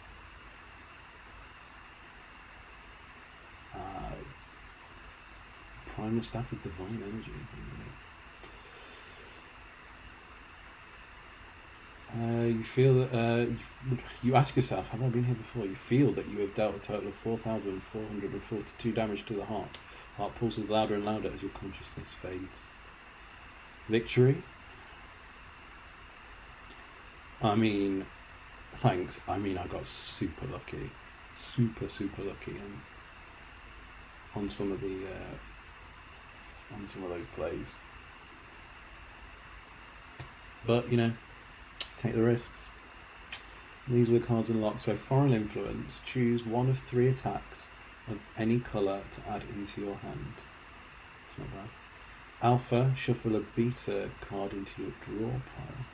Primal Staff with Divine Energy. You feel that you ask yourself, have I been here before? You feel that you have dealt a total of 4,442 damage to the heart. Heart pulses louder and louder as your consciousness fades. Victory? I mean, thanks. I mean, I got super lucky. Super lucky on some of the on some of those plays. But, you know, take the risks. These were the cards unlocked. So, Foreign Influence. Choose one of 3 attacks of any colour to add into your hand. It's not bad. Alpha. Shuffle a beta card into your draw pile.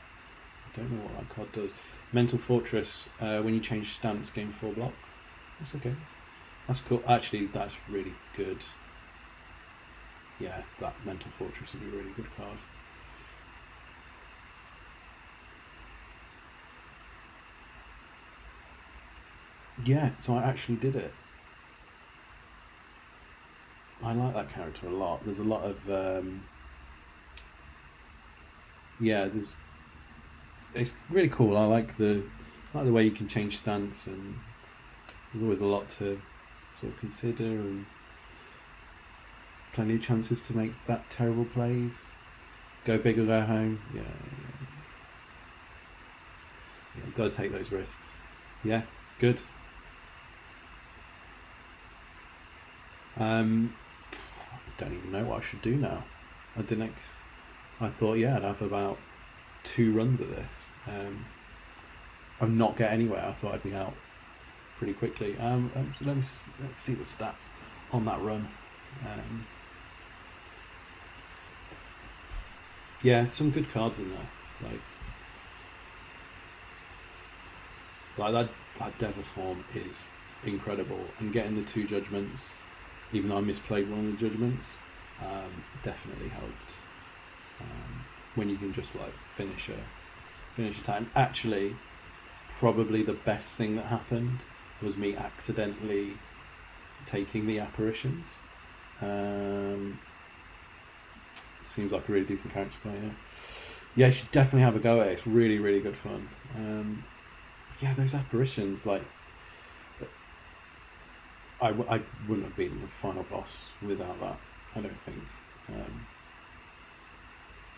I don't know what that card does. Mental Fortress. When you change stance, gain 4 block. That's okay. That's cool. Actually, that's really good. Yeah, that Mental Fortress would be a really good card. Yeah, so I actually did it. I like that character a lot. There's a lot of it's really cool. I like the way you can change stance, and there's always a lot to sort of consider, and plenty of chances to make that terrible plays. Go big or go home. Yeah, you've got to take those risks. Yeah, it's good. I don't even know what I should do now. I thought, yeah, I'd have about 2 runs at this. I'd not get anywhere. I thought I'd be out pretty quickly. Let's see the stats on that run. Yeah, some good cards in there. Like that Dever form is incredible, and getting the 2 judgments, even though I misplayed one of the judgments, definitely helped. When you can just like finish a time. Actually, probably the best thing that happened was me accidentally taking the apparitions. Seems like a really decent character player. Yeah, you should definitely have a go at it. It's really, really good fun. Yeah, those apparitions, like, I wouldn't have beaten the final boss without that, I don't think.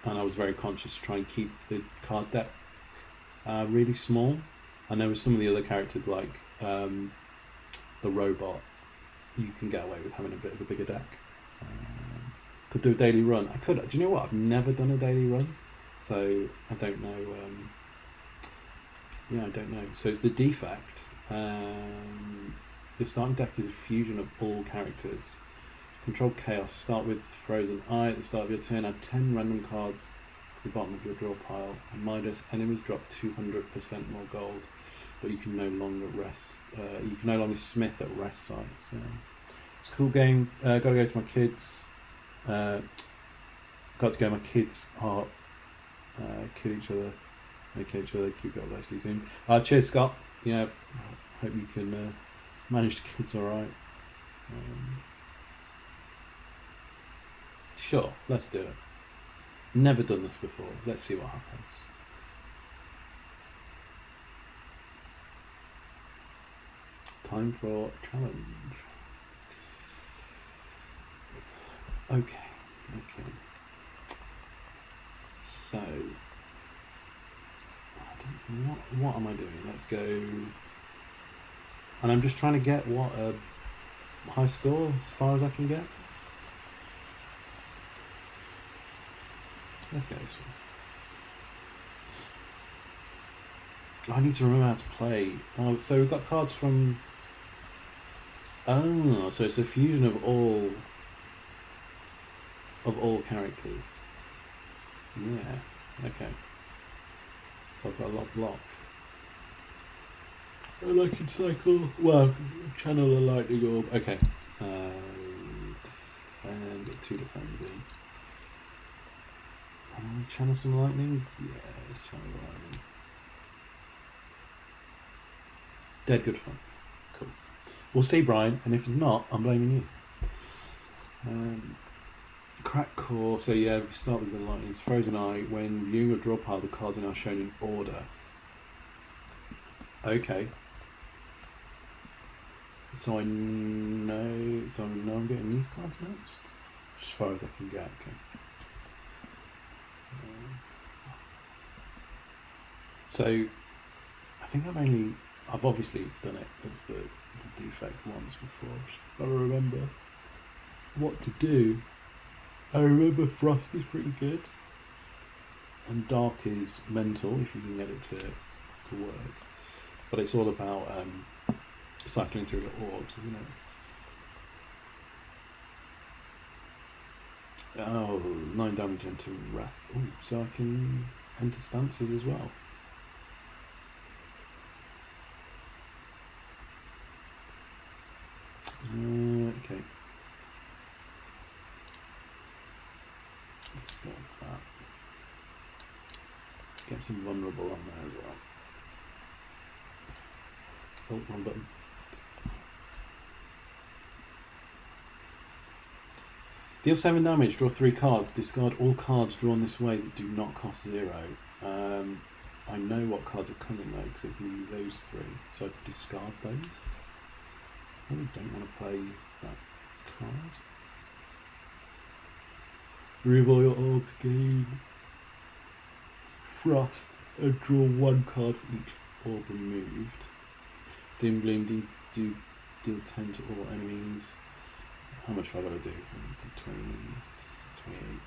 And I was very conscious to try and keep the card deck really small. And there were some of the other characters, like the robot, you can get away with having a bit of a bigger deck. Could do a daily run. I could. Do you know what? I've never done a daily run, so I don't know. I don't know. So it's the defect. Your starting deck is a fusion of all characters. Control Chaos. Start with Frozen Eye at the start of your turn. Add 10 random cards to the bottom of your draw pile. And Midas, enemies drop 200% more gold, but you can no longer rest. You can no longer smith at rest sites. It's a cool game. Got to go to my kids. My kids are kill each other, make each other, keep it up there, see you soon. Cheers, Scott. Yeah, hope you can manage the kids alright. Sure, let's do it. Never done this before. Let's see what happens. Time for challenge. Okay. So, I don't know, what am I doing? Let's go. And I'm just trying to get a high score as far as I can get. Let's go this one. I need to remember how to play. Oh, so we've got cards from. Oh, so it's a fusion of all characters. Yeah. Okay. So I've got a lot of block. And I can cycle. Well, channel a lightning orb. Okay. Defend 2 defends in. Channel some lightning? Yeah, let's channel the lightning. Dead good fun. Cool. We'll see, Brian, and if it's not, I'm blaming you. Crack core. So yeah, we start with the lightning. Frozen Eye. When viewing your draw pile, the cards are now shown in order. Okay. So I know I'm getting these cards next. As far as I can get, okay. So I think I've obviously done it as the defect ones before. Just gotta remember what to do. I remember Frost is pretty good. And Dark is mental if you can get it to work. But it's all about cycling through the orbs, isn't it? Oh, 9 damage into Wrath. Oh, so I can enter stances as well. Okay. Let's start with that. Get some vulnerable on there as well. Oh, wrong button. Deal 7 damage, draw 3 cards, discard all cards drawn this way that do not cost 0. I know what cards are coming though, because it'd be those 3. So I could discard those. I don't want to play that card. Remove all your orbs, gain Frost, and draw 1 card for each orb removed. Doom Bloom, deal 10 to all enemies. How much have I got to do? 20, 28.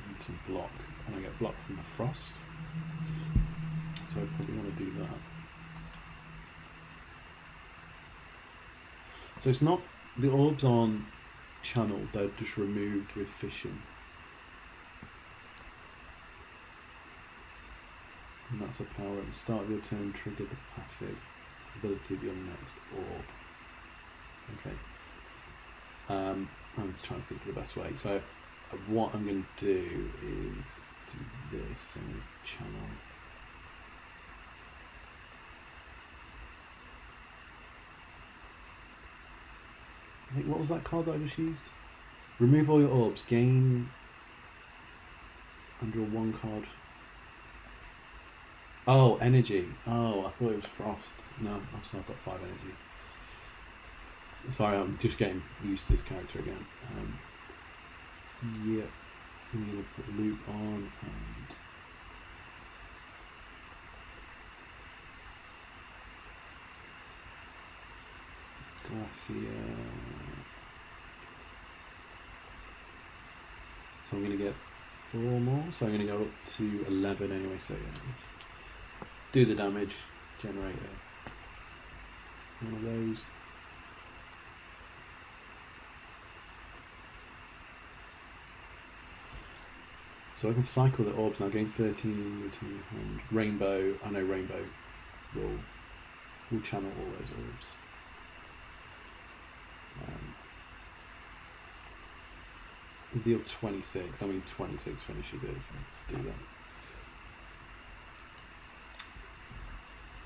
And some block. And I get block from the Frost. So I probably want to do that. So it's not, the orbs aren't channeled, they're just removed with fishing. And that's a power at the start of your turn, trigger the passive ability of your next orb. Okay. I'm trying to think of the best way. So what I'm going to do is do this and channel. Wait, what was that card that I just used? Remove all your orbs, gain and draw 1 card. Oh, energy. Oh, I thought it was Frost. No, I've still got 5 energy. Sorry, I'm just getting used to this character again. Yeah, I'm going to put loop on and Glacier. So I'm going to get 4 more, so I'm going to go up to 11 anyway, so yeah, do the damage, generate one of those. So I can cycle the orbs now, gain 13, return hand. Rainbow, I know Rainbow will channel all those orbs. Deal 26, I mean 26 finishes it, so let's do that.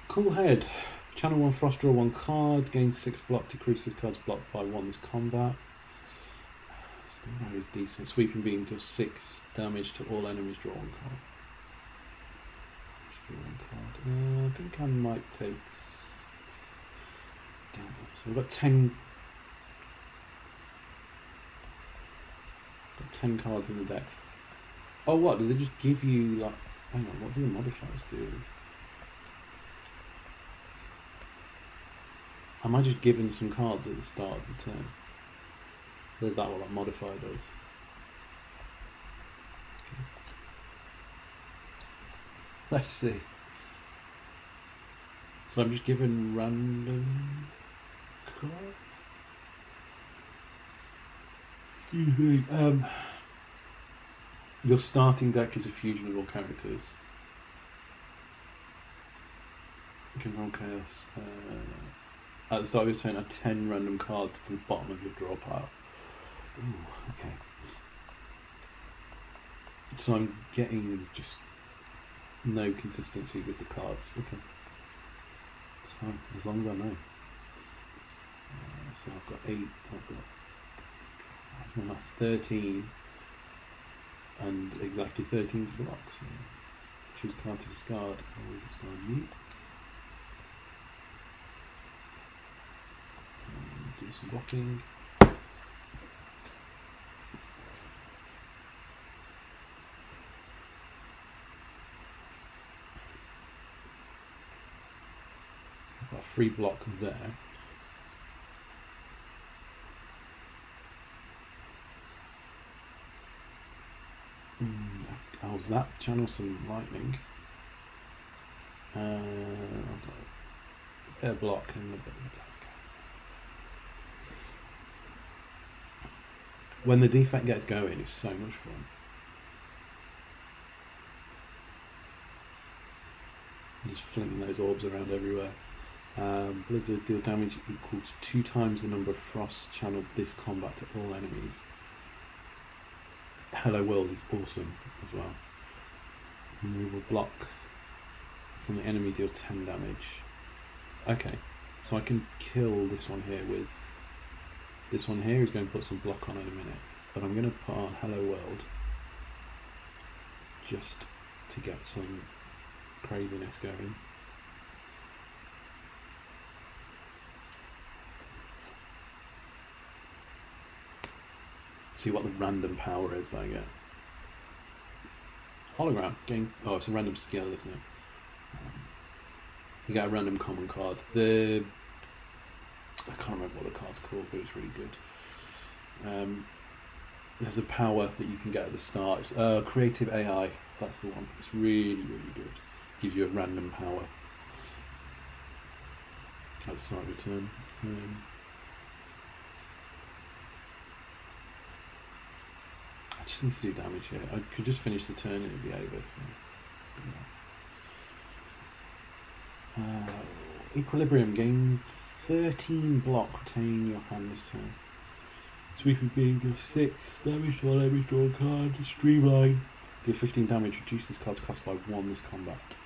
Cool head. Channel 1 Frost, draw 1 card, gain 6 block, decrease this card's blocked by 1 this combat. Still very decent. Sweeping Beam deals 6 damage to all enemies, draw 1 card. Just draw 1 card. I think I might take double. So we've got 10 cards in the deck. Oh, what? Does it just give you, like, hang on, what do the modifiers do? Am I just given some cards at the start of the turn? Is that what that modifier does? Okay. Let's see. So I'm just given random cards? Excuse me. Your starting deck is a fusion of all characters. You can roll chaos. At the start of your turn, add 10 random cards to the bottom of your draw pile. Ooh, okay. So I'm getting just no consistency with the cards. Okay. It's fine, as long as I know. So I've got 8, that's 13, and exactly 13 to block, so choose a card to discard, I will discard you. do some blocking. I've got a free block there. Oh, was that channel some lightning? I've got a bit of block and a bit of attack. When the defect gets going, it's so much fun. Just flinging those orbs around everywhere. Blizzard deal damage equal to 2 times the number of frost channeled this combat to all enemies. Hello World is awesome as well. Removal block from the enemy, deal 10 damage. Okay, so I can kill this one here with... This one here is going to put some block on in a minute, but I'm going to put on Hello World just to get some craziness going. See what the random power is that I get. Hologram. Game. Oh, it's a random skill, isn't it? You get a random common card. I can't remember what the card's called, but it's really good. There's a power that you can get at the start. It's Creative AI. That's the one. It's really, really good. Gives you a random power at the start of your turn. I just need to do damage here. I could just finish the turn and it'd be over. So let's do that. Equilibrium. Gain 13 block. Retain your hand this turn. Sweeping beam deals 6 damage to all every drawn card. Streamline. Deal 15 damage. Reduce this card's cost by 1 this combat.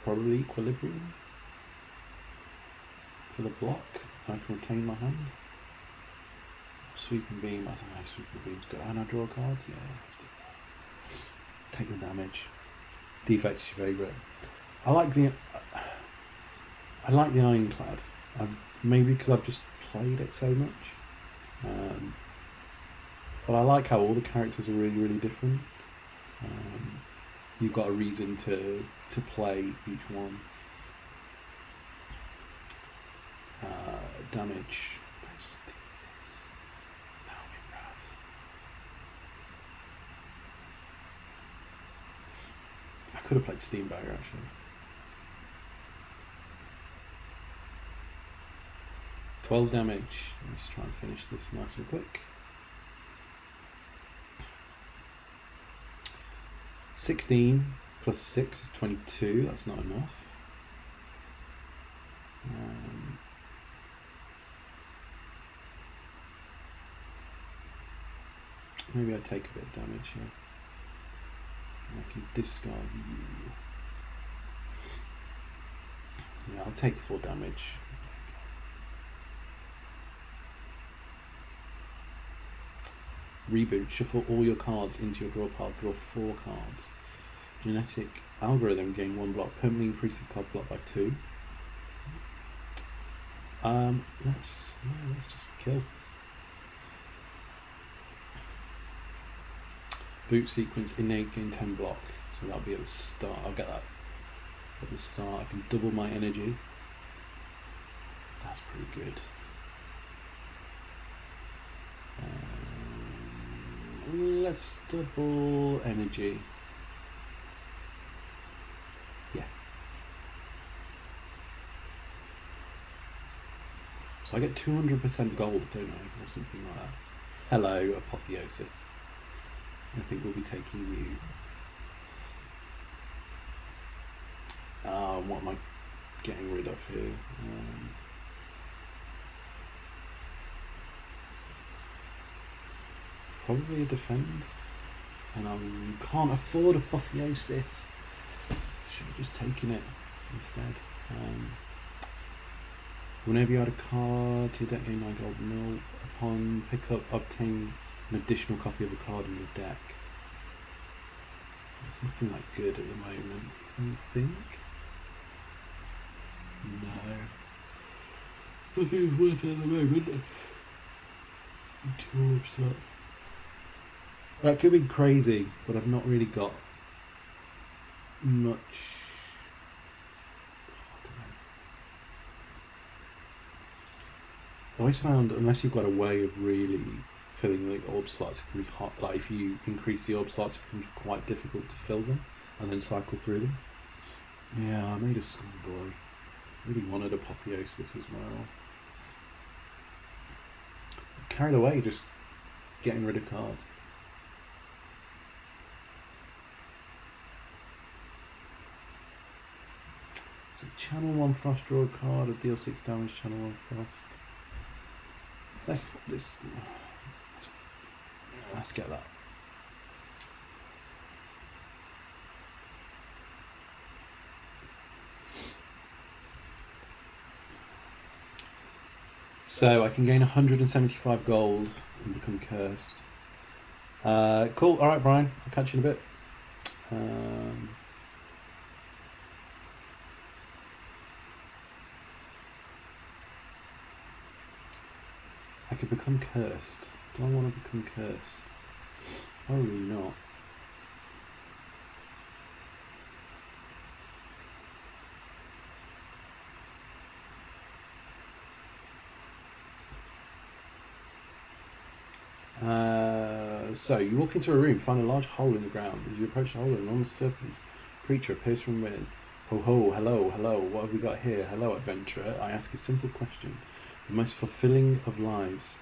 Probably Equilibrium for the block. I can retain my hand. Sweeping beam. I don't know. Sweeping beam's good. And I draw a card. Yeah, let's do that. Take the damage. Defect's your favourite. I like the Ironclad. Maybe because I've just played it so much. But I like how all the characters are really, really different. You've got a reason to play each one. Damage. Let's do this. Now I'm in wrath. I could have played Steam Barrier actually. 12 damage. Let's try and finish this nice and quick. 16 plus 6 is 22. That's not enough. Maybe I take a bit of damage here. I can discard you. Yeah, I'll take 4 damage. Reboot. Shuffle all your cards into your draw pile. Draw 4 cards. Genetic algorithm. Gain 1 block. Permanently increases card block by 2. Let's just kill. Boot sequence. Innate. Gain 10 block. So that'll be at the start. I'll get that at the start. I can double my energy. That's pretty good. Let's double energy. Yeah. So I get 200% gold, don't I? Or something like that. Hello, Apotheosis. I think we'll be taking you. What am I getting rid of here? Probably a defend, and I can't afford Apotheosis. Should have just taken it instead. Whenever you add a card to your deck, gain 9 gold mill. Upon pickup, obtain an additional copy of a card in your deck. There's nothing like good at the moment, I think. No. Nothing's worth it at the moment. I'm too upset. That could be crazy, but I've not really got much. I don't know. I always found, unless you've got a way of really filling the orb slots, it can be hot. Like if you increase the orb slots, it becomes quite difficult to fill them and then cycle through them. Yeah, I made a schoolboy. Really wanted apotheosis as well. Carried away just getting rid of cards. So channel 1 frost, draw a card, or deal 6 damage, channel 1 frost. Let's get that. So I can gain 175 gold and become cursed. Cool. All right, Brian. I'll catch you in a bit. I could become cursed. Do I want to become cursed? Probably not. So you walk into a room, find a large hole in the ground. As you approach the hole, an enormous serpent creature appears from within. Ho ho, hello, hello, what have we got here? Hello, adventurer. I ask a simple question. The most fulfilling of lives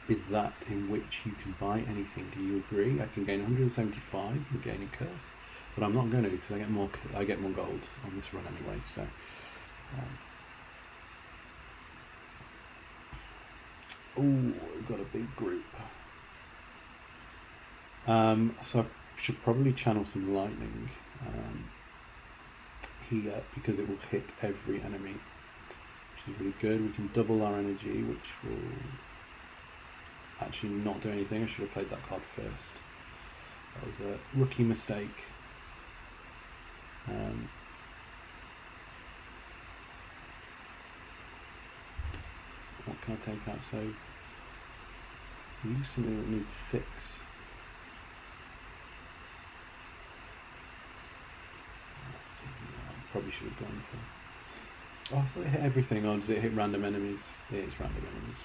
is that in which you can buy anything. Do you agree? I can gain 175 and gain a curse, but I'm not going to because I get more gold on this run anyway. So. We've got a big group. So I should probably channel some lightning here because it will hit every enemy, which is really good. We can double our energy, which will actually not do anything. I should have played that card first. That was a rookie mistake. What can I take out? So use something that needs 6. Probably should have gone for. Oh, I thought it hit everything. Or does it hit random enemies? Yeah, it's random enemies.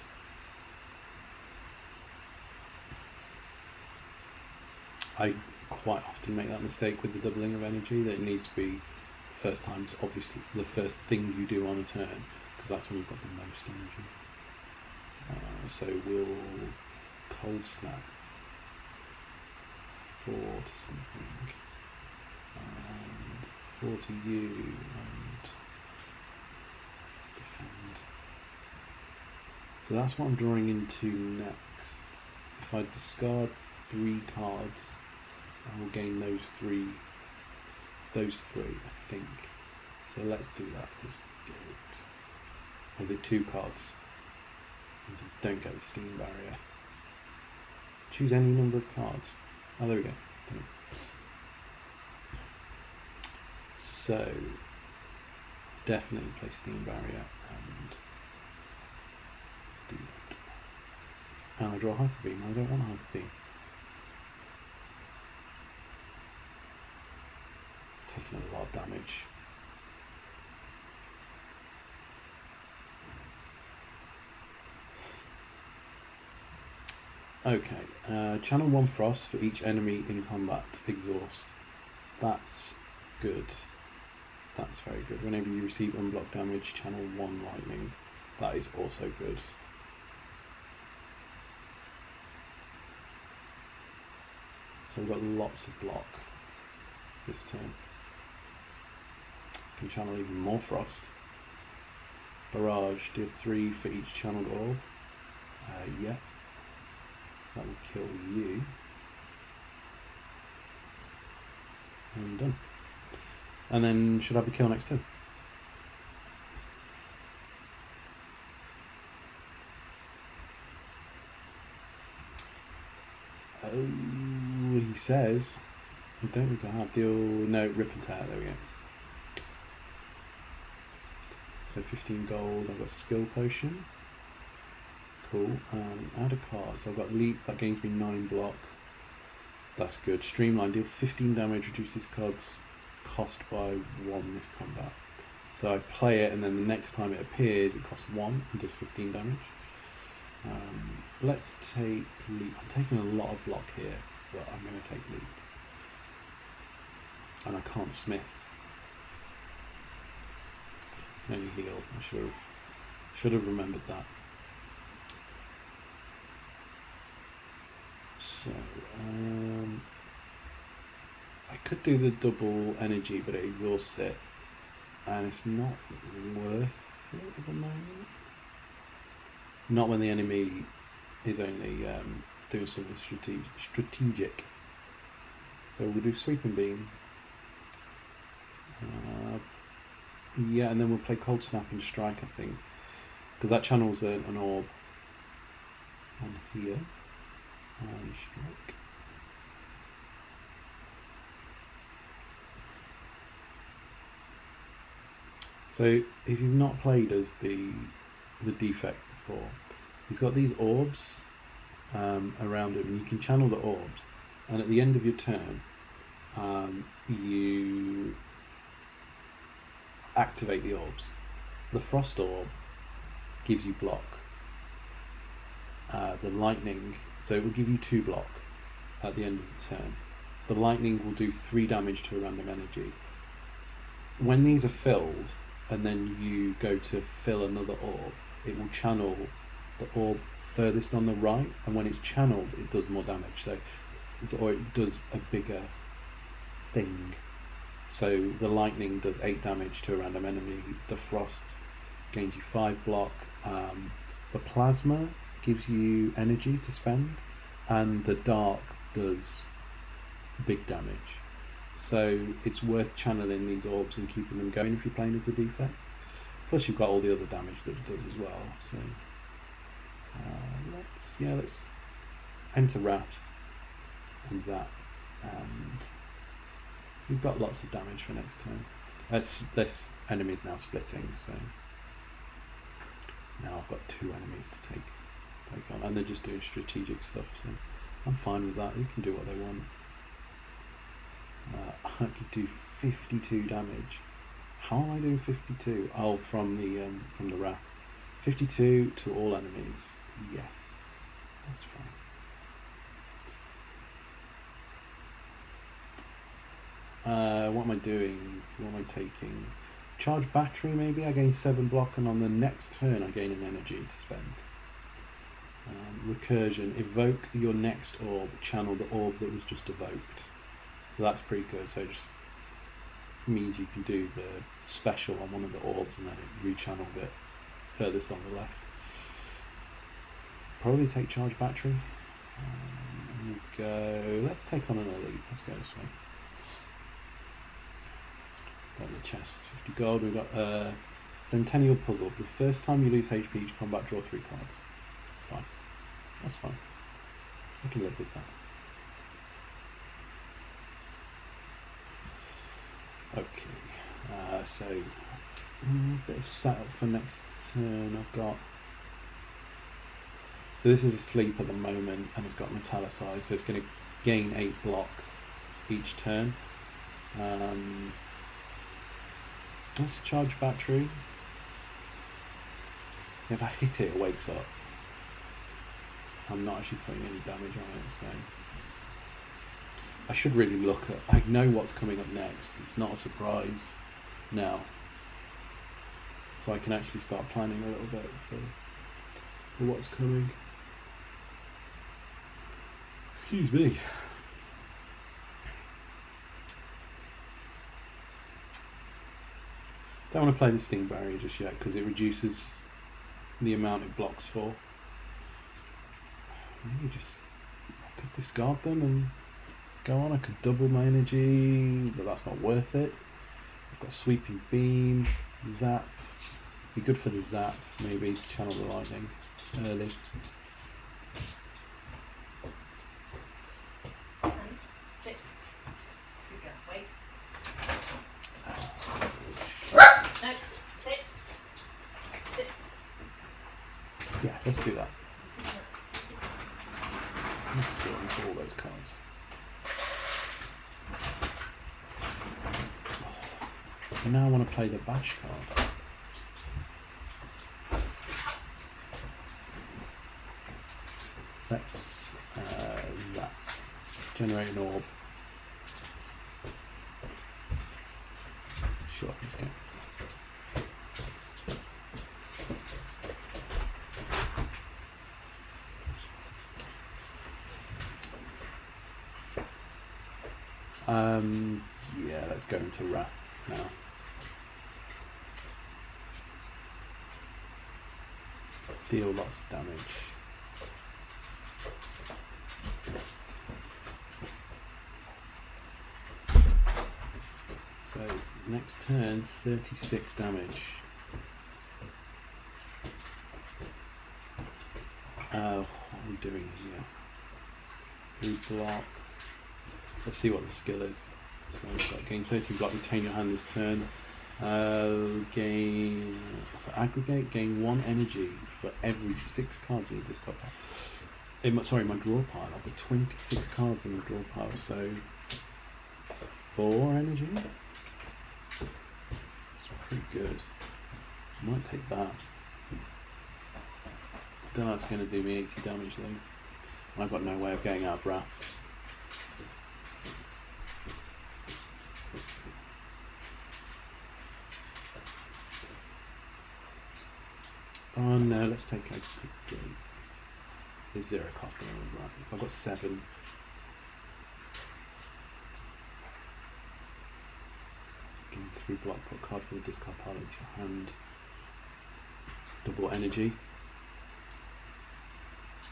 I quite often make that mistake with the doubling of energy. That it needs to be the first time. It's obviously the first thing you do on a turn because that's when you've got the most energy. So we'll cold snap 4 to something. 4 to you and defend. So that's what I'm drawing into next. If I discard 3 cards, I will gain those three, I think. So let's do that. Let's go. Or is it 2 cards? Means I don't get the steam barrier. Choose any number of cards. Oh, there we go. So, definitely play steam barrier and do that. And I draw hyper beam. I don't want hyper beam. Taking a lot of damage. Okay, channel 1 frost for each enemy in combat. Exhaust. That's good. That's very good. Whenever you receive unblocked damage, channel 1 lightning. That is also good. So we've got lots of block this turn. Can channel even more frost. Barrage, deal 3 for each channeled orb. Yeah. That will kill you. And done. And then should have the kill next turn. Oh, he says. I don't think I have. Deal. No, rip and tear. There we go. So 15 gold. I've got skill potion. Cool. Add a card. So I've got leap. That gains me 9 block. That's good. Streamline. Deal 15 damage. Reduce this card's cost by 1 this combat. So I play it, and then the next time it appears, it costs 1 and does 15 damage. Let's take leap. I'm taking a lot of block here, but I'm going to take leap. And I can't smith. I can only heal. I should have remembered that. So I could do the double energy, but it exhausts it, and it's not worth it at the moment. Not when the enemy is only doing something strategic. So we'll do sweeping beam. Yeah, and then we'll play cold snap and strike, I think, because that channels an orb on here. And strike. So if you've not played as the defect before, he's got these orbs around him, and you can channel the orbs, and at the end of your turn you activate the orbs. The frost orb gives you block. The lightning, so it will give you 2 block at the end of the turn. The lightning will do 3 damage to a random energy. When these are filled, and then you go to fill another orb, it will channel the orb furthest on the right, and when it's channeled, it does more damage. Or it does a bigger thing. So the lightning does 8 damage to a random enemy. The frost gains you 5 block. The plasma gives you energy to spend, and the dark does big damage. So it's worth channeling these orbs and keeping them going if you're playing as the defect. Plus you've got all the other damage that it does as well. So let's enter Wrath and Zap, and we've got lots of damage for next turn. This enemy is now splitting, so now I've got 2 enemies to take on, and they're just doing strategic stuff, so I'm fine with that. They can do what they want. I could do 52 damage. How am I doing 52? Oh, from the Wrath. 52 to all enemies. Yes, that's fine. What am I doing? What am I taking? Charge battery, maybe. I gain 7 block, and on the next turn I gain an energy to spend. Recursion. Evoke your next orb. Channel the orb that was just evoked. So that's pretty good. So it just means you can do the special on one of the orbs, and then it rechannels it furthest on the left. Probably take charge battery. Let's take on an elite. Let's go this way. Got the chest. 50 gold. We've got Centennial Puzzle. The first time you lose HP each combat, draw 3 cards. Fine. That's fine. I can live with that. Okay. So a bit of setup for next turn. I've got. So this is asleep at the moment, and it's got metallicized, so it's going to gain 8 block each turn. Let's charge battery. If I hit it, it wakes up. I'm not actually putting any damage on it, so I should really look at. I know what's coming up next. It's not a surprise now, so I can actually start planning a little bit for what's coming. Excuse me. Don't want to play the Sting Barrier just yet because it reduces the amount it blocks for. Maybe I could discard them and go on. I could double my energy, but that's not worth it. I've got Sweeping Beam, Zap. Be good for the Zap, maybe, to channel the lightning early. I'm still into all those cards. So now I want to play the bash card. Let's that. Generate an orb. Sure, let's go. Yeah, let's go into Wrath now. Deal lots of damage. So next turn, 36 damage. What are we doing here? 3 block. Let's see what the skill is. So we've got gain 13 block, retain your hand this turn. Gain so aggregate, gain 1 energy for every 6 cards in your discard pile. Sorry, my draw pile. I've got 26 cards in the draw pile, so 4 energy. It's pretty good. I might take that. Don't know if it's going to do me 80 damage though. I've got no way of getting out of Wrath. Oh no, let's take aggregate. There's 0 cost in it, right? I've got 7. Gain 3 block, put a card from the discard pile into your hand. Double energy.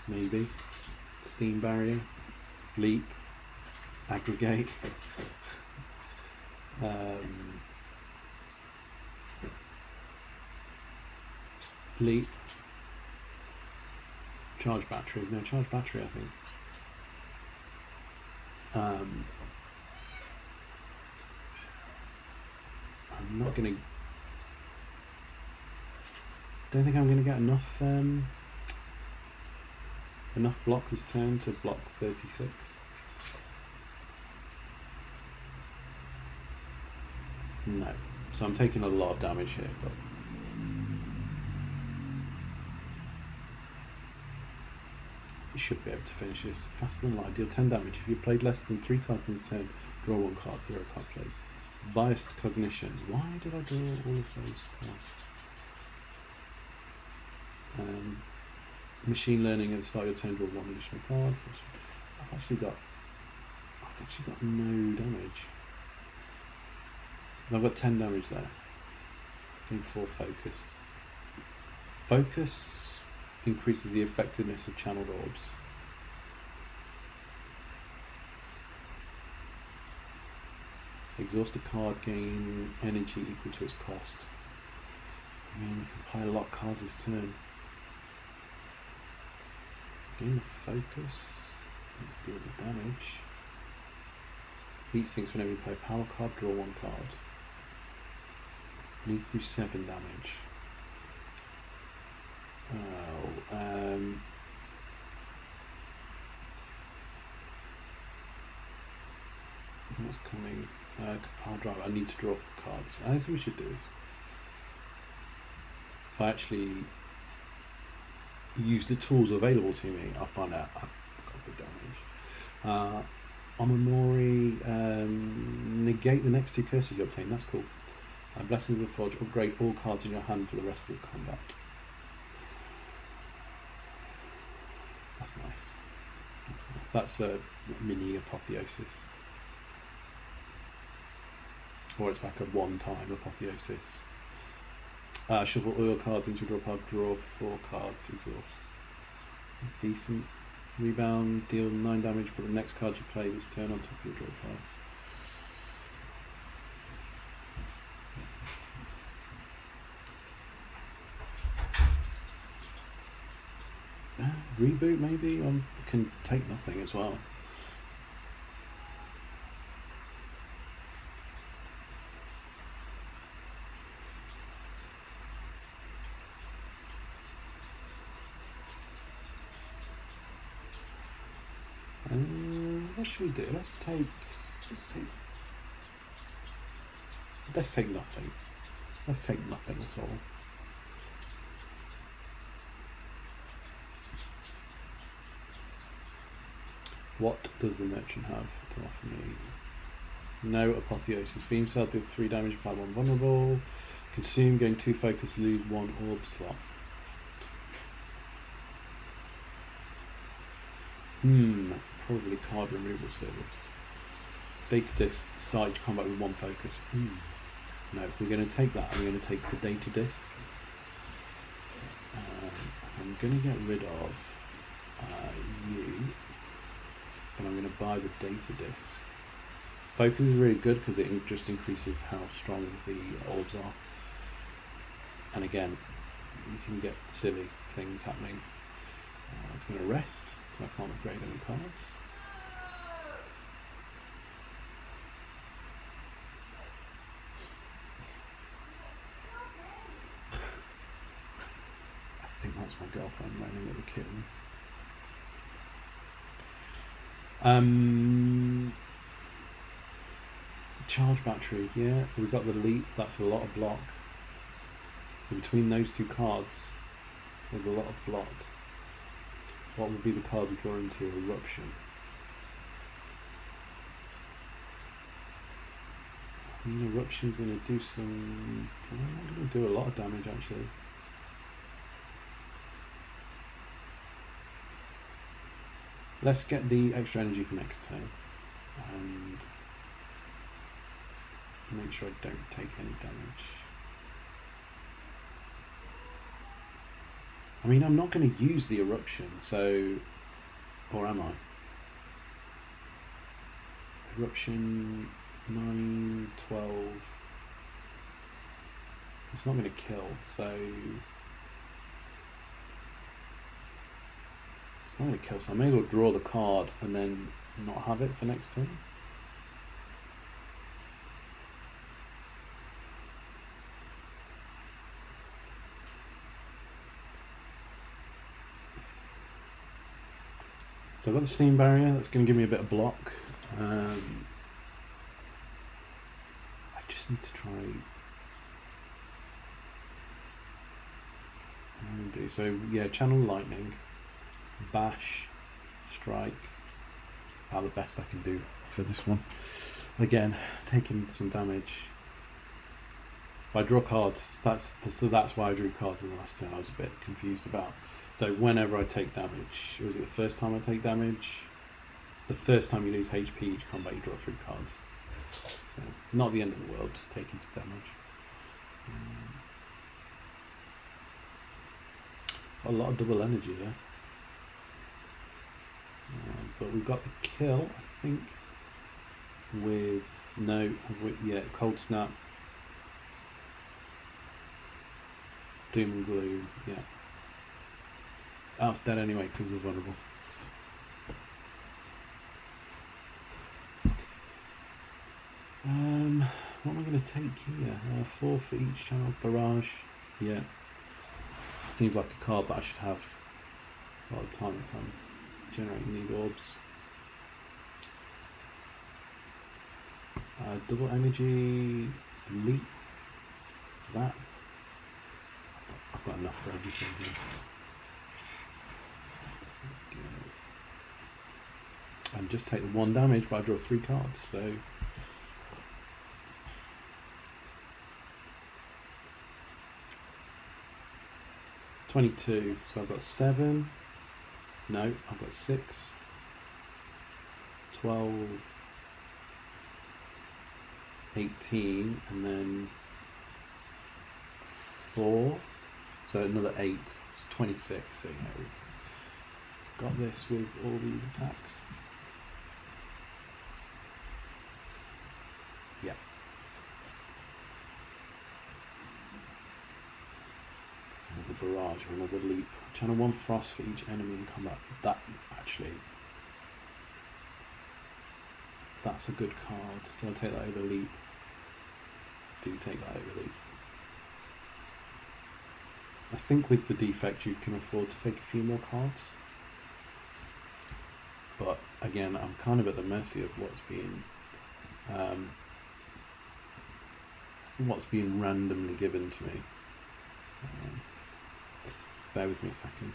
Maybe. Steam barrier. Leap. Aggregate. Leap. Charge battery. No, charge battery, I think. I'm not going to... Don't think I'm going to get enough enough block this turn to block 36. No. So I'm taking a lot of damage here, but... You should be able to finish this. Faster than light, deal 10 damage. If you played less than 3 cards in this turn, draw 1 card, 0 card played. Biased cognition. Why did I draw all of those cards? Machine learning at the start of your turn, draw 1 additional card. I've actually got no damage. And I've got 10 damage there. Gain 4 focus. Focus increases the effectiveness of channeled orbs. Exhaust a card, gain energy equal to its cost. I mean, we can play a lot of cards this turn. Gain focus. Let's deal with damage. Heat sinks whenever you play a power card, draw 1 card. Need to do 7 damage. What's coming? Power drive. I need to draw cards. I think we should do this. If I actually use the tools available to me, I'll find out I've got good damage. Omamori, negate the next 2 curses you obtain. That's cool. Blessings of the Forge. Upgrade all cards in your hand for the rest of the combat. That's nice. That's nice. That's a mini apotheosis. Or it's like a one-time apotheosis. Shuffle all your cards into a draw pile, draw 4 cards, exhaust. That's decent. Rebound, deal 9 damage, put the next card you play this turn on top of your draw pile. Reboot maybe? Can take nothing as well. What should we do? Let's take nothing. Let's take nothing at all. What does the merchant have to offer me? No apotheosis. Beam cell deals 3 damage, apply 1 vulnerable. Consume, gain 2 focus, lose 1 orb slot. Probably card removal service. Data disc, start each combat with 1 focus. No, we're going to take that. I'm going to take the data disc. So I'm going to get rid of you. But I'm going to buy the data disc. Focus is really good because it just increases how strong the orbs are. And again, you can get silly things happening. It's going to rest because I can't upgrade any cards. I think that's my girlfriend running at the kitten. Charge battery, yeah, we've got the leap, that's a lot of block. So between those 2 cards, there's a lot of block. What would be the card we draw into Eruption? I mean, Eruption's going to do some... I'm going to do a lot of damage, actually. Let's get the extra energy for next turn. And make sure I don't take any damage. I mean, I'm not going to use the eruption, so... Or am I? Eruption 9, 12... It's not going to kill, so... It's not going to kill, so I may as well draw the card and then not have it for next turn. So I've got the steam barrier, that's going to give me a bit of block. I just need to try... So yeah, channel lightning, bash, strike, about the best I can do for this one. Again, taking some damage. I draw cards, so that's why I drew cards in the last turn. I was a bit confused about. So whenever I take damage, was it the first time I take damage? The first time you lose HP each combat, you draw 3 cards. So not the end of the world, taking some damage. Got a lot of double energy there. But we've got the kill, I think, with cold snap, doom and gloom, yeah. Oh, it's dead anyway because they're vulnerable. What am I going to take here? 4 for each channel. Barrage, yeah. Seems like a card that I should have a lot of time if I'm generating these orbs. Double energy, leap. Is that? I've got enough for everything here. And just take the 1 damage, but I draw 3 cards, so... $22, so I've got 7, no, I've got 6, 12, 18, and then 4, so another 8, it's 26, so yeah, we've got this with all these attacks. Yeah. Another barrage or another leap. Channel 1 frost for each enemy in combat. That actually, that's a good card. Do I take that over leap? Do take that over leap. I think with the defect you can afford to take a few more cards, but again, I'm kind of at the mercy of what's being randomly given to me. Bear with me a second.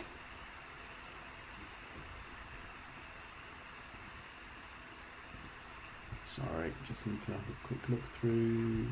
Sorry, just need to have a quick look through.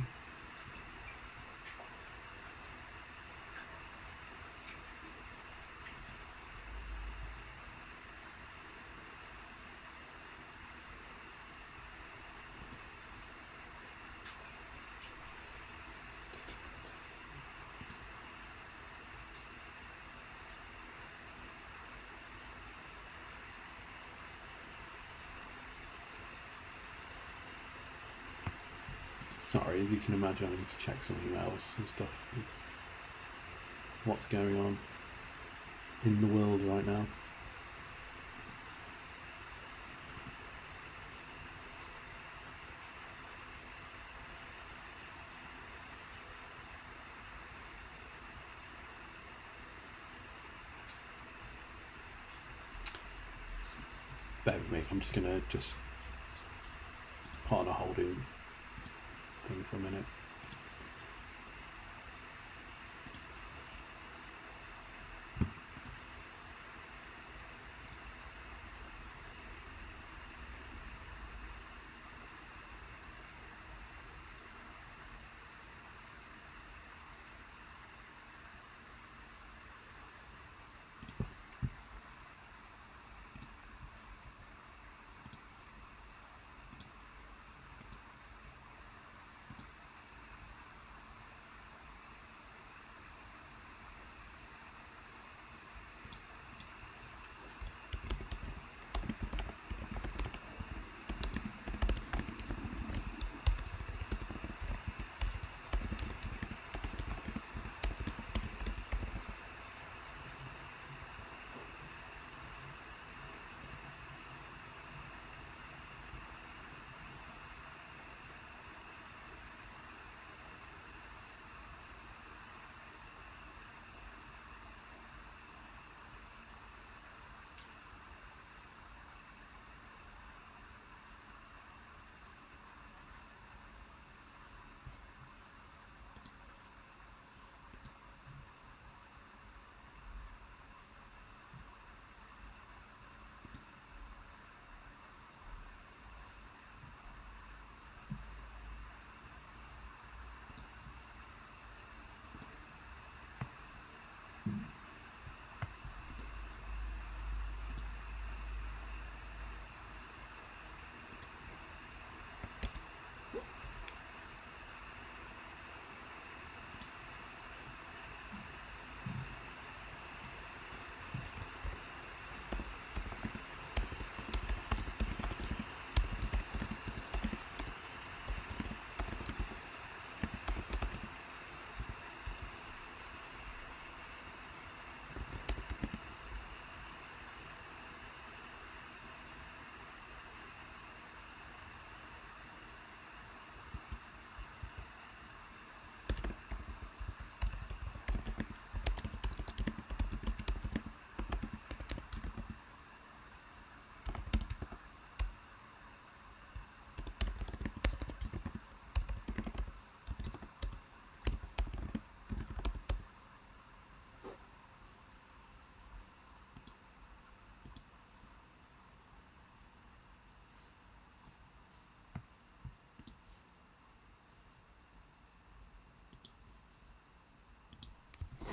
Sorry, as you can imagine, I need to check some emails and stuff with what's going on in the world right now. Bear with me, I'm just going to put on a holding thing for a minute.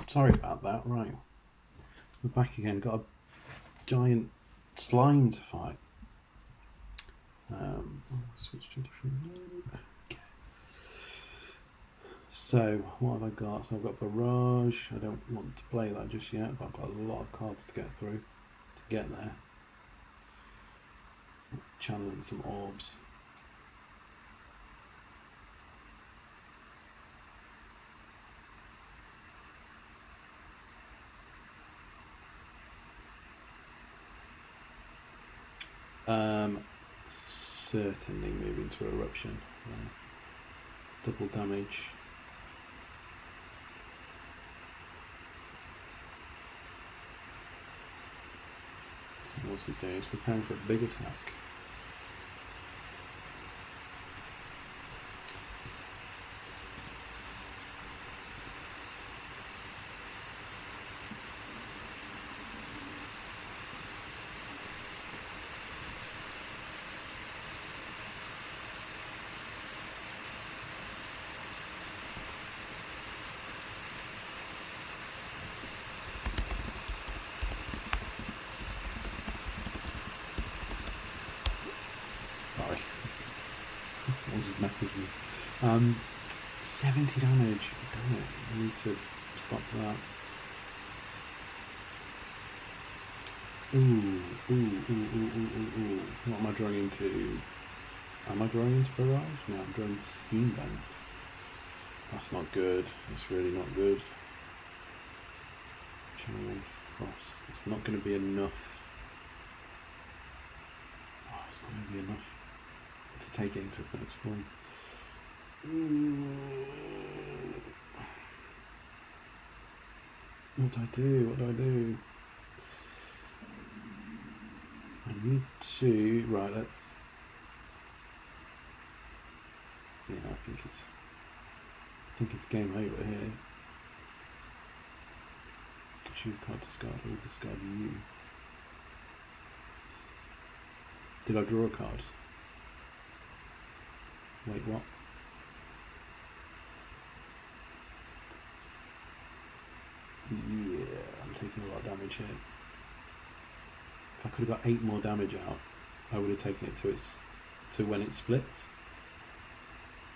Sorry about that. Right, we're back again. Got a giant slime to fight. Switch to a different mode. Okay. So what have I got? So I've got Barrage. I don't want to play that just yet, but I've got a lot of cards to get through to get there. Channeling some orbs. Certainly moving to Eruption. Double damage. So What's it doing? It's preparing for a big attack. Sorry. Someone just messaged me. 70 damage. Damn it. I need to stop that. Ooh. What am I drawing into? Am I drawing into barrage? No, I'm drawing steam vents. That's not good. That's really not good. Channel 1 frost. It's not going to be enough. Oh, it's not going to be enough to take it into its next form. Ooh. What do I do? What do I do? I need to... Right, let's... Yeah, I think it's game over here. Choose card, discard, or discard you. Did I draw a card? Wait, what? Yeah, I'm taking a lot of damage here. If I could have got 8 more damage out, I would have taken it to when it splits.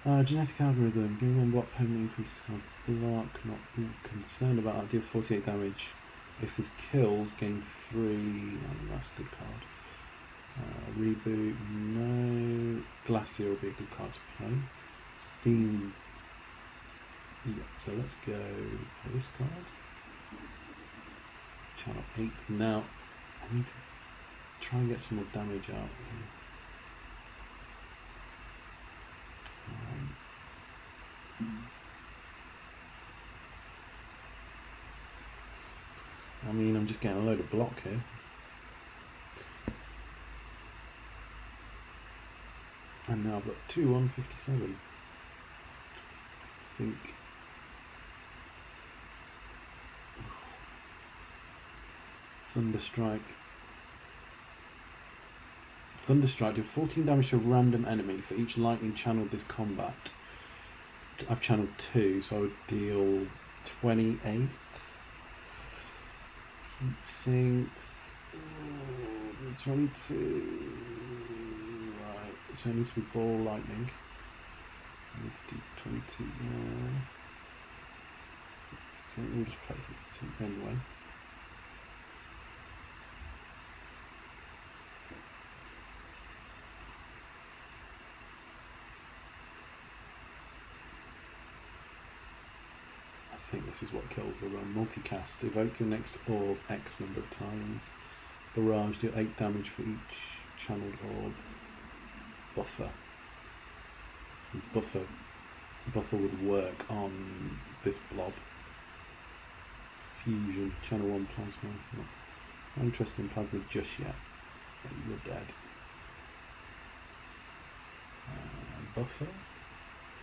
Genetic algorithm. Gain 1 block, permanently increases card block. Not concerned about that. Deal 48 damage. If this kills, gain 3. That's a good card. Reboot. No. Glacier will be a good card to play. Steam. Yeah, so let's go for this card. Channel 8. Now, I need to try and get some more damage out. I mean, I'm just getting a load of block here. And now I've got 2 on 57. I think... Thunderstrike. Thunderstrike, do 14 damage to a random enemy for each lightning channeled this combat. I've channeled 2, so I would deal 28. Heat sinks. Do 22. Right, so it needs to be ball lightning. I need to do 22 there. So we'll just play heat sinks anyway. I think this is what kills the run. Multicast. Evoke your next orb X number of times. Barrage. Do 8 damage for each channeled orb. Buffer. Buffer would work on this blob. Fusion. Channel 1 plasma. Not interested in plasma just yet. So you're dead. Buffer.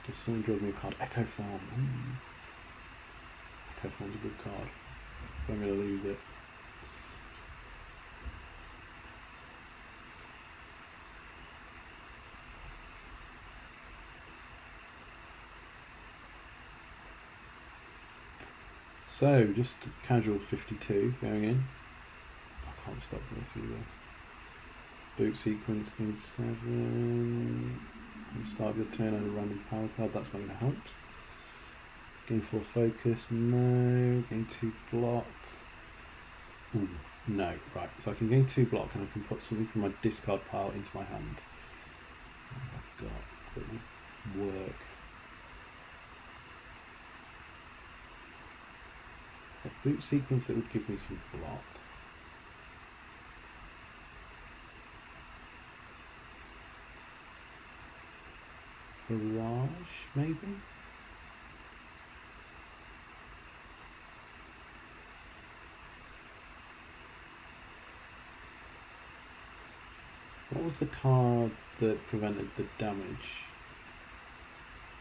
Does someone draw me a card? Echo Form. Echo Form's a good card. I'm going to lose it. So, just casual 52 going in. I can't stop this either. Boot sequence gain 7. And start your turn on a random power card. That's not going to help. Gain 4 focus. No. Gain 2 block. Ooh, no. Right. So I can gain 2 block and I can put something from my discard pile into my hand. What have I got that would work? A boot sequence that would give me some block. Barrage, maybe? What was the card that prevented the damage?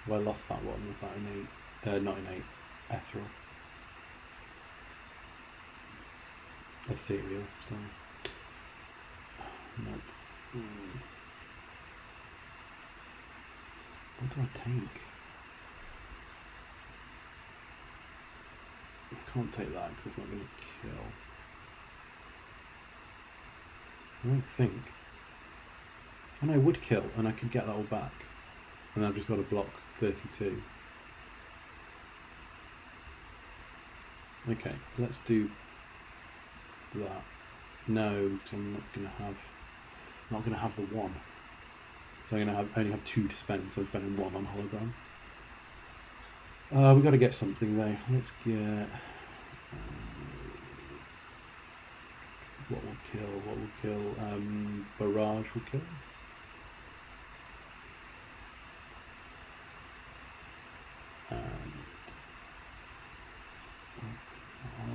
Well, I lost that one. Was that innate? Not innate. Ethereal. Ethereal, sorry. Nope. What do I take? I can't take that because it's not going to kill. I don't think. And I would kill, and I could get that all back. And I've just got to block 32. Okay, let's do that. No, because I'm not going to have the one. So I'm going to only have 2 to spend. So I'm spending 1 on hologram. We've got to get something though. Let's get. What will kill? What will kill? Barrage will kill.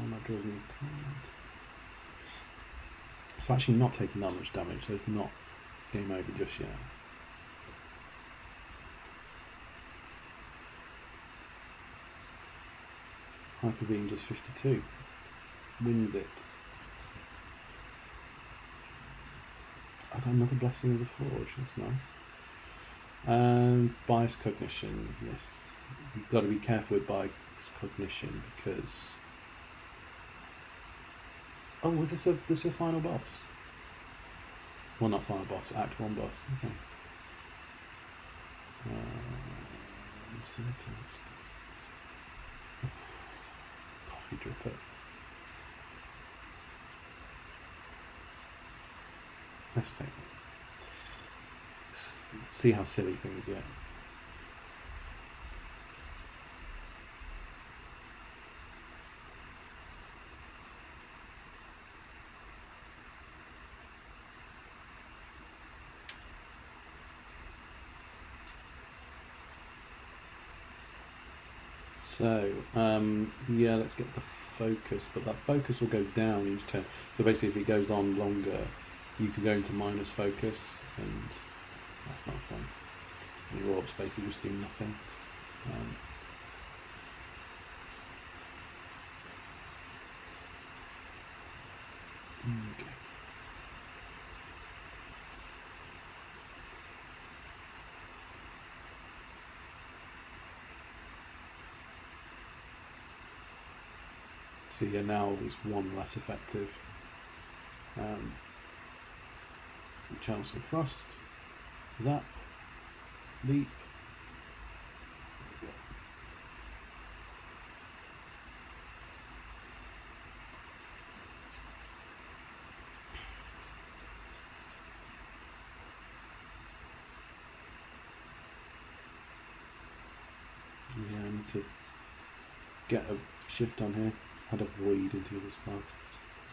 That draws me a card. So actually not taking that much damage, so it's not game over just yet. Hyper Beam does 52. Wins it. I got another Blessing of the Forge, that's nice. Bias Cognition, yes. You've got to be careful with Bias Cognition because... Oh, was this a final boss? Well, not final boss, but Act 1 boss. Okay. Coffee dripper. Let's take it. See how silly things get. So, yeah, let's get the focus, but that focus will go down each turn. So basically, if it goes on longer, you can go into minus focus, and that's not fun. And your orbs basically just do nothing. Okay. So yeah, now it's 1 less effective. Channel some Frost. Is that leap? Yeah, I need to get a shift on here. Add a void into this part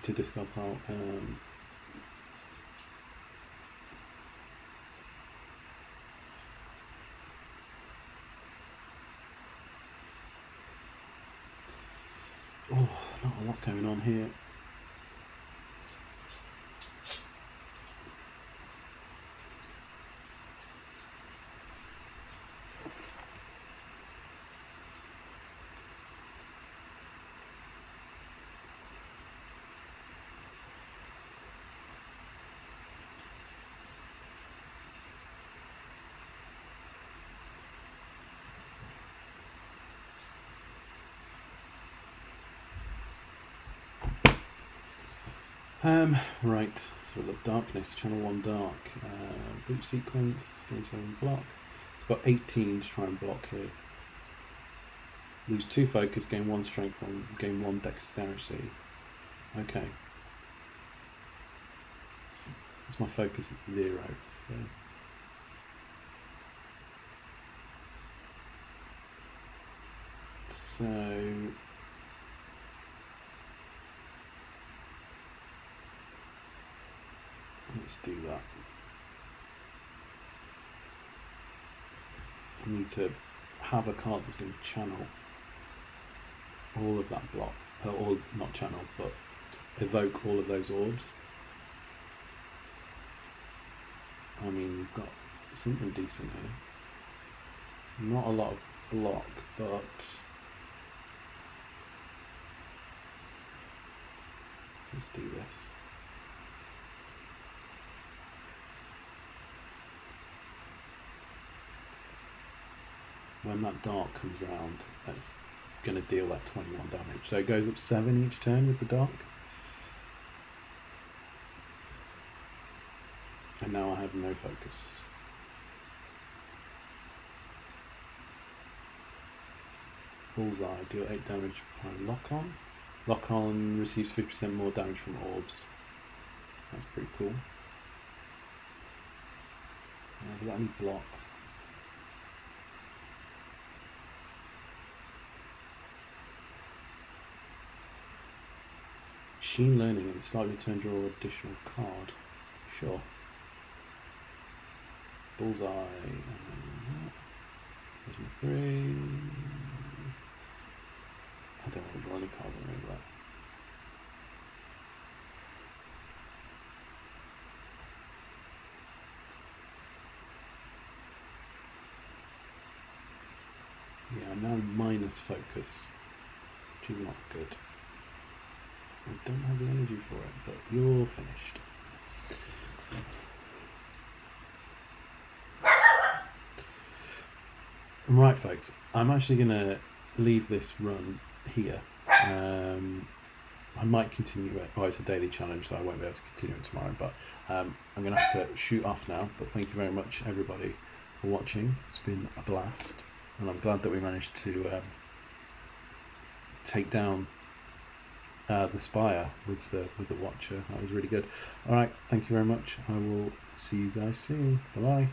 to discard pile. Oh, not a lot going on here. Right, so we'll look darkness, channel 1 dark, boot sequence, gain 7 block. It's got 18 to try and block here. Lose 2 focus, gain 1 strength, gain 1 dexterity. Okay. That's my focus at 0. Yeah. So let's do that. I need to have a card that's going to channel all of that block, or not channel, but evoke all of those orbs. I mean, we've got something decent here. Not a lot of block, but let's do this. When that dark comes around, that's going to deal that 21 damage. So it goes up 7 each turn with the dark. And now I have no focus. Bullseye, deal 8 damage by lock on. Lock on receives 50% more damage from orbs. That's pretty cool. Have we got any block? Machine learning at the start of your turn, draw additional card. Sure. Bullseye. There's my 3. I don't want to draw any cards on any of that. Yeah, I'm now minus focus, which is not good. I don't have the energy for it, but you're finished. Right, folks, I'm actually going to leave this run here. I might continue it. Oh, it's a daily challenge, so I won't be able to continue it tomorrow, but I'm going to have to shoot off now. But thank you very much, everybody, for watching. It's been a blast, and I'm glad that we managed to take down the Spire with the Watcher. That was really good. All right, thank you very much. I will see you guys soon. Bye bye.